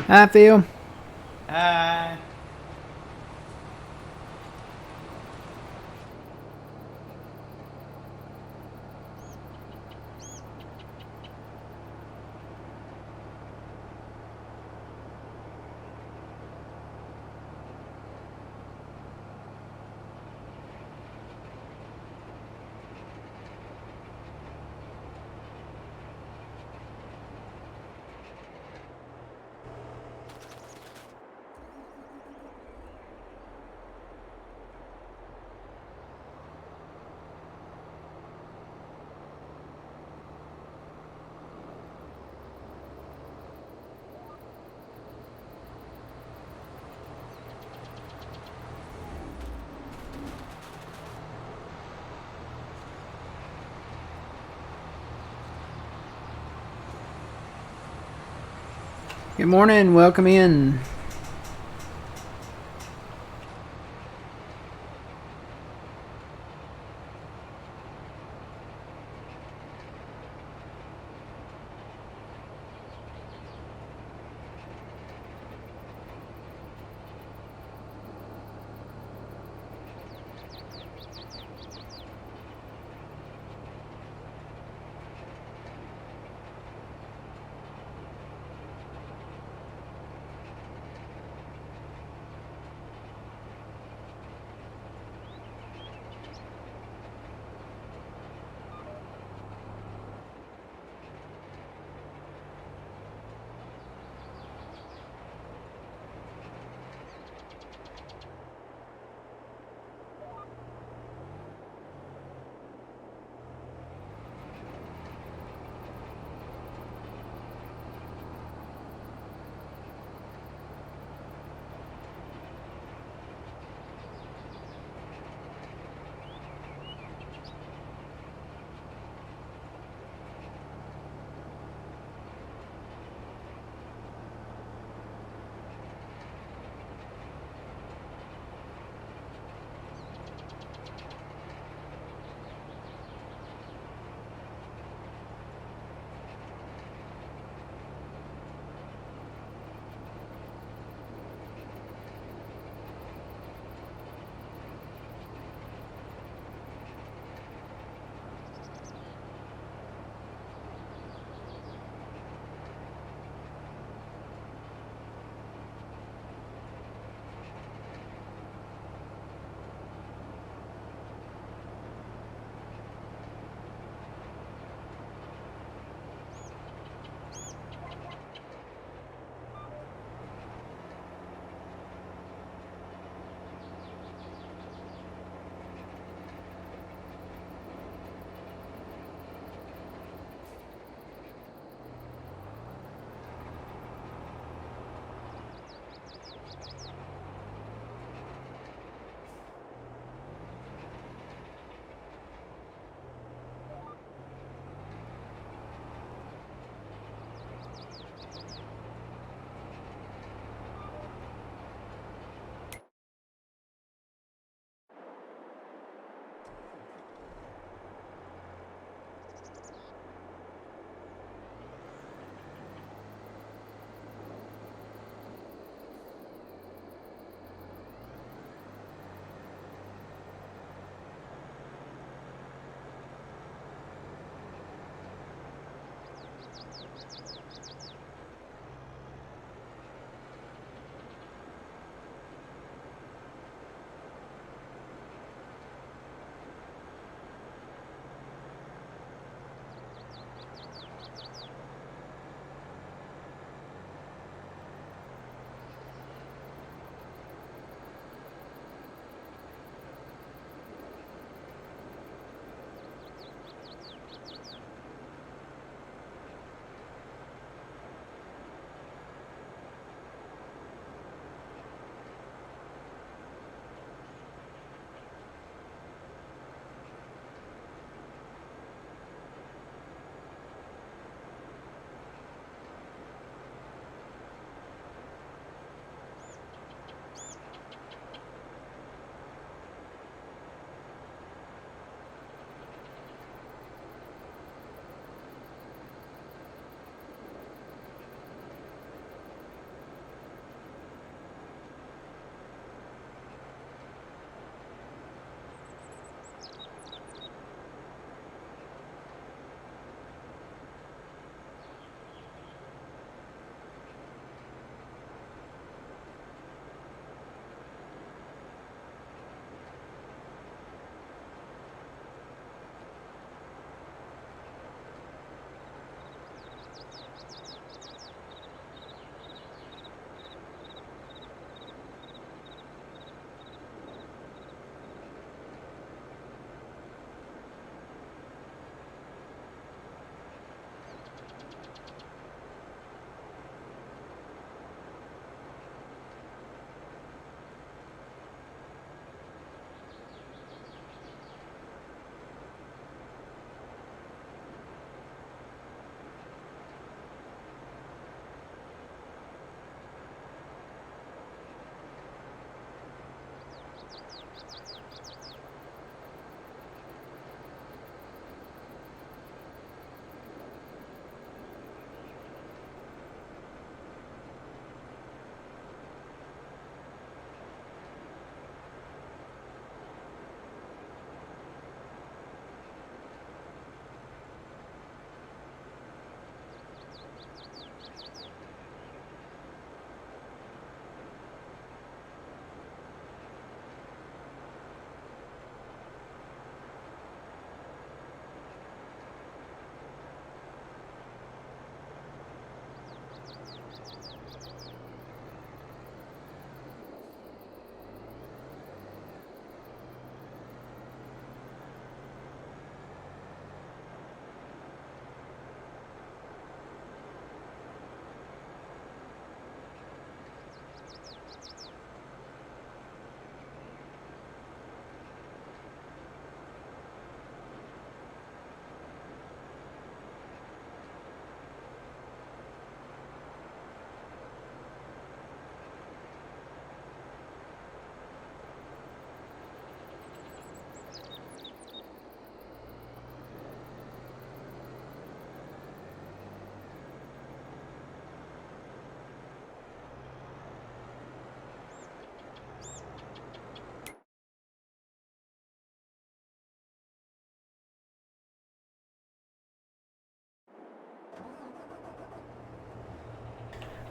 Hi, Phil. Hi. Good morning. Welcome in.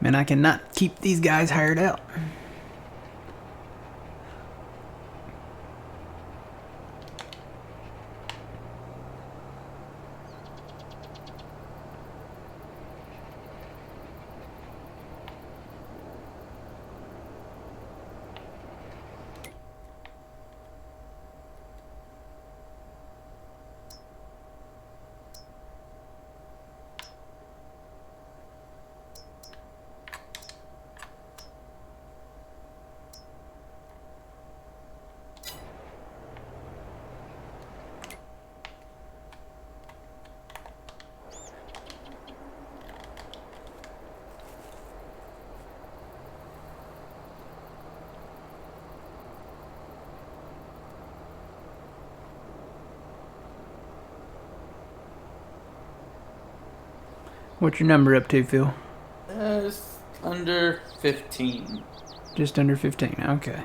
And I cannot keep these guys hired out. What's your number up to, Phil? It's under 15. Just under 15. Okay.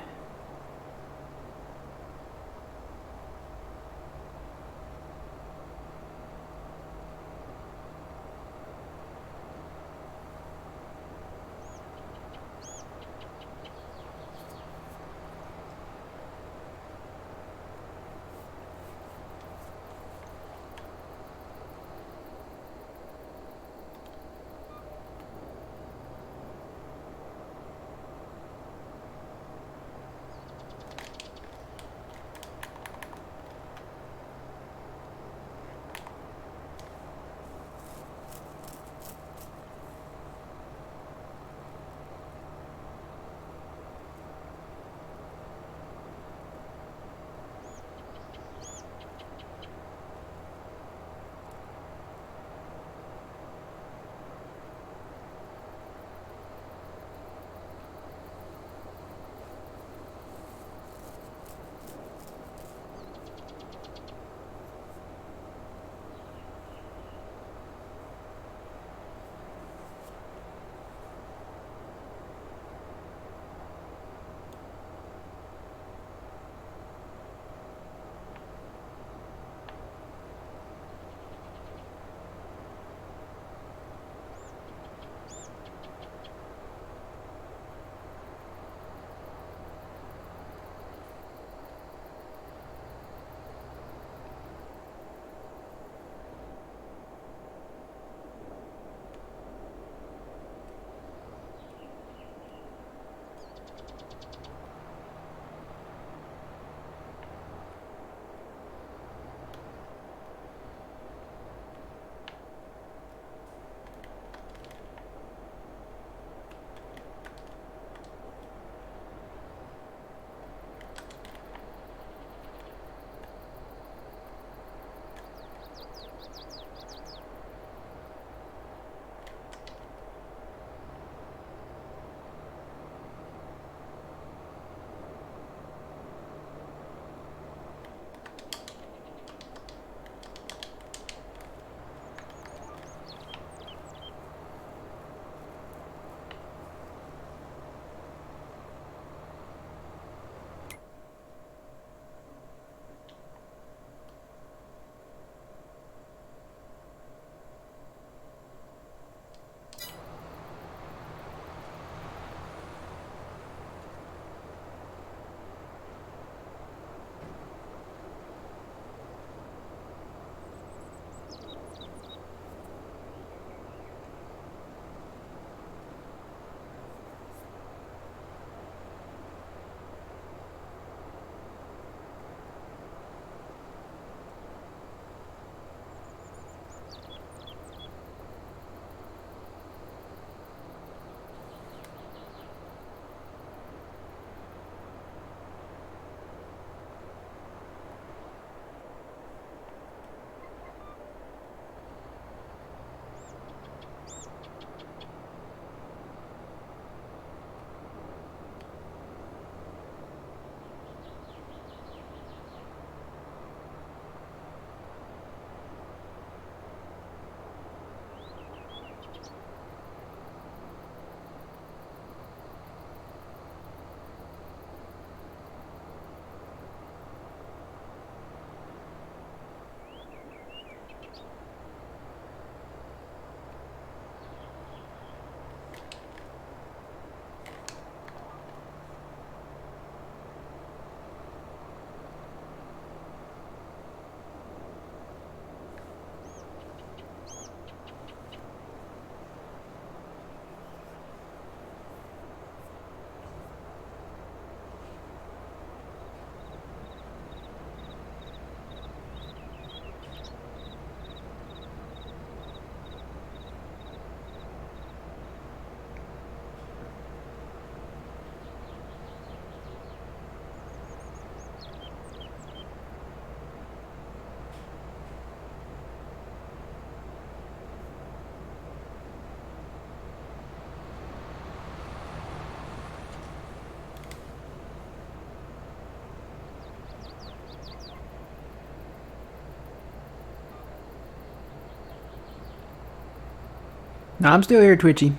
No, I'm still here, Twitchy.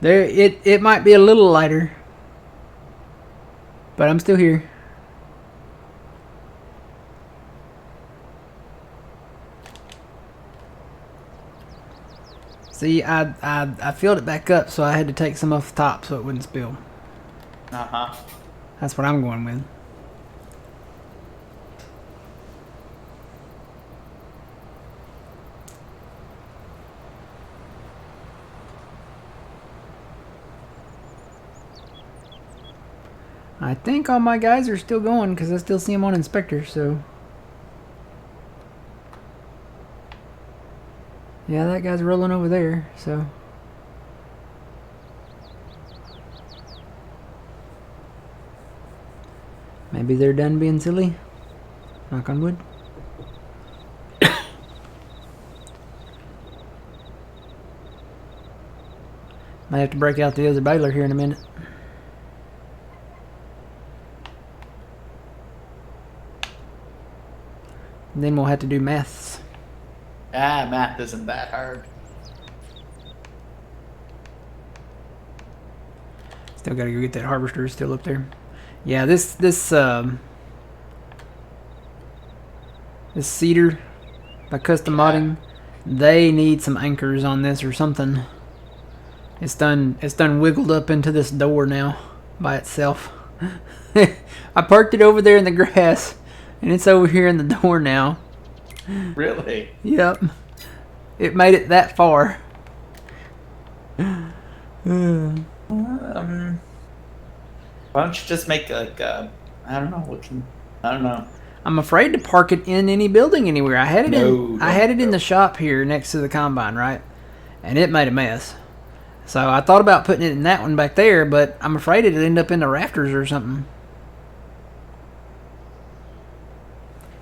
There, it might be a little lighter, but I'm still here. See, I filled it back up, so I had to take some off the top so it wouldn't spill. Uh-huh. That's what I'm going with. I think all my guys are still going because I still see them on Inspector, so... Yeah, that guy's rolling over there, so... Maybe they're done being silly. Knock on wood. Might have to break out the other baler here in a minute. And then we'll have to do maths. Math isn't that hard. Still gotta go get that harvester still up there. Yeah, this cedar by custom modding, they need some anchors on this or something. It's done wiggled up into this door now by itself. I parked it over there in the grass and it's over here in the door now. Really? Yep. It made it that far. Why don't you just make like I don't know, I don't know. I'm afraid to park it in any building anywhere. I had it in the shop here next to the combine, right? And it made a mess. So I thought about putting it in that one back there, but I'm afraid it'd end up in the rafters or something.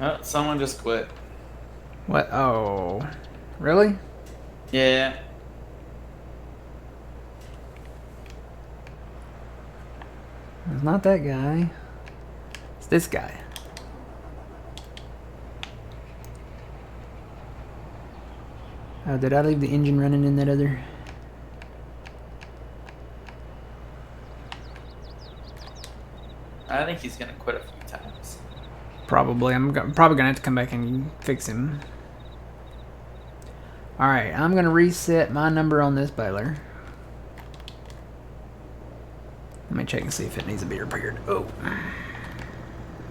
Oh, someone just quit. What? Oh, really? Yeah. It's not that guy. It's this guy. Oh, did I leave the engine running in that other? I think he's gonna quit a few times. Probably. I'm probably gonna have to come back and fix him. All right, I'm gonna reset my number on this baler. Let me check and see if it needs to be repaired.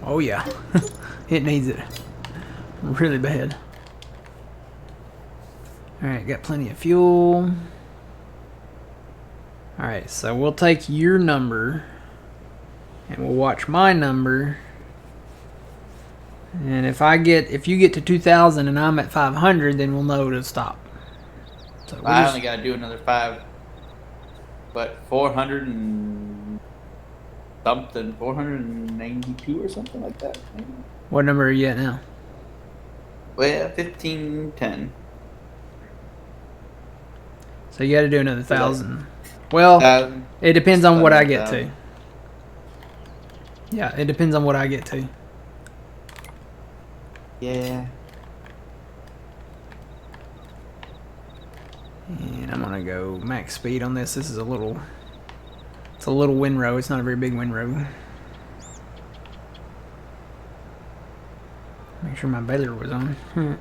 Oh yeah, it needs it really bad. All right, got plenty of fuel. All right, so we'll take your number and we'll watch my number. And if you get to 2,000 and I'm at 500, then we'll know to stop. So I only gotta do another 5. But 400 and something, 492 or something like that. Maybe. What number are you at now? Well, 1510. So you got to do another 1,000. Well, it depends on what I get to. Yeah, it depends on what I get to. Yeah. And I'm gonna go max speed on this. This is it's a little windrow. It's not a very big windrow. Make sure my baler was on. Alright,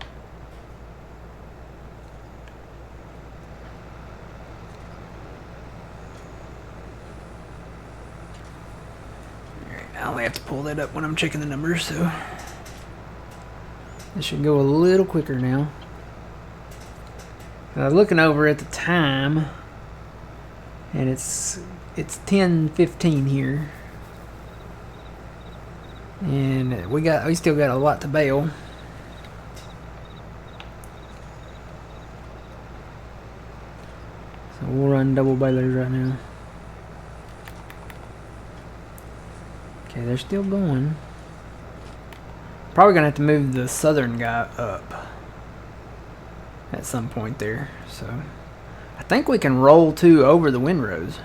I only have to pull that up when I'm checking the numbers, so this should go a little quicker now. I was looking over at the time, and it's 10:15 here, and we still got a lot to bale. So we'll run double balers right now. Okay, they're still going. Probably gonna have to move the southern guy up at some point there, so I think we can roll 2 over the windrows.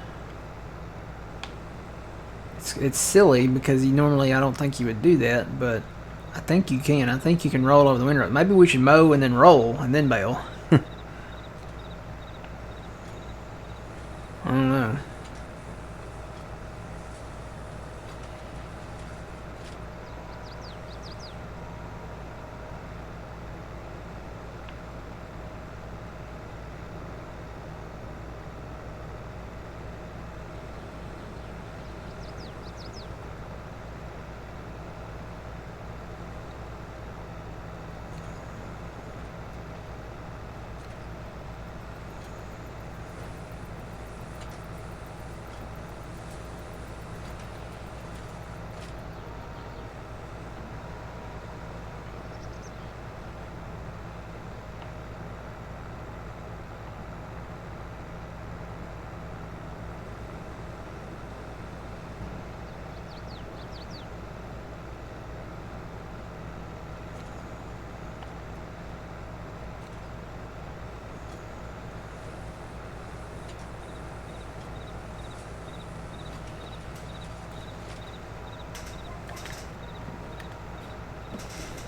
It's silly because normally I don't think you would do that, but I think you can. I think you can roll over the windrows. Maybe we should mow and then roll and then bale. don't know.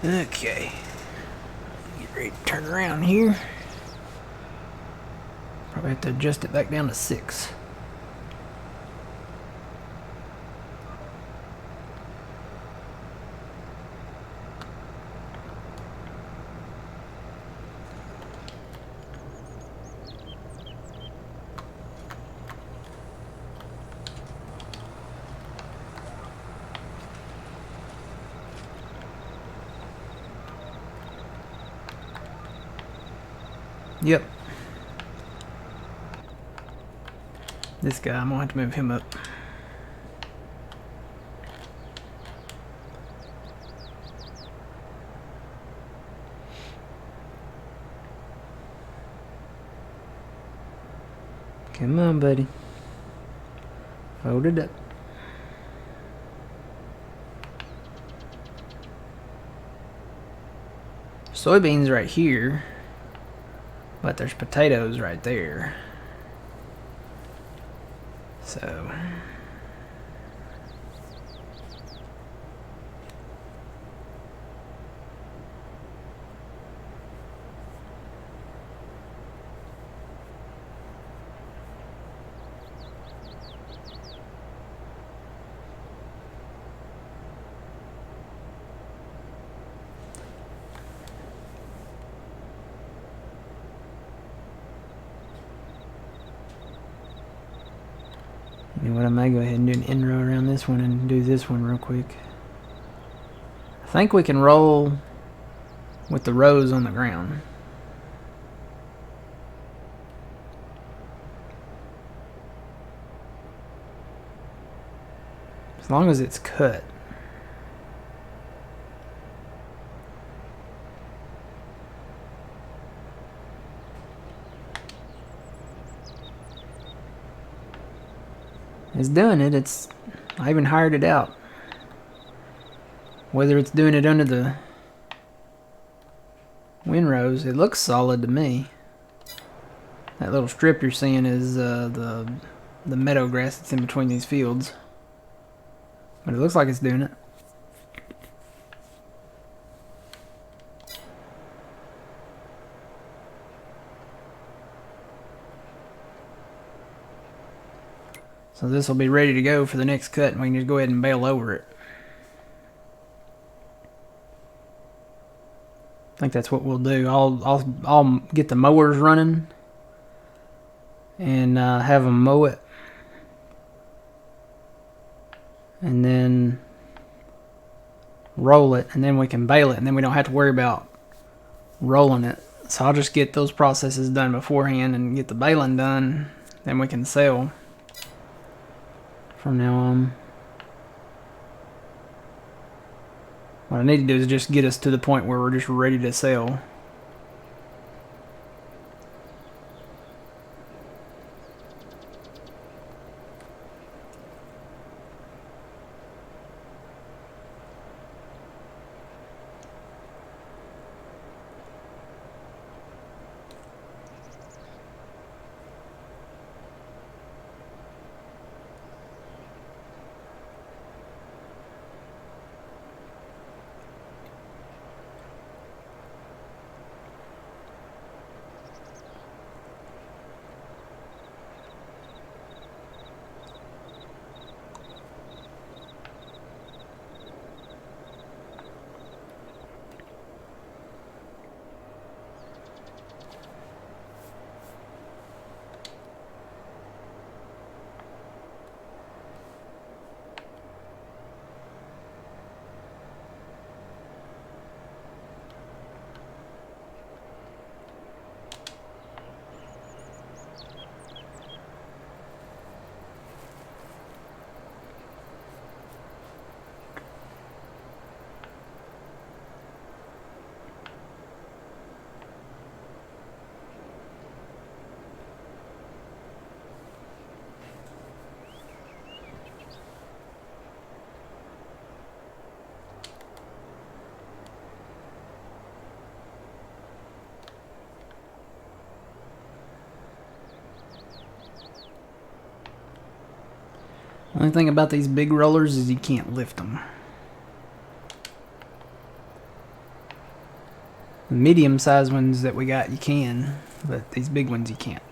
Okay. Get ready to turn around here. Probably have to adjust it back down to 6. Yep. This guy, I'm gonna have to move him up. Come on, buddy. Fold it up. Soybeans right here, but there's potatoes right there. So you know what, I may go ahead and do an end row around this one and do this one real quick. I think we can roll with the rows on the ground. As long as it's cut. It's doing it. I even hired it out. Whether it's doing it under the windrows, it looks solid to me. That little strip you're seeing is the meadow grass that's in between these fields. But it looks like it's doing it. So this will be ready to go for the next cut, and we can just go ahead and bale over it. I think that's what we'll do. I'll get the mowers running and have them mow it, and then roll it, and then we can bale it, and then we don't have to worry about rolling it. So I'll just get those processes done beforehand and get the baling done, then we can sell from now on. What I need to do is just get us to the point where we're just ready to sell. Only thing about these big rollers is you can't lift them. The medium-sized ones that we got, you can, but these big ones you can't.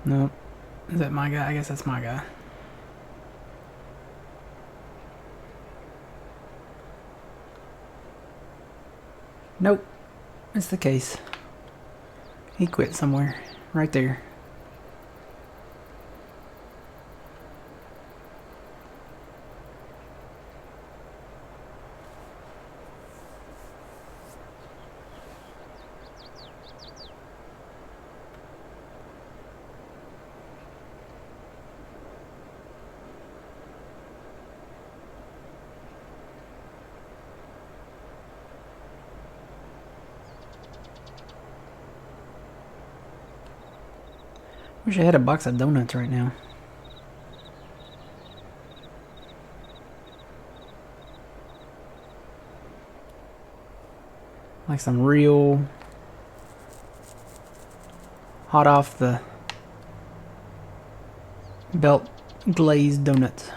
Nope. Is that my guy? I guess that's my guy. Nope. It's the case. He quit somewhere. Right there. Wish I had a box of donuts right now. Like some real hot off the belt glazed donuts.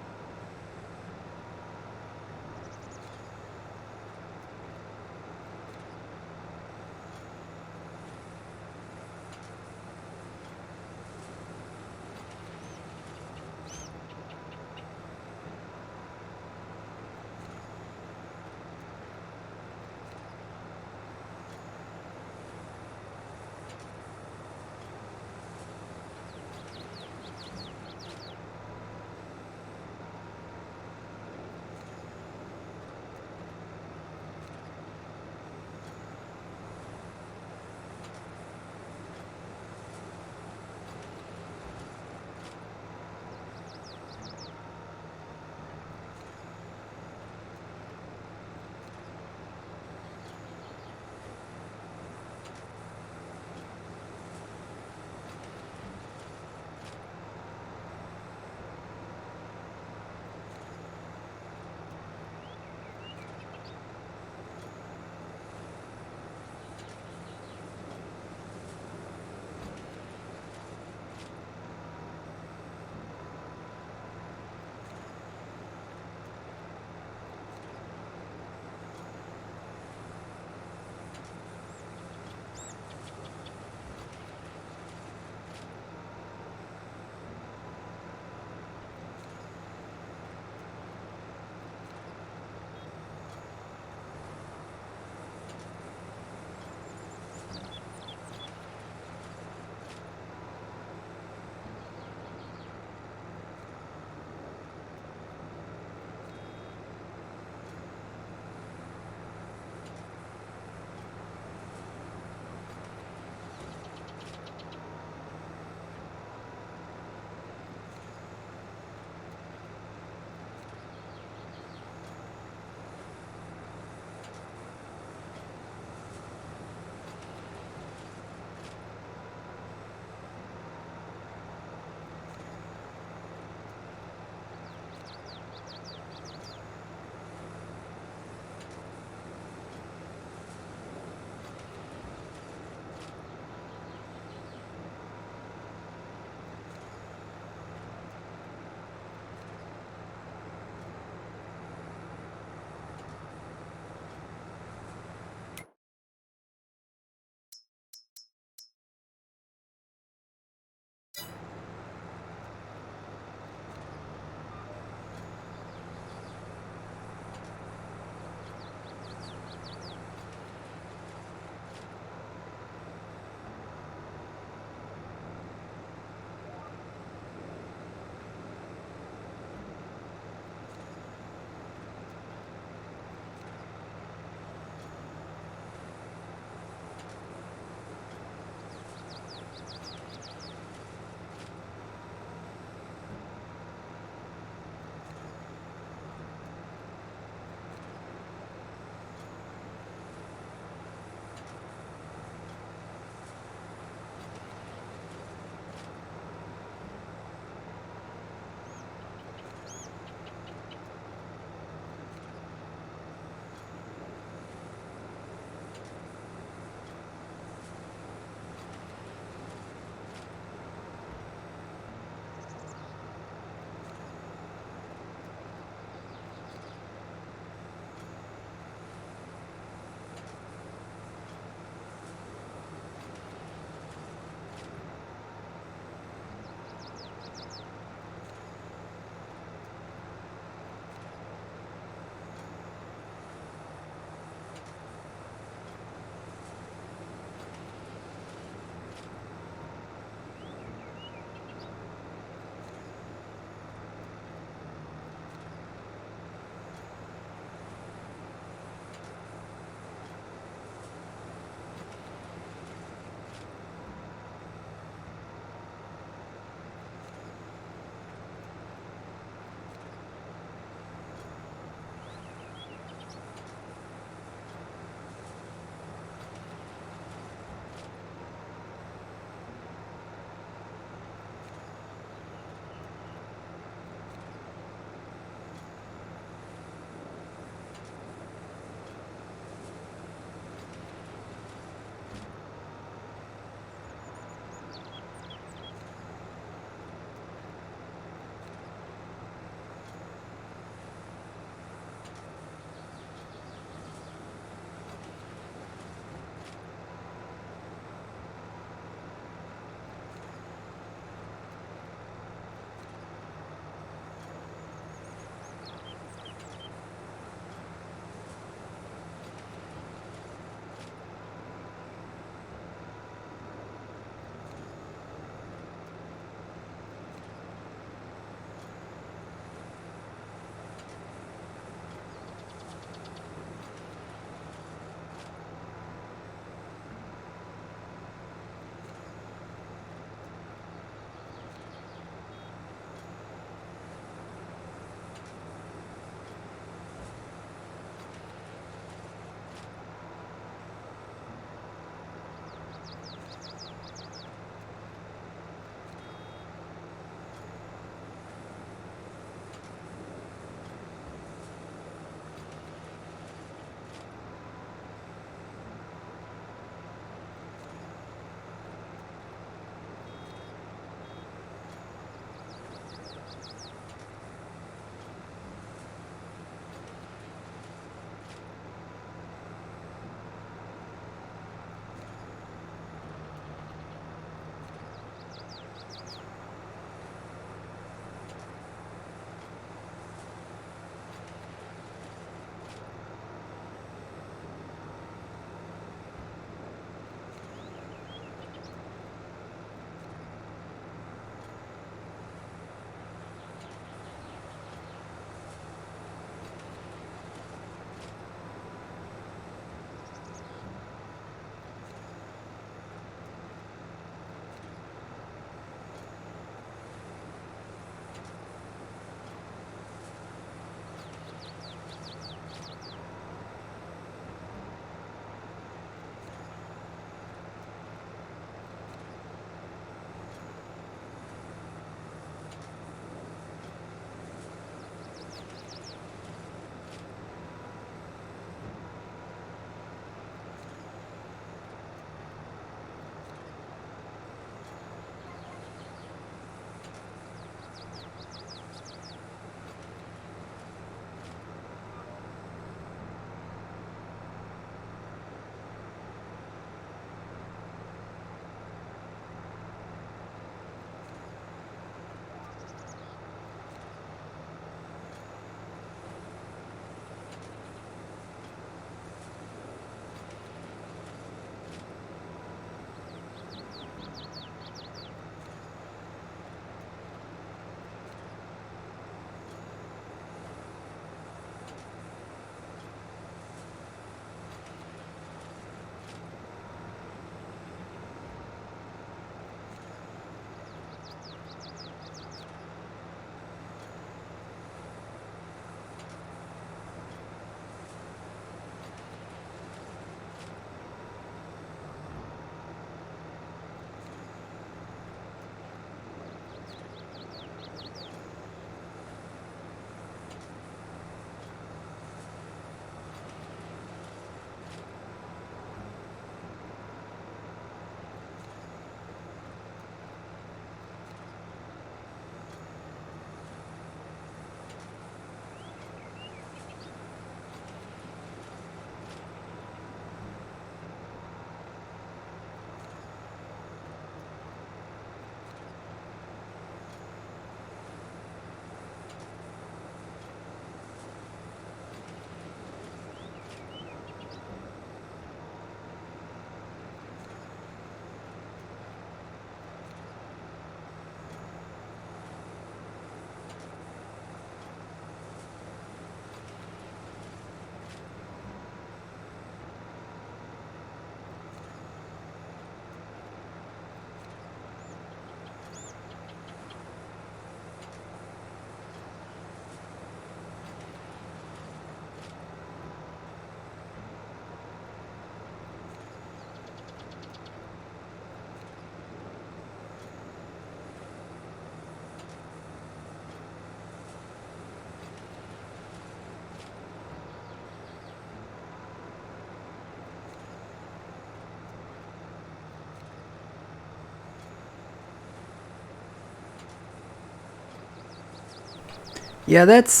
Yeah, that's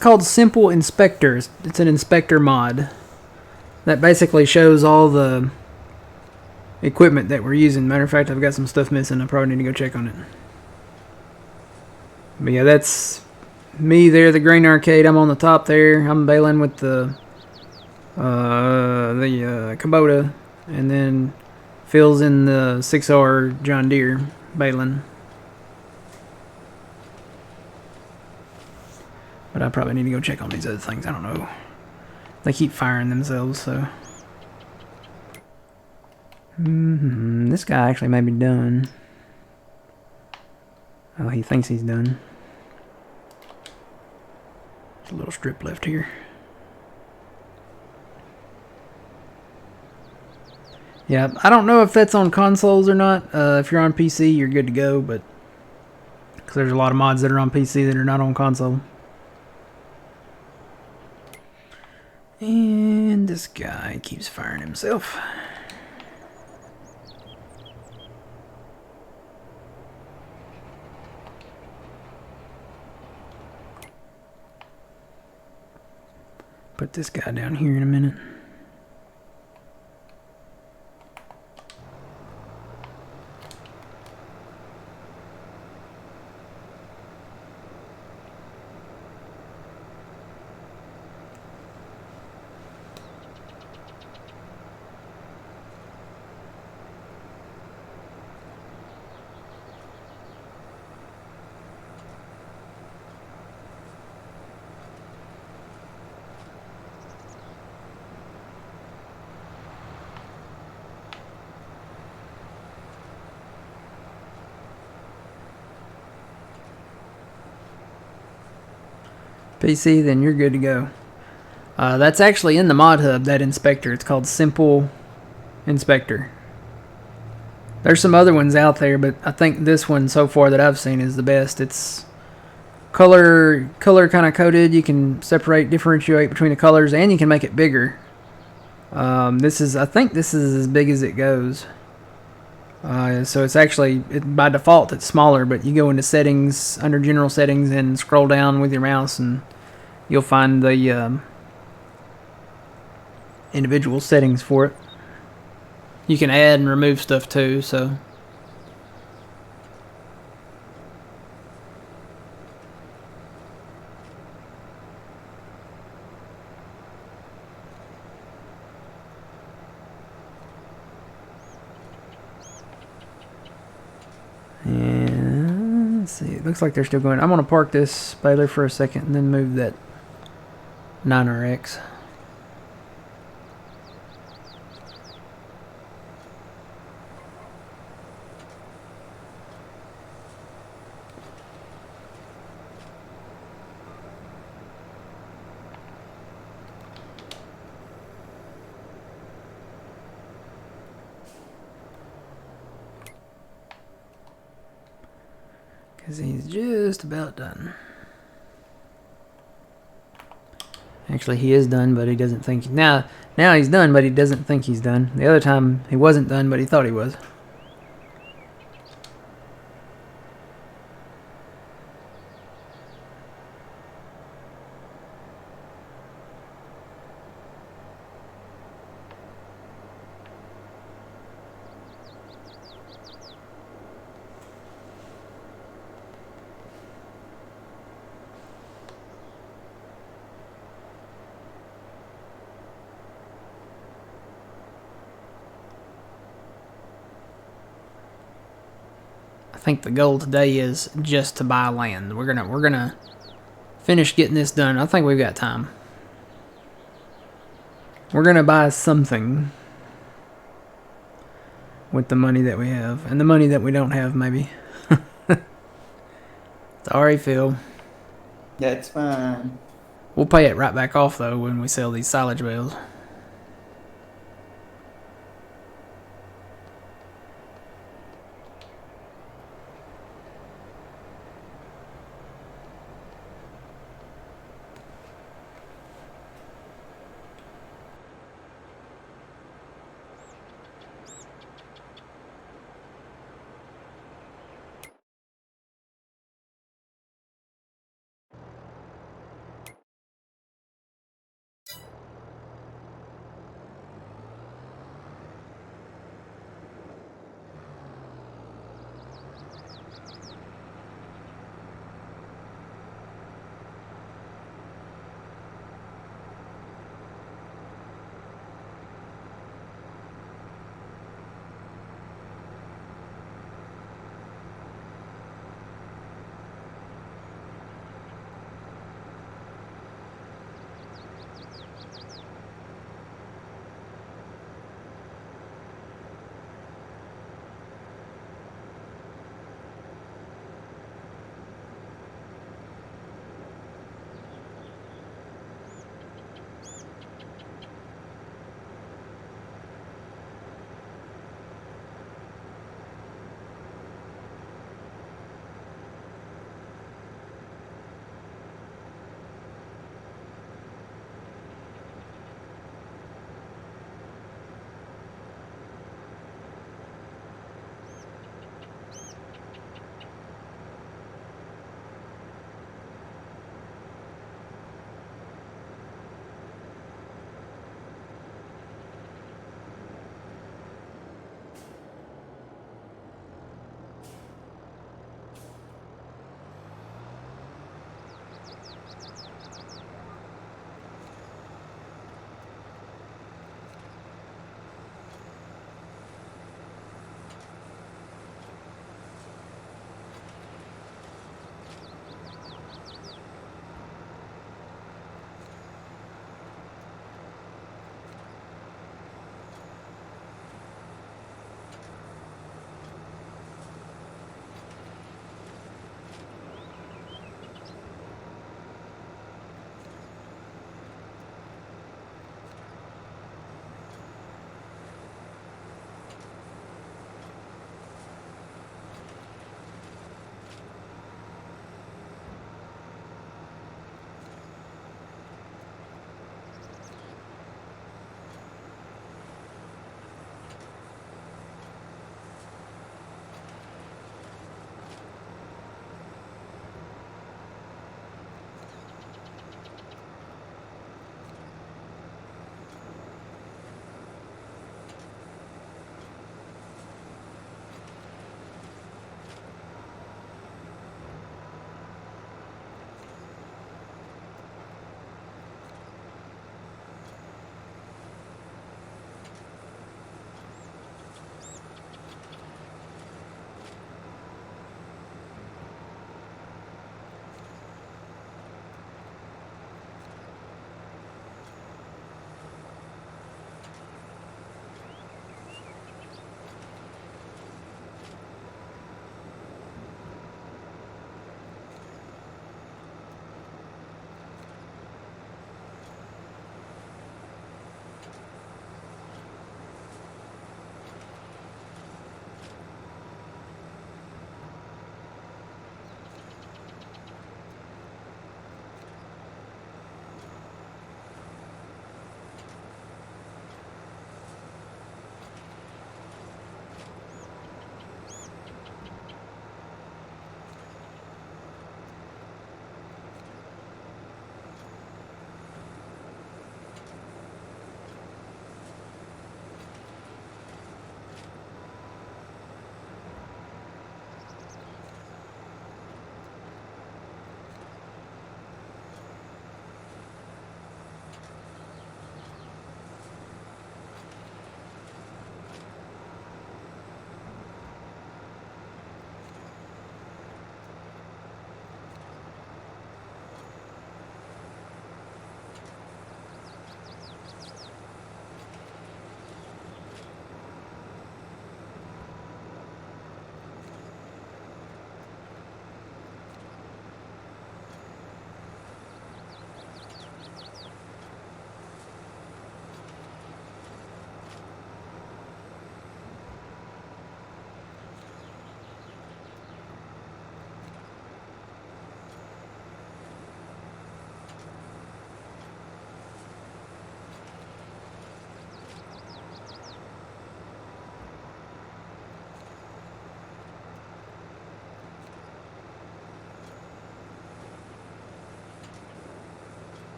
called Simple Inspector. It's an inspector mod that basically shows all the equipment that we're using. Matter of fact, I've got some stuff missing. I probably need to go check on it. But yeah, that's me there, the grain arcade. I'm on the top there. I'm baling with the Kubota, and then Phil's in the 6R John Deere baling. But I probably need to go check on these other things. I don't know. They keep firing themselves, so. This guy actually may be done. Oh, he thinks he's done. There's a little strip left here. Yeah, I don't know if that's on consoles or not. If you're on PC, you're good to go, but because there's a lot of mods that are on PC that are not on console. And this guy keeps firing himself. Put this guy down here in a minute. PC, then you're good to go. That's actually in the mod hub, that inspector. It's called Simple Inspector. There's some other ones out there, but I think this one so far that I've seen is the best. It's color kind of coded. You can differentiate between the colors, and you can make it bigger. I think this is as big as it goes. So it's actually, by default, it's smaller, but you go into settings, under general settings, and scroll down with your mouse, and you'll find the individual settings for it. You can add and remove stuff too, so. And let's see, it looks like they're still going. I'm going to park this baler for a second and then move that 9RX. Because he's just about done. Actually, he is done, but he doesn't think... Now he's done, but he doesn't think he's done. The other time, he wasn't done, but he thought he was. I think the goal today is just to buy land. We're gonna finish getting this done. I think we've got time. We're gonna buy something with the money that we have, and the money that we don't have, maybe. Sorry, Phil. That's fine. We'll pay it right back off though when we sell these silage bales.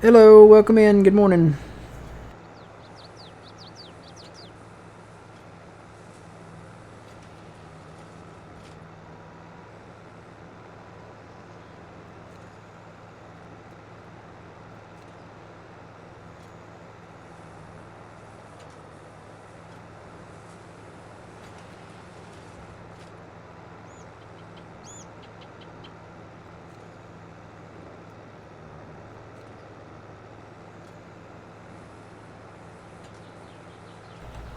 Hello, welcome in. Good morning.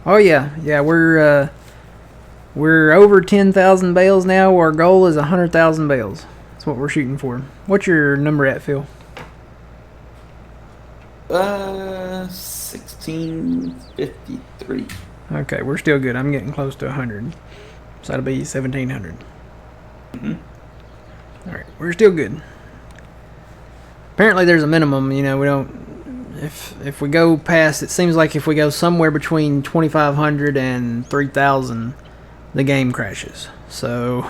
Oh yeah, we're over 10,000 bales now. Our goal is 100,000 bales. That's what we're shooting for. What's your number at, Phil? 1653. Okay, we're still good. I'm getting close to 100, so that'll be 1,700. Mm-hmm. All right, we're still good. Apparently, there's a minimum. You know, we don't. If we go past, it seems like if we go somewhere between 2,500 and 3,000, the game crashes. So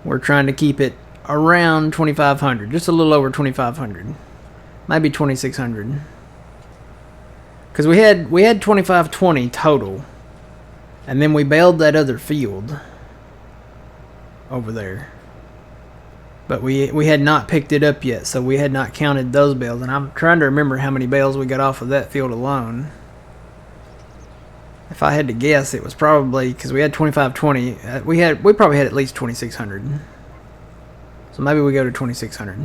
we're trying to keep it around 2,500, just a little over 2,500, maybe 2,600. Because we had 2,520 total, and then we bailed that other field over there. But we had not picked it up yet, so we had not counted those bales. And I'm trying to remember how many bales we got off of that field alone. If I had to guess, it was probably, because we had 2,520. We probably had at least 2,600. So maybe we go to 2,600.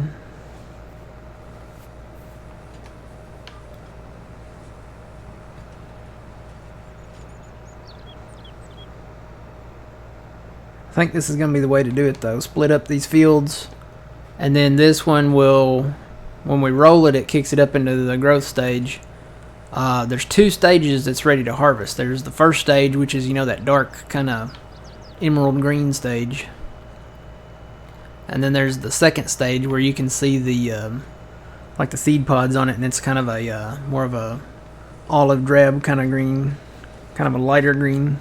I think this is going to be the way to do it, though. Split up these fields, and then this one will, when we roll it, it kicks it up into the growth stage. There's two stages that's ready to harvest. There's the first stage, which is, that dark kind of emerald green stage. And then there's the second stage where you can see the, like the seed pods on it, and it's kind of a, more of a olive drab kind of green, kind of a lighter green.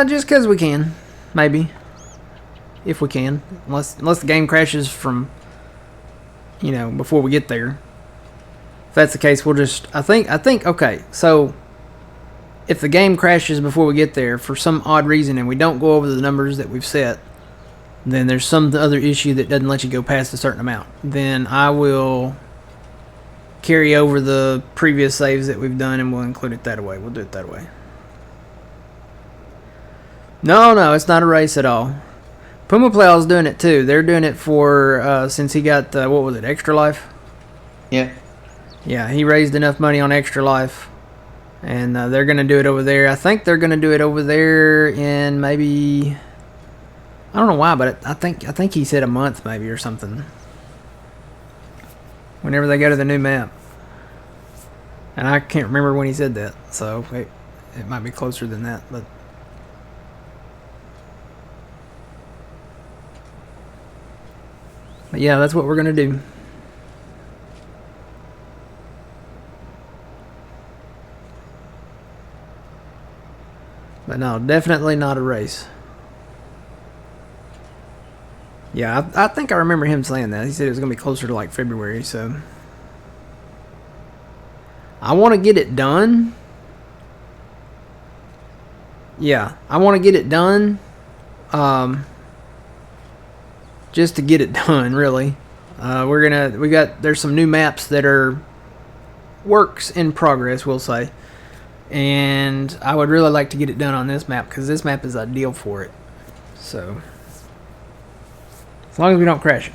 Just because we can, maybe, if we can, unless the game crashes from, before we get there. If that's the case, we'll just, I think, okay, so if the game crashes before we get there for some odd reason and we don't go over the numbers that we've set, then there's some other issue that doesn't let you go past a certain amount, then I will carry over the previous saves that we've done and we'll include it that way. We'll do it that way. No, it's not a race at all. Puma Plow's doing it too. They're doing it for, since he got, what was it, Extra Life? Yeah. Yeah, he raised enough money on Extra Life, and they're going to do it over there. I think they're going to do it over there in maybe, I don't know why, but I think he said a month maybe or something. Whenever they go to the new map. And I can't remember when he said that, so it might be closer than that, but. But yeah, that's what we're going to do. But no, definitely not a race. Yeah, I think I remember him saying that. He said it was going to be closer to like February, so. I want to get it done. Yeah, I want to get it done. Just to get it done, really. There's some new maps that are works in progress, we'll say. And I would really like to get it done on this map, because this map is ideal for it. So, as long as we don't crash it.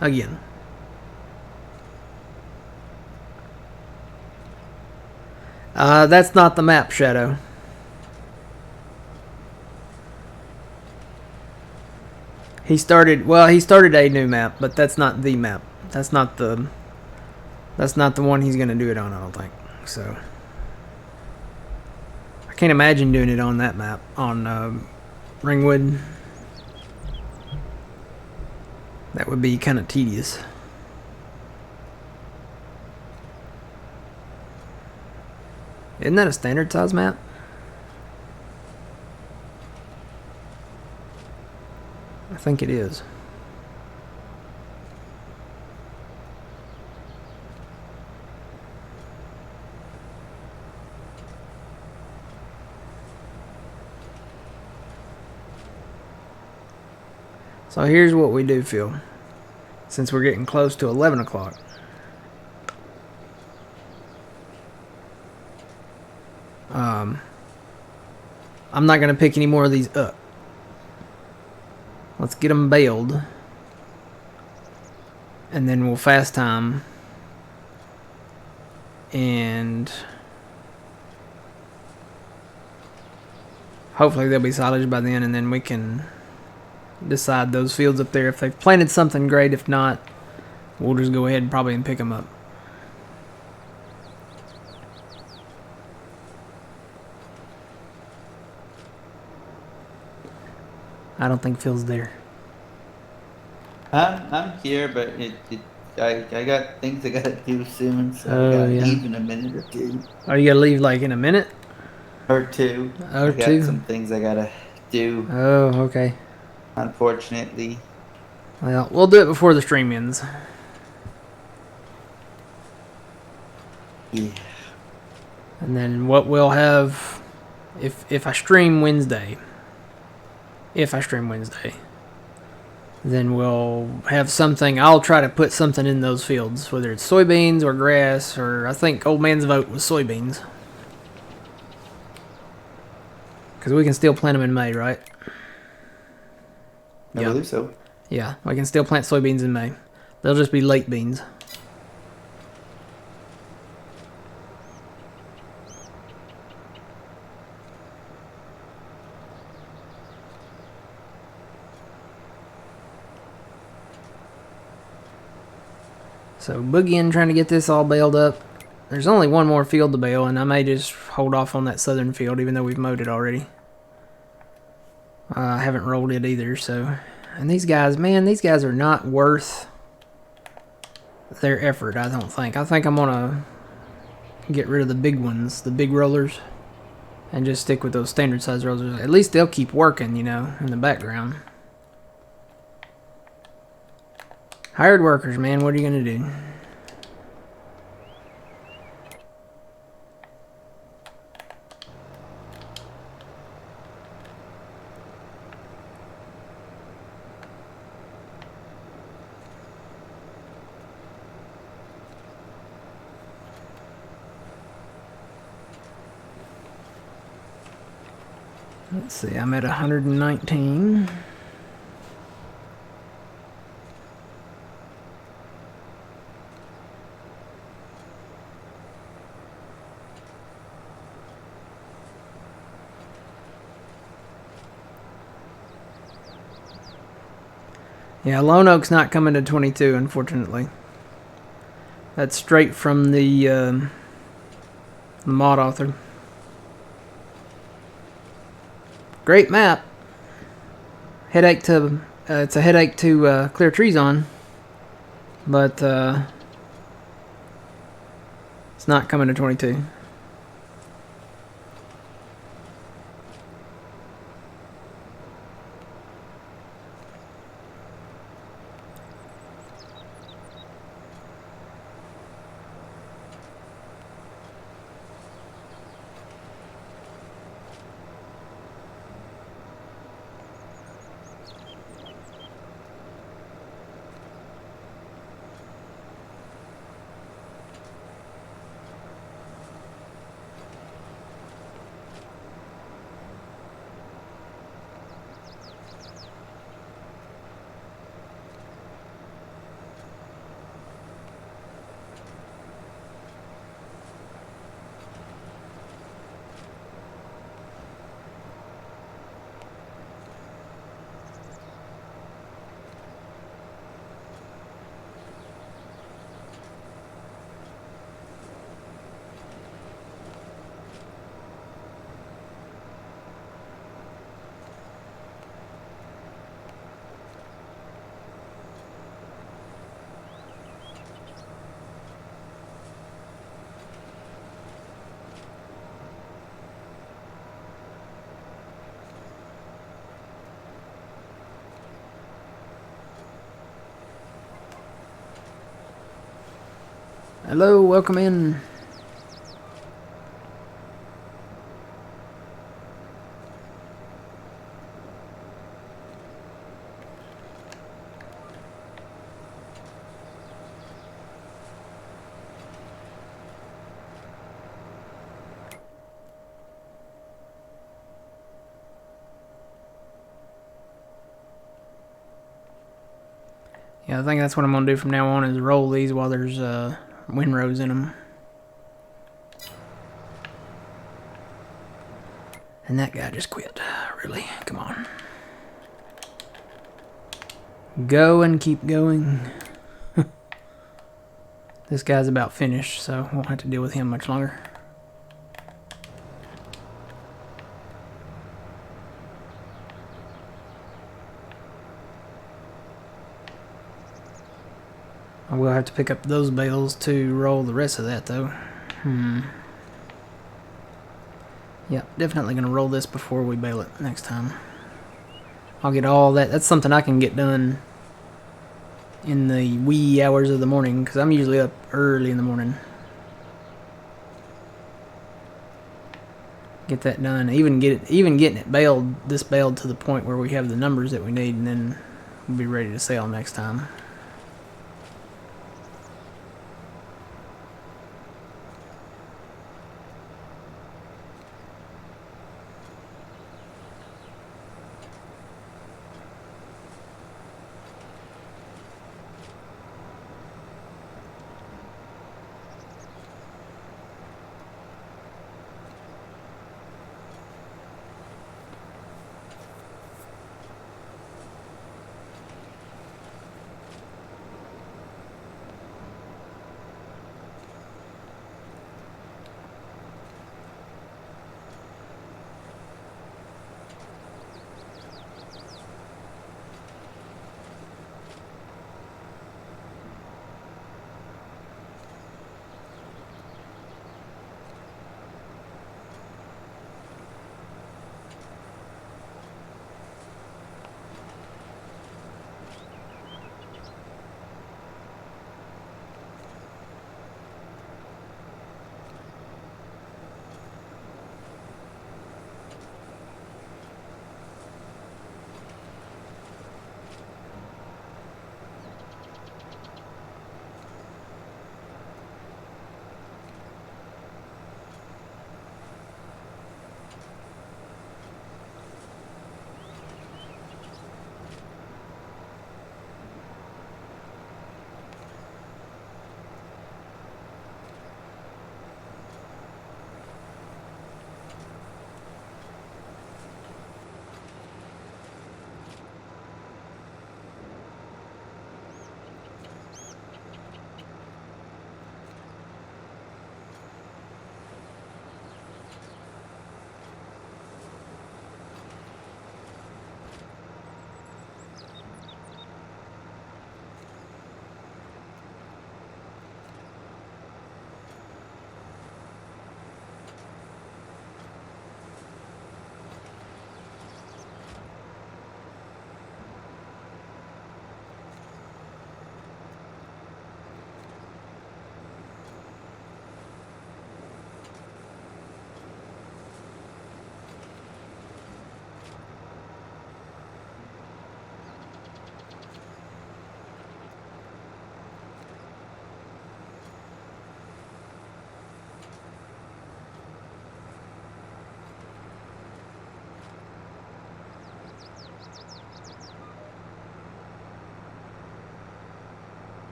Again. That's not the map, Shadow. He started a new map, but that's not the map. That's not the one he's going to do it on, I don't think. So, I can't imagine doing it on that map, on Ringwood. That would be kind of tedious. Isn't that a standard size map? I think it is. So here's what we do, Phil. Since we're getting close to 11 o'clock. I'm not going to pick any more of these up. Let's get them baled. And then we'll fast time. And hopefully they'll be silage by then, and then we can decide those fields up there. If they've planted something, great. If not, we'll just go ahead and probably pick them up. I don't think Phil's there. I'm here, but I got things I gotta do soon, so I gotta leave in a minute or two. Oh, you gotta leave like in a minute? Or two. Or I got two? some things I gotta do. Oh, okay. Unfortunately. Well, we'll do it before the stream ends. Yeah. And then what we'll have, if I stream Wednesday, then we'll have something. I'll try to put something in those fields, whether it's soybeans or grass, or I think Old Man's vote was soybeans. Because we can still plant them in May, right? I believe so. Yeah, we can still plant soybeans in May. They'll just be late beans. So boogieing, trying to get this all baled up. There's only one more field to bale, and I may just hold off on that southern field, even though we've mowed it already. I haven't rolled it either, so... And these guys, man, these guys are not worth their effort, I don't think. I think I'm gonna get rid of the big ones, the big rollers, and just stick with those standard size rollers. At least they'll keep working, you know, in the background. Hired workers, man, what are you gonna do? Let's see, I'm at 119. Yeah, Lone Oak's not coming to 22, unfortunately. That's straight from the mod author. Great map. Headache to it's a headache to clear trees on, but it's not coming to 22. Hello, welcome in. Yeah, I think that's what I'm going to do from now on is roll these while there's windrows in them. And that guy just quit. Really? Come on. Go and keep going. This guy's about finished, so won't have to deal with him much longer. I will have to pick up those bales to roll the rest of that, though. Yeah, definitely going to roll this before we bale it next time. I'll get all that. That's something I can get done in the wee hours of the morning, because I'm usually up early in the morning. Get that done. Even getting it baled, this baled to the point where we have the numbers that we need, and then we'll be ready to sail next time.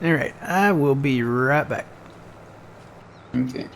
Alright, I will be right back. Okay.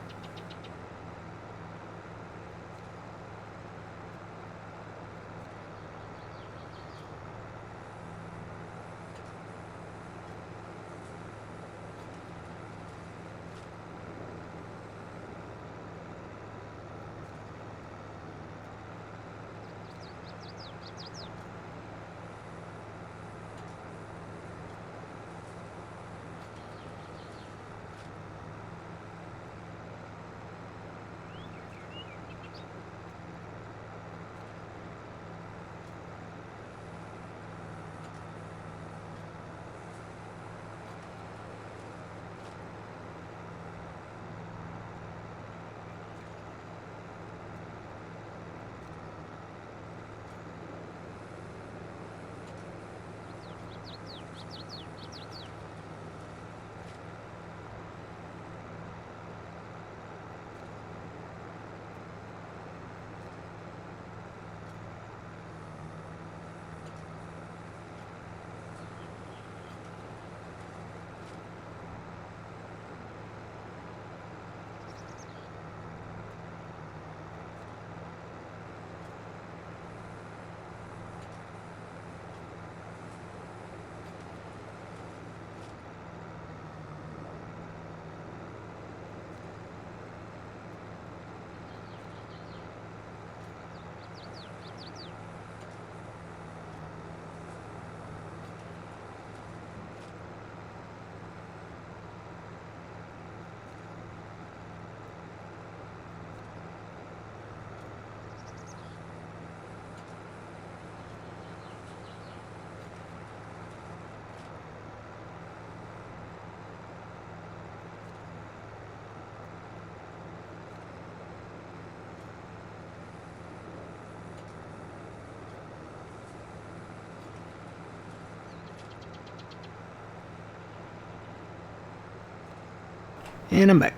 And I'm back.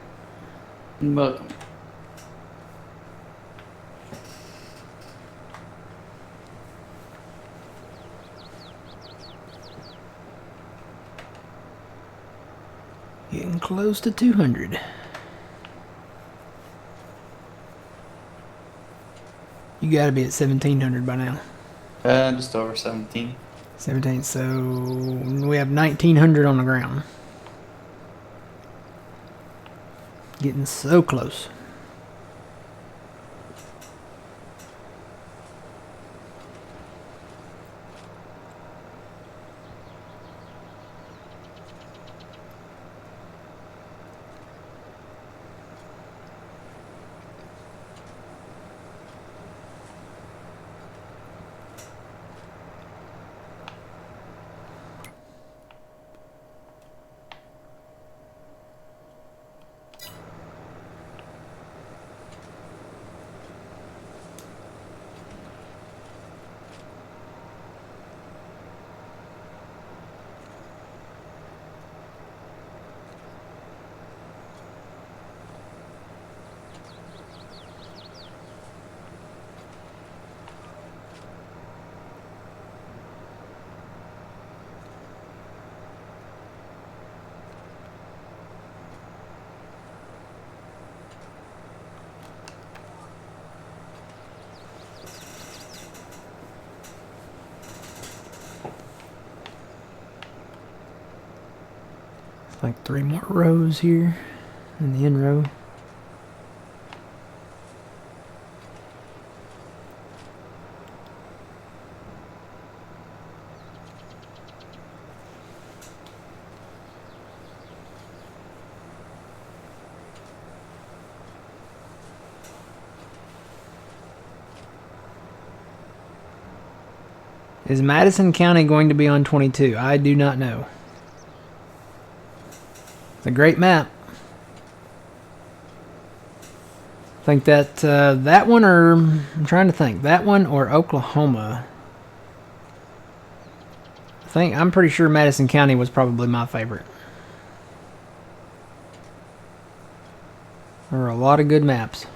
Welcome. Getting close to 200. You gotta be at 1700 by now. Just over 17. 17, so we have 1900 on the ground. Getting so close. Like 3 more rows here in the end row. Is Madison County going to be on 22? I do not know. It's a great map. I think that that one, or I'm trying to think, that one or Oklahoma. I'm pretty sure Madison County was probably my favorite. There were a lot of good maps.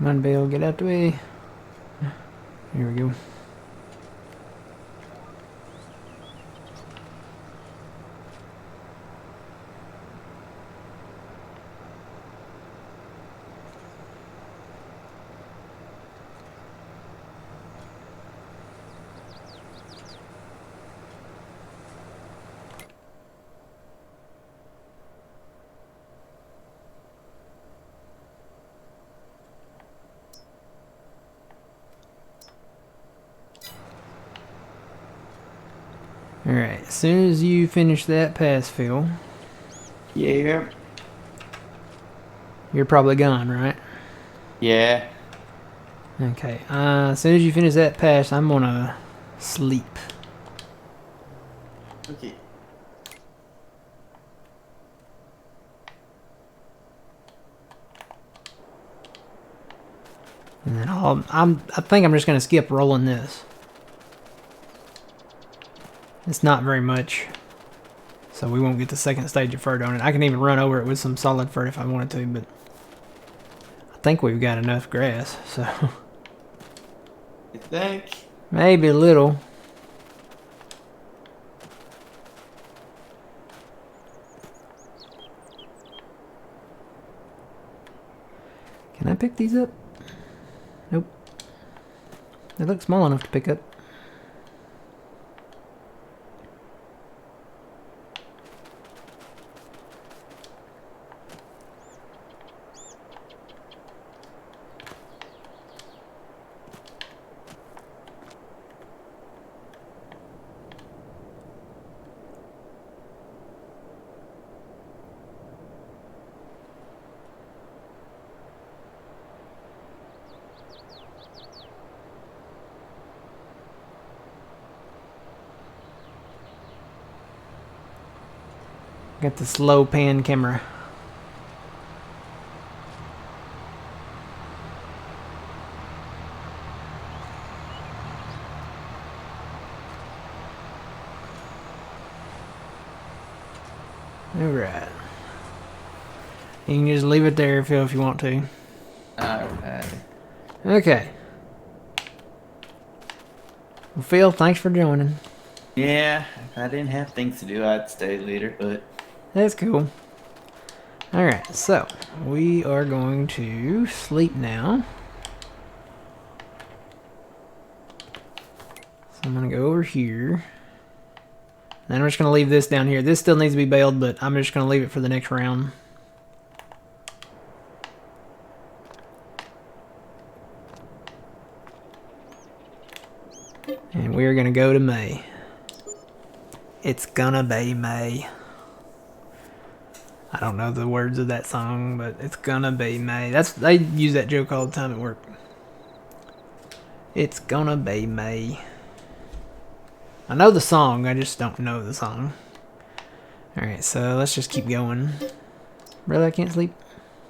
Come on, bale, get out the way. Here we go. Alright, as soon as you finish that pass fill, Yeah. you're probably gone, right? Yeah. Okay, as soon as you finish that pass, I'm gonna sleep. Okay. And then I think I'm just gonna skip rolling this. It's not very much, so we won't get the second stage of fur on it. I can even run over it with some solid fur if I wanted to, but I think we've got enough grass, so You think? maybe a little. Can I pick these up? Nope. They look small enough to pick up. Got the slow pan camera. Alright. You can just leave it there, Phil, if you want to. Alright. Okay. Well, Phil, thanks for joining. Yeah, if I didn't have things to do, I'd stay later, but That's cool. Alright, so we are going to sleep now. So I'm going to go over here. And I'm just going to leave this down here. This still needs to be baled, but I'm just going to leave it for the next round. And we're going to go to May. It's gonna be May. I don't know the words of that song, but it's gonna be May. They use that joke all the time at work. It's gonna be May. I know the song, I just don't know the song. Alright, so let's just keep going. Really, I can't sleep?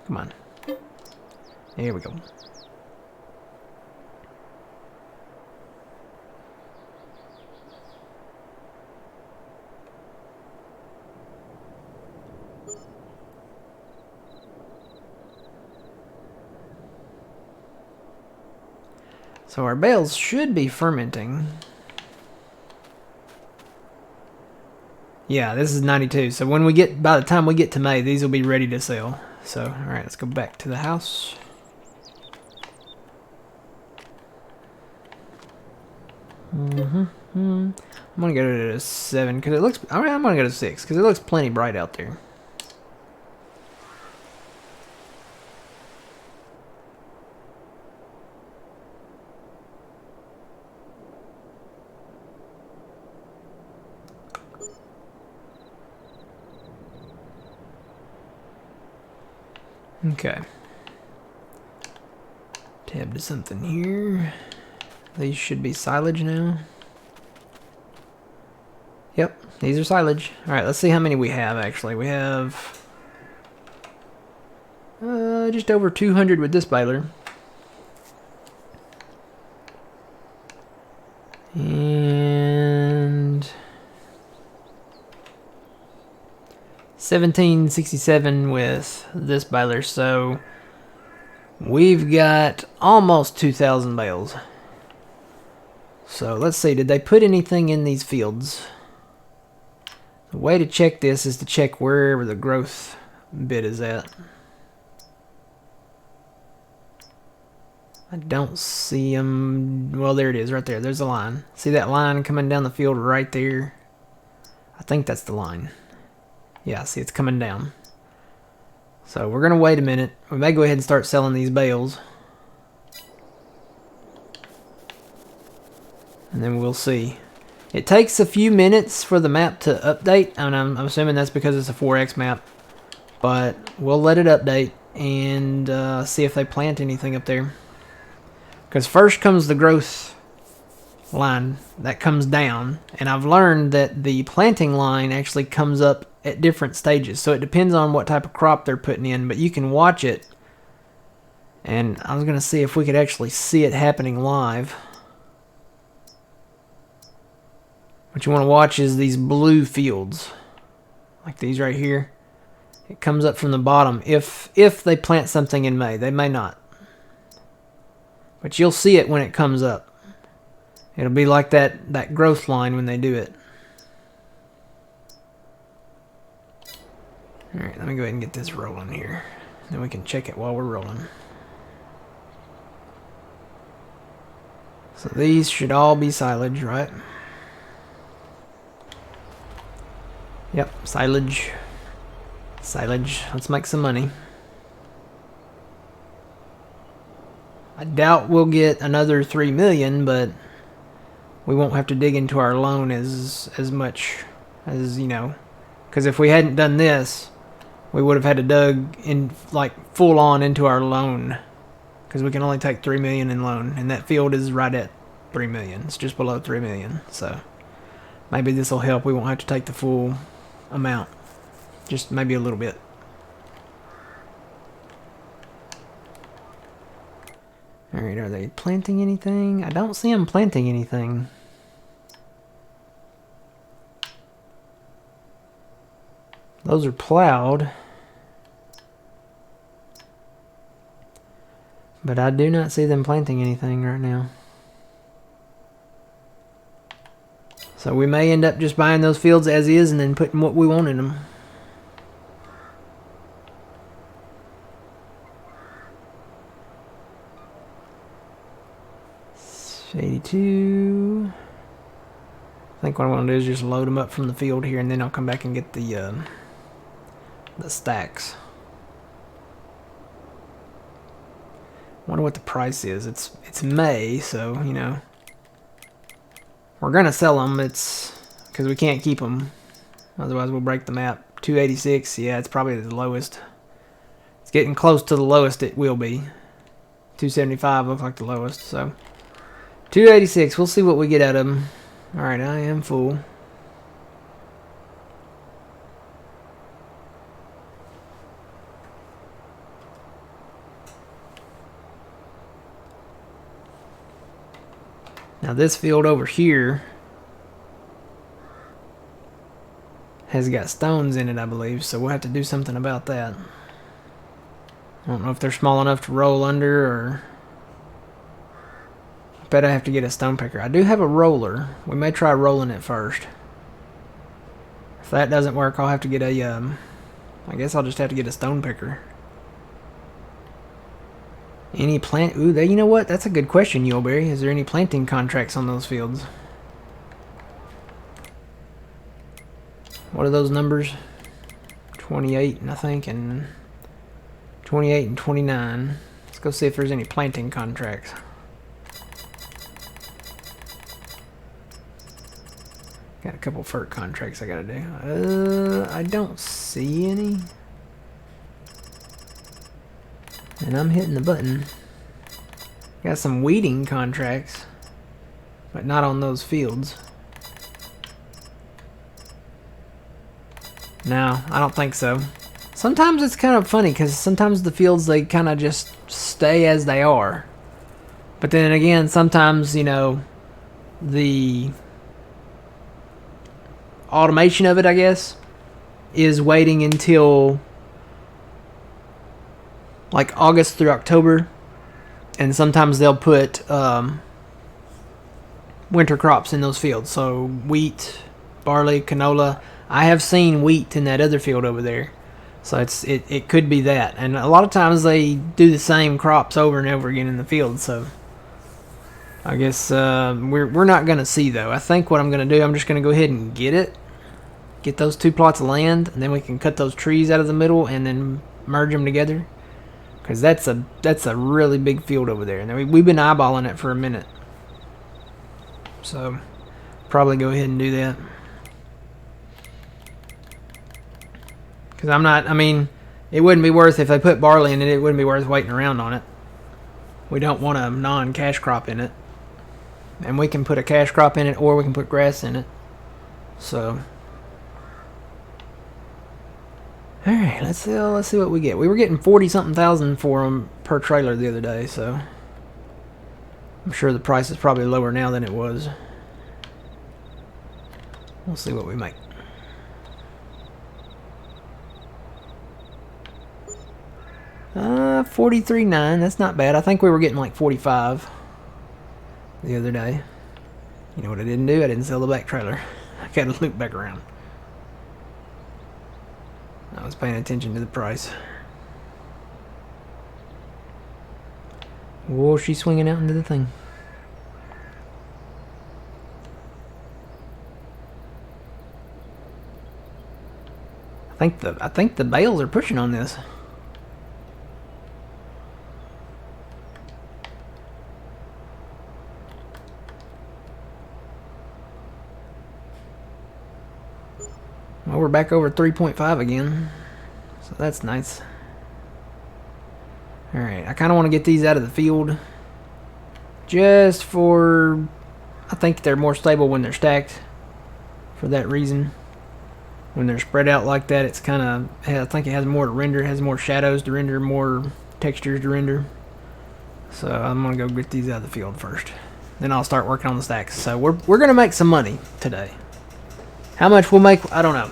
Come on. Here we go. So our bales should be fermenting. Yeah, this is 92. So when by the time we get to May, these will be ready to sell. So, alright, let's go back to the house. I'm gonna go to 7 because it looks. Alright, I'm gonna go to 6 because it looks plenty bright out there. Okay. Tab to something here. These should be silage now. Yep, these are silage. Alright, let's see how many we have actually. We have just over 200 with this baler. And 1767 with this baler, so we've got almost 2,000 bales. So let's see, did they put anything in these fields? The way to check this is to check wherever the growth bit is at. I don't see them. Well, there it is right there. There's a line. See that line coming down the field right there? I think that's the line. Yeah, see, it's coming down. So we're going to wait a minute. We may go ahead and start selling these bales. And then we'll see. It takes a few minutes for the map to update, and I'm assuming that's because it's a 4X map. But we'll let it update and see if they plant anything up there. Because first comes the growth line that comes down, and I've learned that the planting line actually comes up at different stages. So it depends on what type of crop they're putting in, but you can watch it. And I was going to see if we could actually see it happening live. What you want to watch is these blue fields, like these right here. It comes up from the bottom. If they plant something in May, they may not, but you'll see it when it comes up. It'll be like that growth line when they do it. All right, let me go ahead and get this rolling here. Then we can check it while we're rolling. So these should all be silage, right? Yep, silage. Silage. Let's make some money. I doubt we'll get another 3 million, but we won't have to dig into our loan as much as, you know, because if we hadn't done this, we would have had to dug in like full on into our loan, because we can only take 3 million in loan, and that field is right at 3 million. It's just below 3 million. So maybe this will help. We won't have to take the full amount, just maybe a little bit. Alright, are they planting anything? I don't see them planting anything. Those are plowed, but I do not see them planting anything right now. So we may end up just buying those fields as is and then putting what we want in them. It's 82. I think what I'm going to do is just load them up from the field here, and then I'll come back and get the stacks. Wonder what the price is. It's May, so you know. We're gonna sell them. It's because we can't keep them, otherwise we'll break the map. 286. Yeah, it's probably the lowest. It's getting close to the lowest it will be. 275 looks like the lowest. So 286. We'll see what we get out of them. All right, I am full. Now this field over here has got stones in it, I believe, so we'll have to do something about that. I don't know if they're small enough to roll under, or I bet I have to get a stone picker. I do have a roller. We may try rolling it first. If that doesn't work, I'll have to get a I guess I'll just have to get a stone picker. Any plant? Ooh, you know what? That's a good question, Yuleberry. Is there any planting contracts on those fields? What are those numbers? 28, I think, and 28 and 29. Let's go see if there's any planting contracts. Got a couple FERC contracts I gotta do. I don't see any. And I'm hitting the button. Got some weeding contracts, but not on those fields. No, I don't think so. Sometimes it's kind of funny because sometimes the fields, they kind of just stay as they are. But then again, sometimes, you know, the automation of it, I guess, is waiting until like August through October, and sometimes they'll put winter crops in those fields. So wheat, barley, canola. I have seen wheat in that other field over there, so it could be that. And a lot of times they do the same crops over and over again in the field. So I guess we're not gonna see though. I think what I'm gonna do, I'm just gonna go ahead and get those 2 plots of land, and then we can cut those trees out of the middle and then merge them together. Because that's a really big field over there. And we've been eyeballing it for a minute. So probably go ahead and do that. Because I'm not, I mean, it wouldn't be worth, if they put barley in it, it wouldn't be worth waiting around on it. We don't want a non-cash crop in it. And we can put a cash crop in it, or we can put grass in it. So, alright, let's see what we get. We were getting 40-something thousand for them per trailer the other day, so I'm sure the price is probably lower now than it was. We'll see what we make. $43.9. That's not bad. I think we were getting like 45 the other day. You know what I didn't do? I didn't sell the back trailer. I got to loop back around. I was paying attention to the price. Whoa, she's swinging out into the thing. I think the bales are pushing on this. Well, we're back over 3.5 again, so that's nice. Alright, I kind of want to get these out of the field just for, I think they're more stable when they're stacked for that reason. When they're spread out like that, it's kind of, I think it has more to render, it has more shadows to render, more textures to render. So I'm going to go get these out of the field first. Then I'll start working on the stacks. So we're going to make some money today. How much we'll make, I don't know.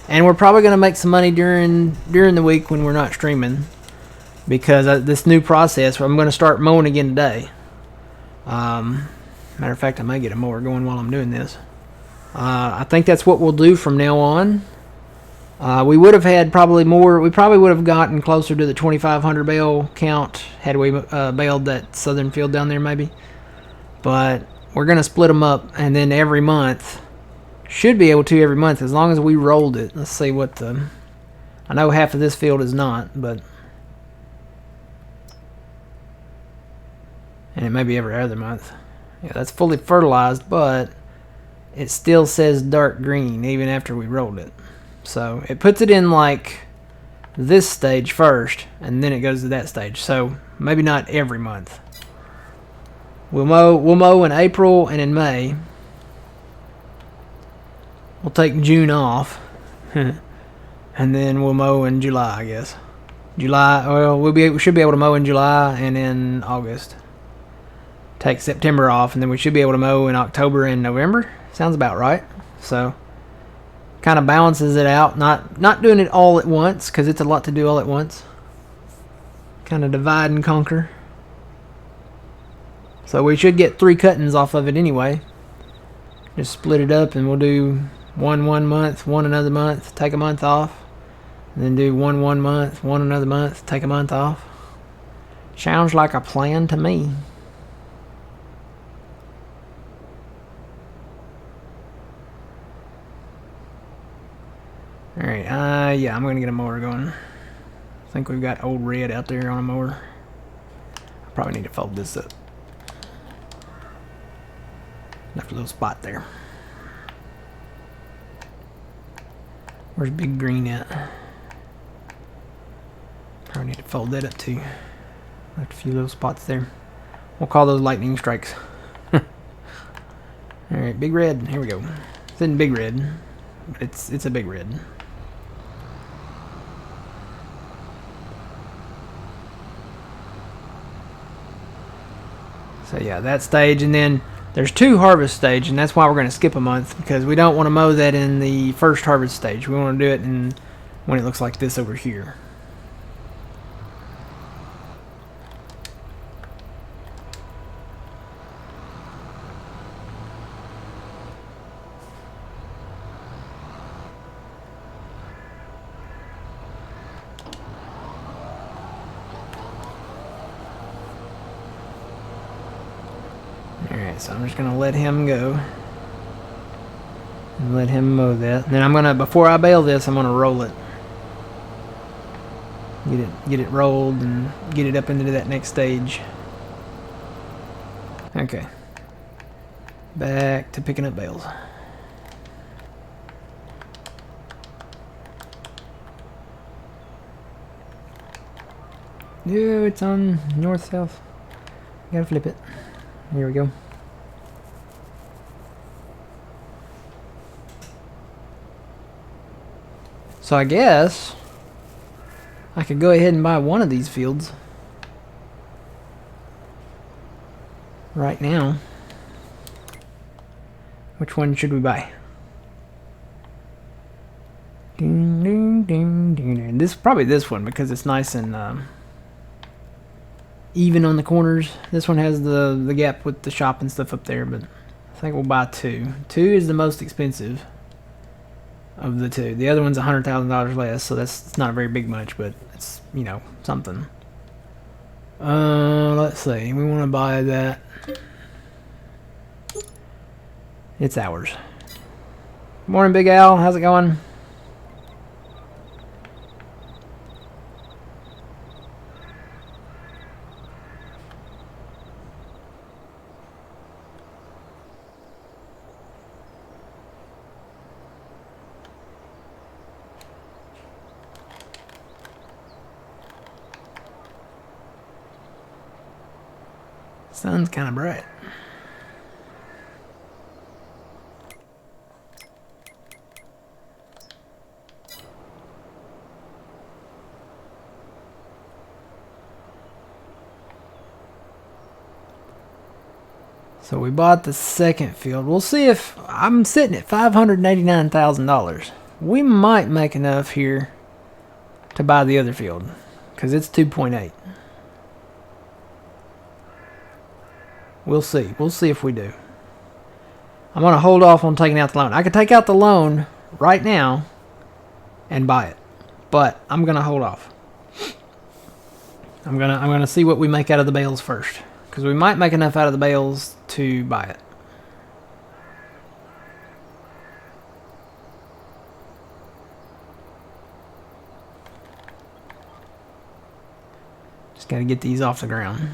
And we're probably going to make some money during the week when we're not streaming. Because this new process, I'm going to start mowing again today. Matter of fact, I may get a mower going while I'm doing this. I think that's what we'll do from now on. We would have had probably more. We probably would have gotten closer to the 2,500 bale count had we baled that southern field down there maybe. But we're going to split them up, and then every month, should be able to every month as long as we rolled it. Let's see what the, I know half of this field is not, but, and it may be every other month. Yeah, that's fully fertilized, but it still says dark green even after we rolled it. So it puts it in like this stage first, and then it goes to that stage. So maybe not every month. We'll mow in April and in May. We'll take June off, and then we'll mow in July, I guess. July. Well, we should be able to mow in July and in August. Take September off, and then we should be able to mow in October and November. Sounds about right. So, kind of balances it out. Not doing it all at once, because it's a lot to do all at once. Kind of divide and conquer. So we should get 3 cuttings off of it anyway. Just split it up, and we'll do one month, one another month, take a month off. And then do one month, one another month, take a month off. Sounds like a plan to me. Alright, yeah, I'm going to get a mower going. I think we've got old red out there on a mower. I probably need to fold this up. Left a little spot there. Where's Big Green at? Probably need to fold that up too. Left a few little spots there. We'll call those lightning strikes. Alright, Big Red. Here we go. It's in Big Red. But it's a Big Red. So yeah, that stage, and then there's 2 harvest stage, and that's why we're going to skip a month, because we don't want to mow that in the first harvest stage. We want to do it when it looks like this over here. Alright, so I'm just going to let him go. And let him mow that. Then I'm going to, before I bale this, I'm going to roll it. Get it rolled and get it up into that next stage. Okay. Back to picking up bales. No, it's on north-south. Gotta flip it. Here we go. So I guess I could go ahead and buy one of these fields right now. Which one should we buy? Ding, ding, ding, ding. This probably this one because it's nice and even on the corners. This one has the gap with the shop and stuff up there, but I think we'll buy two. Two is the most expensive of the two. The other one's $100,000 less, so that's not very big much, but it's, you know, something. Let's see. We want to buy that. It's ours. Morning, Big Al. How's it going? Sun's kind of bright. So we bought the second field. We'll see if I'm sitting at $589,000. We might make enough here to buy the other field because it's 2.8. We'll see. We'll see if we do. I'm going to hold off on taking out the loan. I could take out the loan right now and buy it, but I'm going to hold off. I'm gonna see what we make out of the bales first, because we might make enough out of the bales to buy it. Just got to get these off the ground.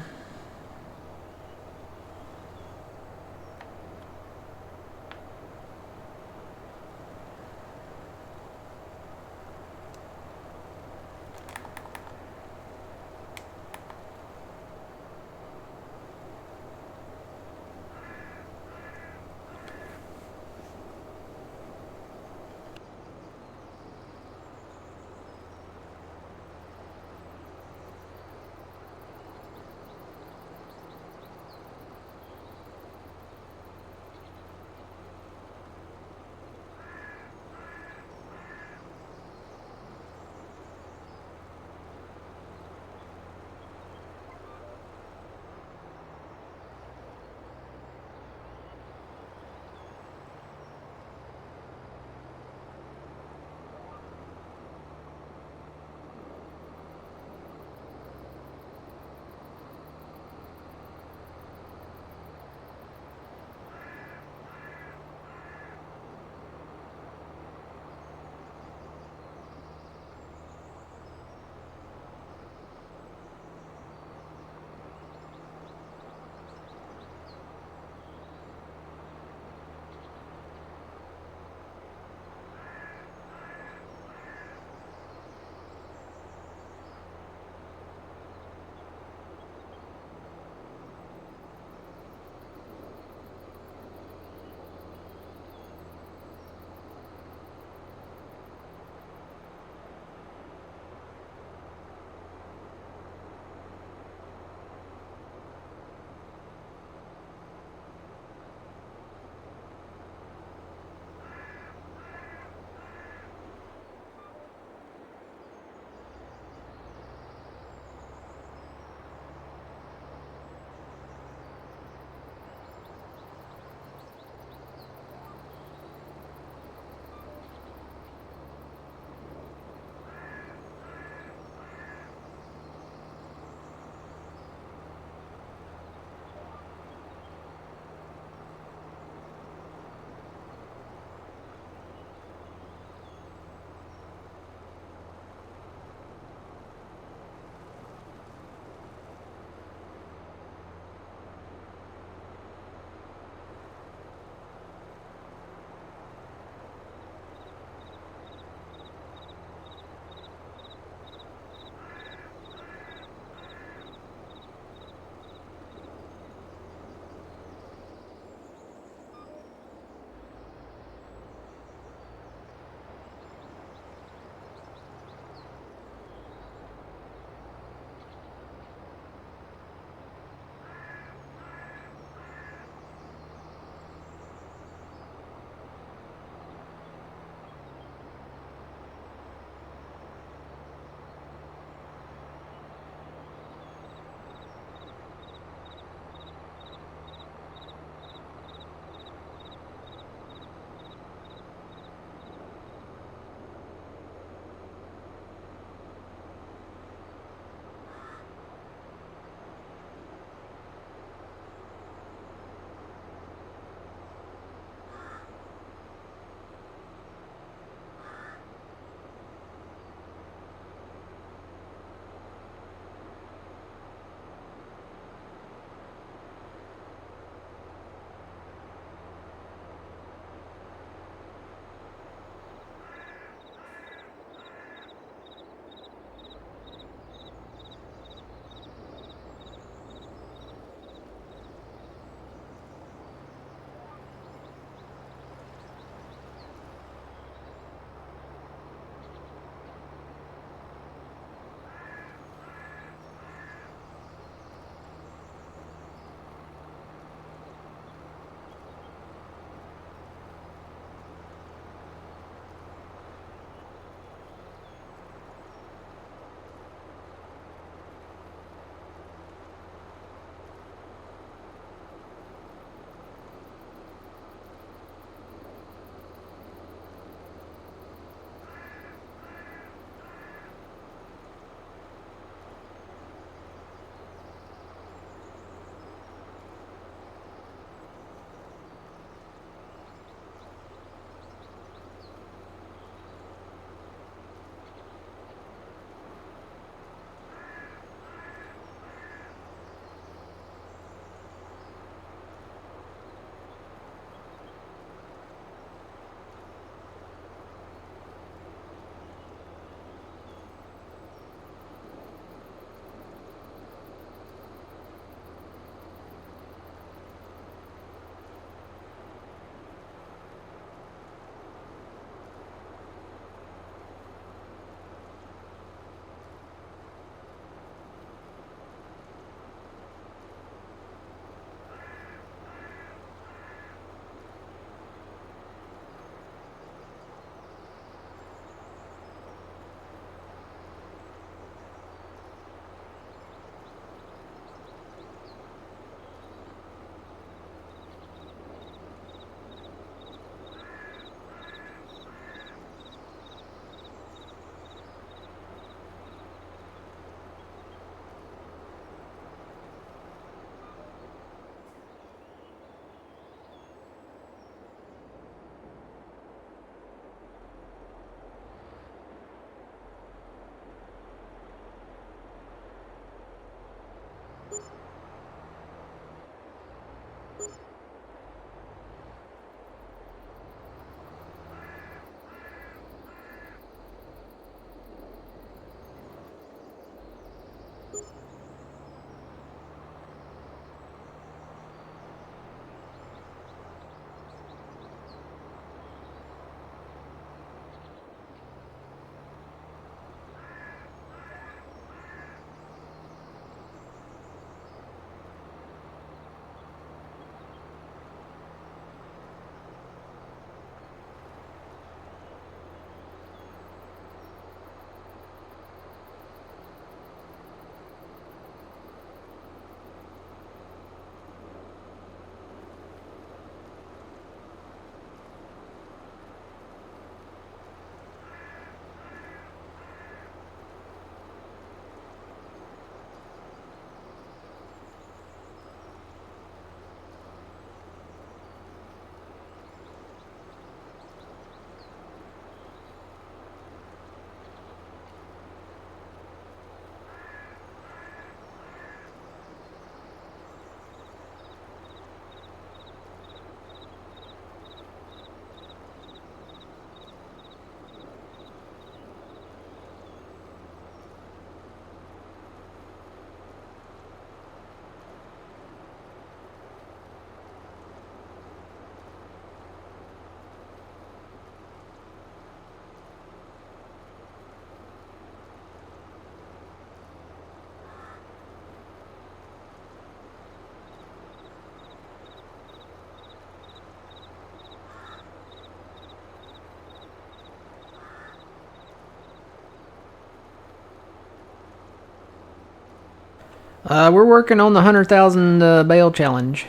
We're working on the 100,000 bale challenge.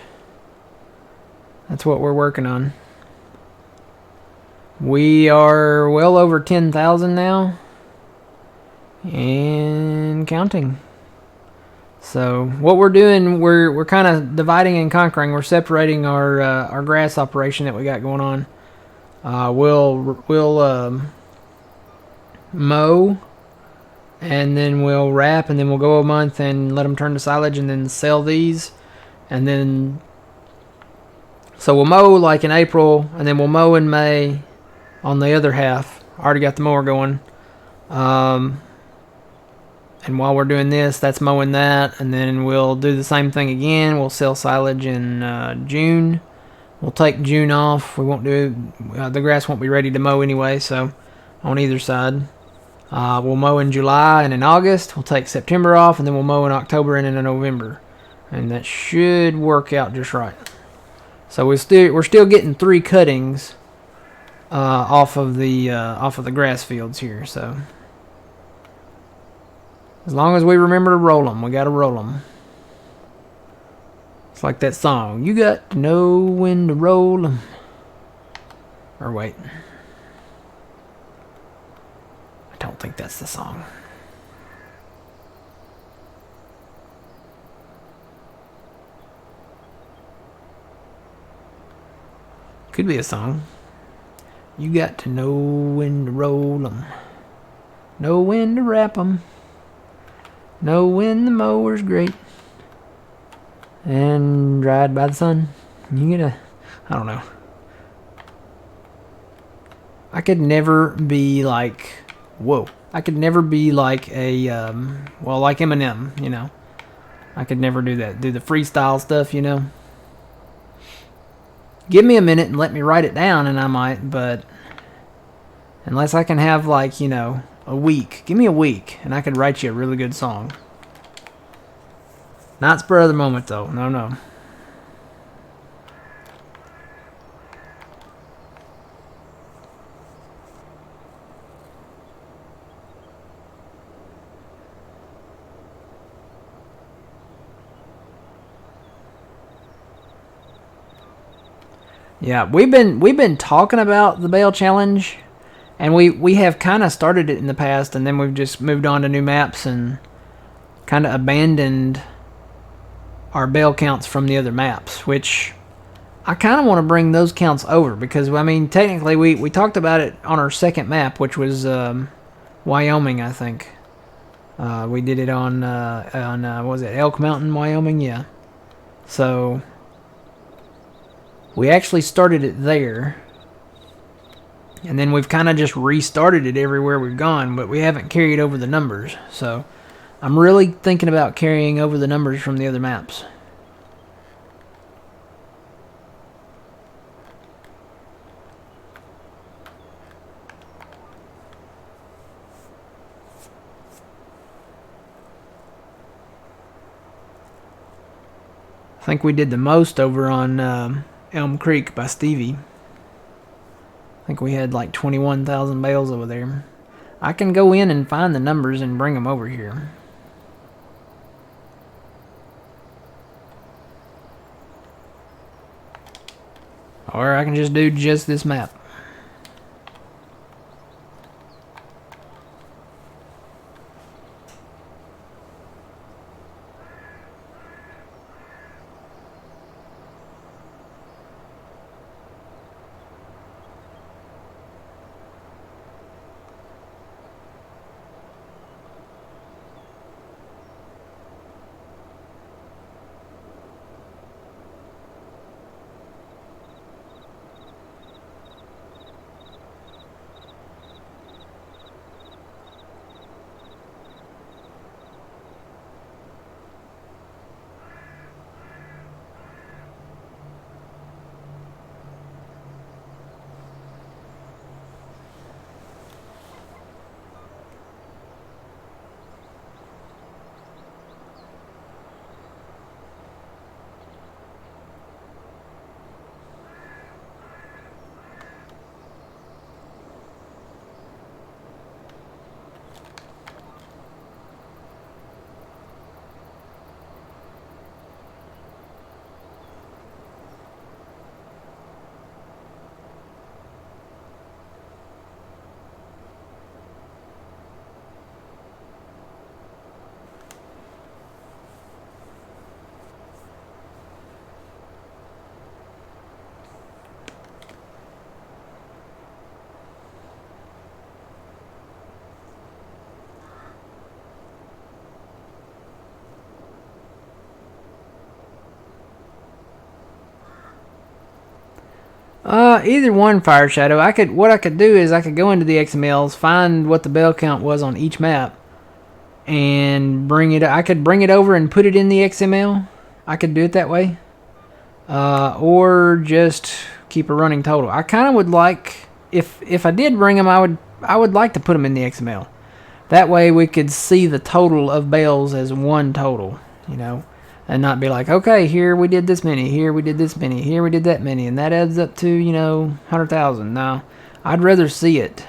That's what we're working on. We are well over 10,000 now, and counting. So what we're doing, we're kind of dividing and conquering. We're separating our grass operation that we got going on. We'll mow, and then we'll wrap, and then we'll go a month and let them turn to silage, and then sell these, and then so we'll mow like in April, and then we'll mow in May on the other half. I already got the mower going. And while we're doing this, that's mowing that, and then we'll do the same thing again. We'll sell silage in June. We'll take June off. We won't do the grass won't be ready to mow anyway, so on either side. We'll mow in July and in August. We'll take September off, and then we'll mow in October and in November, and that should work out just right. So we're still getting 3 cuttings off of the grass fields here. So as long as we remember to roll them, we got to roll them. It's like that song, you got to know when to roll them. Or wait. I don't think that's the song. Could be a song. You got to know when to roll them. Know when to wrap them. Know when the mower's great. And dried by the sun. You get I don't know. I could never be like, whoa. I could never be like a, like Eminem, you know. I could never do that. Do the freestyle stuff, you know. Give me a minute and let me write it down and I might, but unless I can have like, you know, a week. Give me a week and I could write you a really good song. Not spur of the moment though. No. Yeah, we've been talking about the bale challenge, and we have kind of started it in the past, and then we've just moved on to new maps and kind of abandoned our bale counts from the other maps, which I kind of want to bring those counts over because, I mean, technically we talked about it on our second map, which was Wyoming, I think. We did it on what was it, Elk Mountain, Wyoming? Yeah. So we actually started it there, and then we've kind of just restarted it everywhere we've gone, but we haven't carried over the numbers. So I'm really thinking about carrying over the numbers from the other maps. I think we did the most over on Elm Creek by Stevie. I think we had like 21,000 bales over there. I can go in and find the numbers and bring them over here. Or I can just do just this map. Either one, Fire Shadow. What I could do is I could go into the XMLs, find what the bale count was on each map, and bring it. I could bring it over and put it in the XML. I could do it that way, or just keep a running total. I kind of would like, if I did bring them, I would like to put them in the XML. That way we could see the total of bales as one total, you know, and not be like, okay, here we did this many, here we did this many, here we did that many, and that adds up to, you know, 100,000. No, I'd rather see it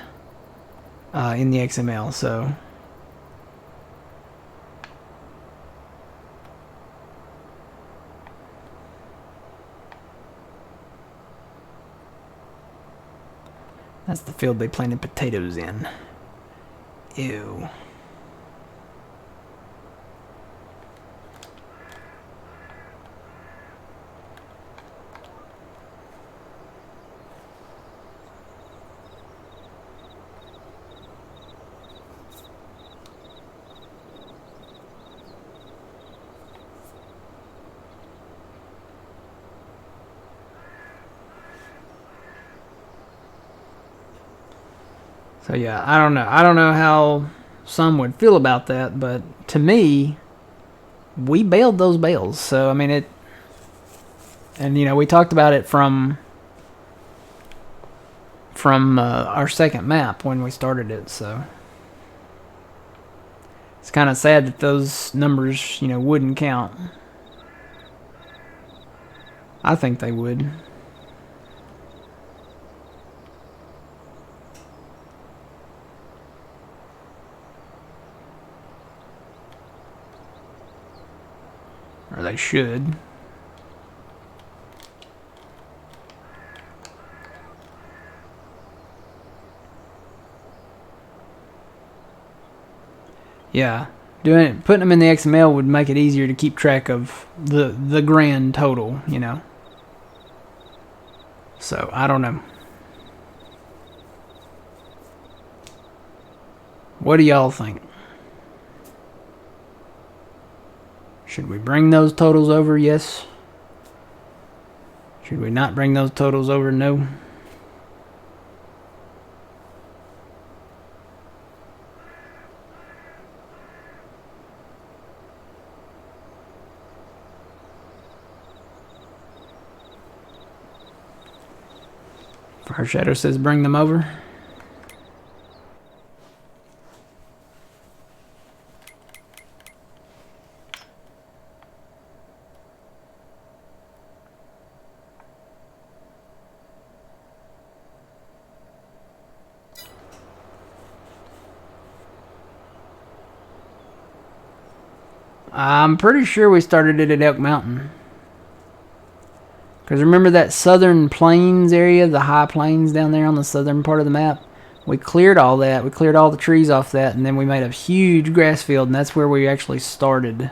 in the XML. So that's the field they planted potatoes in. Ew. So yeah, I don't know. I don't know how some would feel about that, but to me, we baled those bales. So I mean it, and you know we talked about it from our second map when we started it. So it's kind of sad that those numbers, you know, wouldn't count. I think they would. Or they should. Yeah, putting them in the XML would make it easier to keep track of the grand total, you know. So I don't know. What do y'all think? Should we bring those totals over? Yes. Should we not bring those totals over? No. Fire Shadow says bring them over. I'm pretty sure we started it at Elk Mountain. Because remember that southern plains area, the high plains down there on the southern part of the map? We cleared all that. We cleared all the trees off that, and then we made a huge grass field, and that's where we actually started.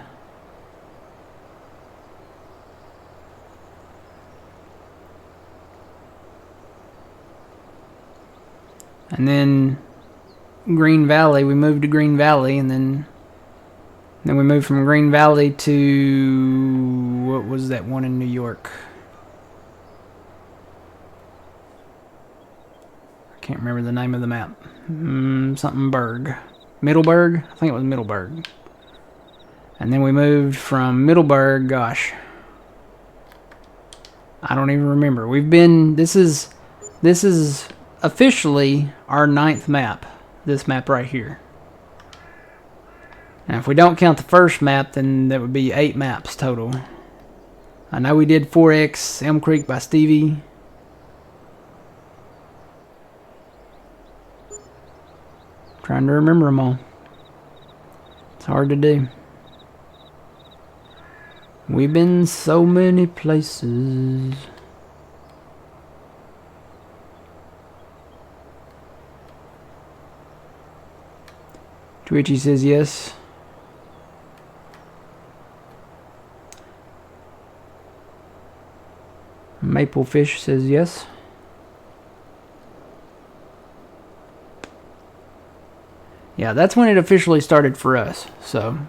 And then Green Valley, we moved to Green Valley, and then we moved from Green Valley to, what was that one in New York? I can't remember the name of the map. Something Berg. Middleburg? I think it was Middleburg. And then we moved from Middleburg, gosh, I don't even remember. This is officially our 9th map. This map right here. And if we don't count the first map, then that would be 8 maps total. I know we did 4X Elm Creek by Stevie. Trying to remember them all. It's hard to do. We've been so many places. Twitchy says yes. Maplefish says yes. Yeah, that's when it officially started for us. So,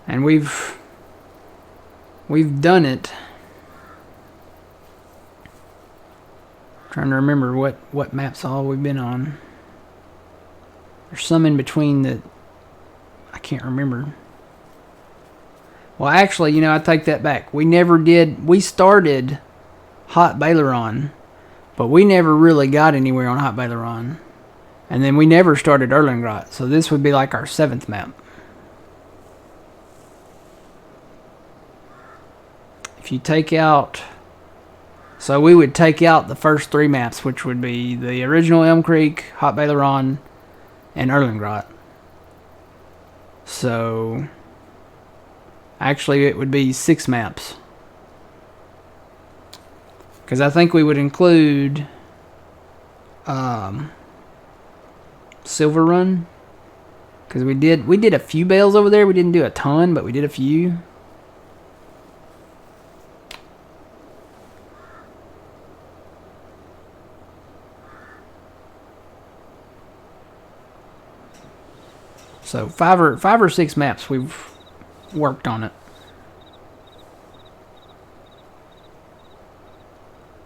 and we've done it Trying to remember what maps all we've been on. There's some in between that I can't remember. Well, actually, you know, I take that back. We never did. We started Hot Baileron, but we never really got anywhere on Hot Baileron. And then we never started Erlengrot, so this would be like our 7th map. If you take out... So we would take out the first 3 maps, which would be the original Elm Creek, Hot Baileron, and Erlengrot. So... Actually, it would be 6 maps. Because I think we would include... Silver Run, because we did a few bales over there. We didn't do a ton, but we did a few. So 5 or 6 maps we've worked on it.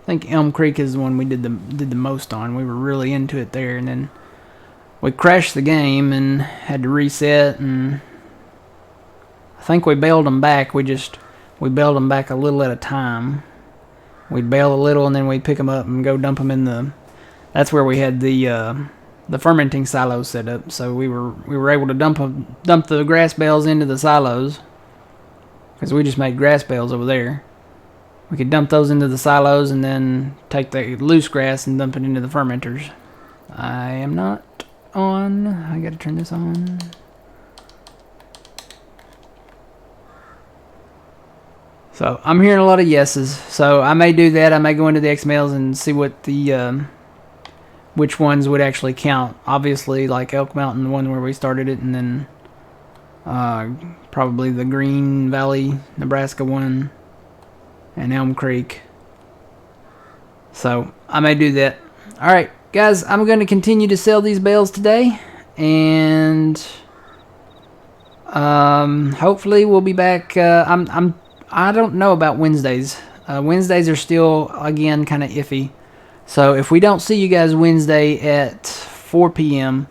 I think Elm Creek is the one we did the most on. We were really into it there, and then we crashed the game and had to reset, and I think we bailed them back. We bailed them back a little at a time. We'd bail a little, and then we'd pick them up and go dump them in the... That's where we had the fermenting silos set up. So we were able to dump the grass bales into the silos, because we just made grass bales over there. We could dump those into the silos and then take the loose grass and dump it into the fermenters. I am not on. I gotta turn this on. So I'm hearing a lot of yeses. So I may do that. I may go into the XMLs and see what the which ones would actually count. Obviously, like Elk Mountain, the one where we started it, and then probably the Green Valley, Nebraska one, and Elm Creek. So I may do that. All right. Guys, I'm going to continue to sell these bales today, and hopefully we'll be back. I don't know about Wednesdays. Wednesdays are still, again, kind of iffy. So if we don't see you guys Wednesday at 4 p.m.,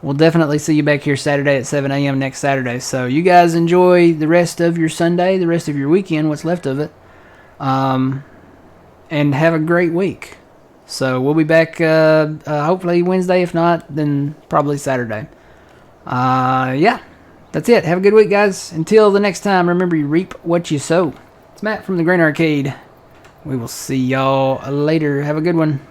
we'll definitely see you back here Saturday at 7 a.m. next Saturday. So you guys enjoy the rest of your Sunday, the rest of your weekend, what's left of it, and have a great week. So we'll be back hopefully Wednesday. If not, then probably Saturday. Yeah, that's it. Have a good week, guys. Until the next time, remember, you reap what you sow. It's Matt from the Grain Arcade. We will see y'all later. Have a good one.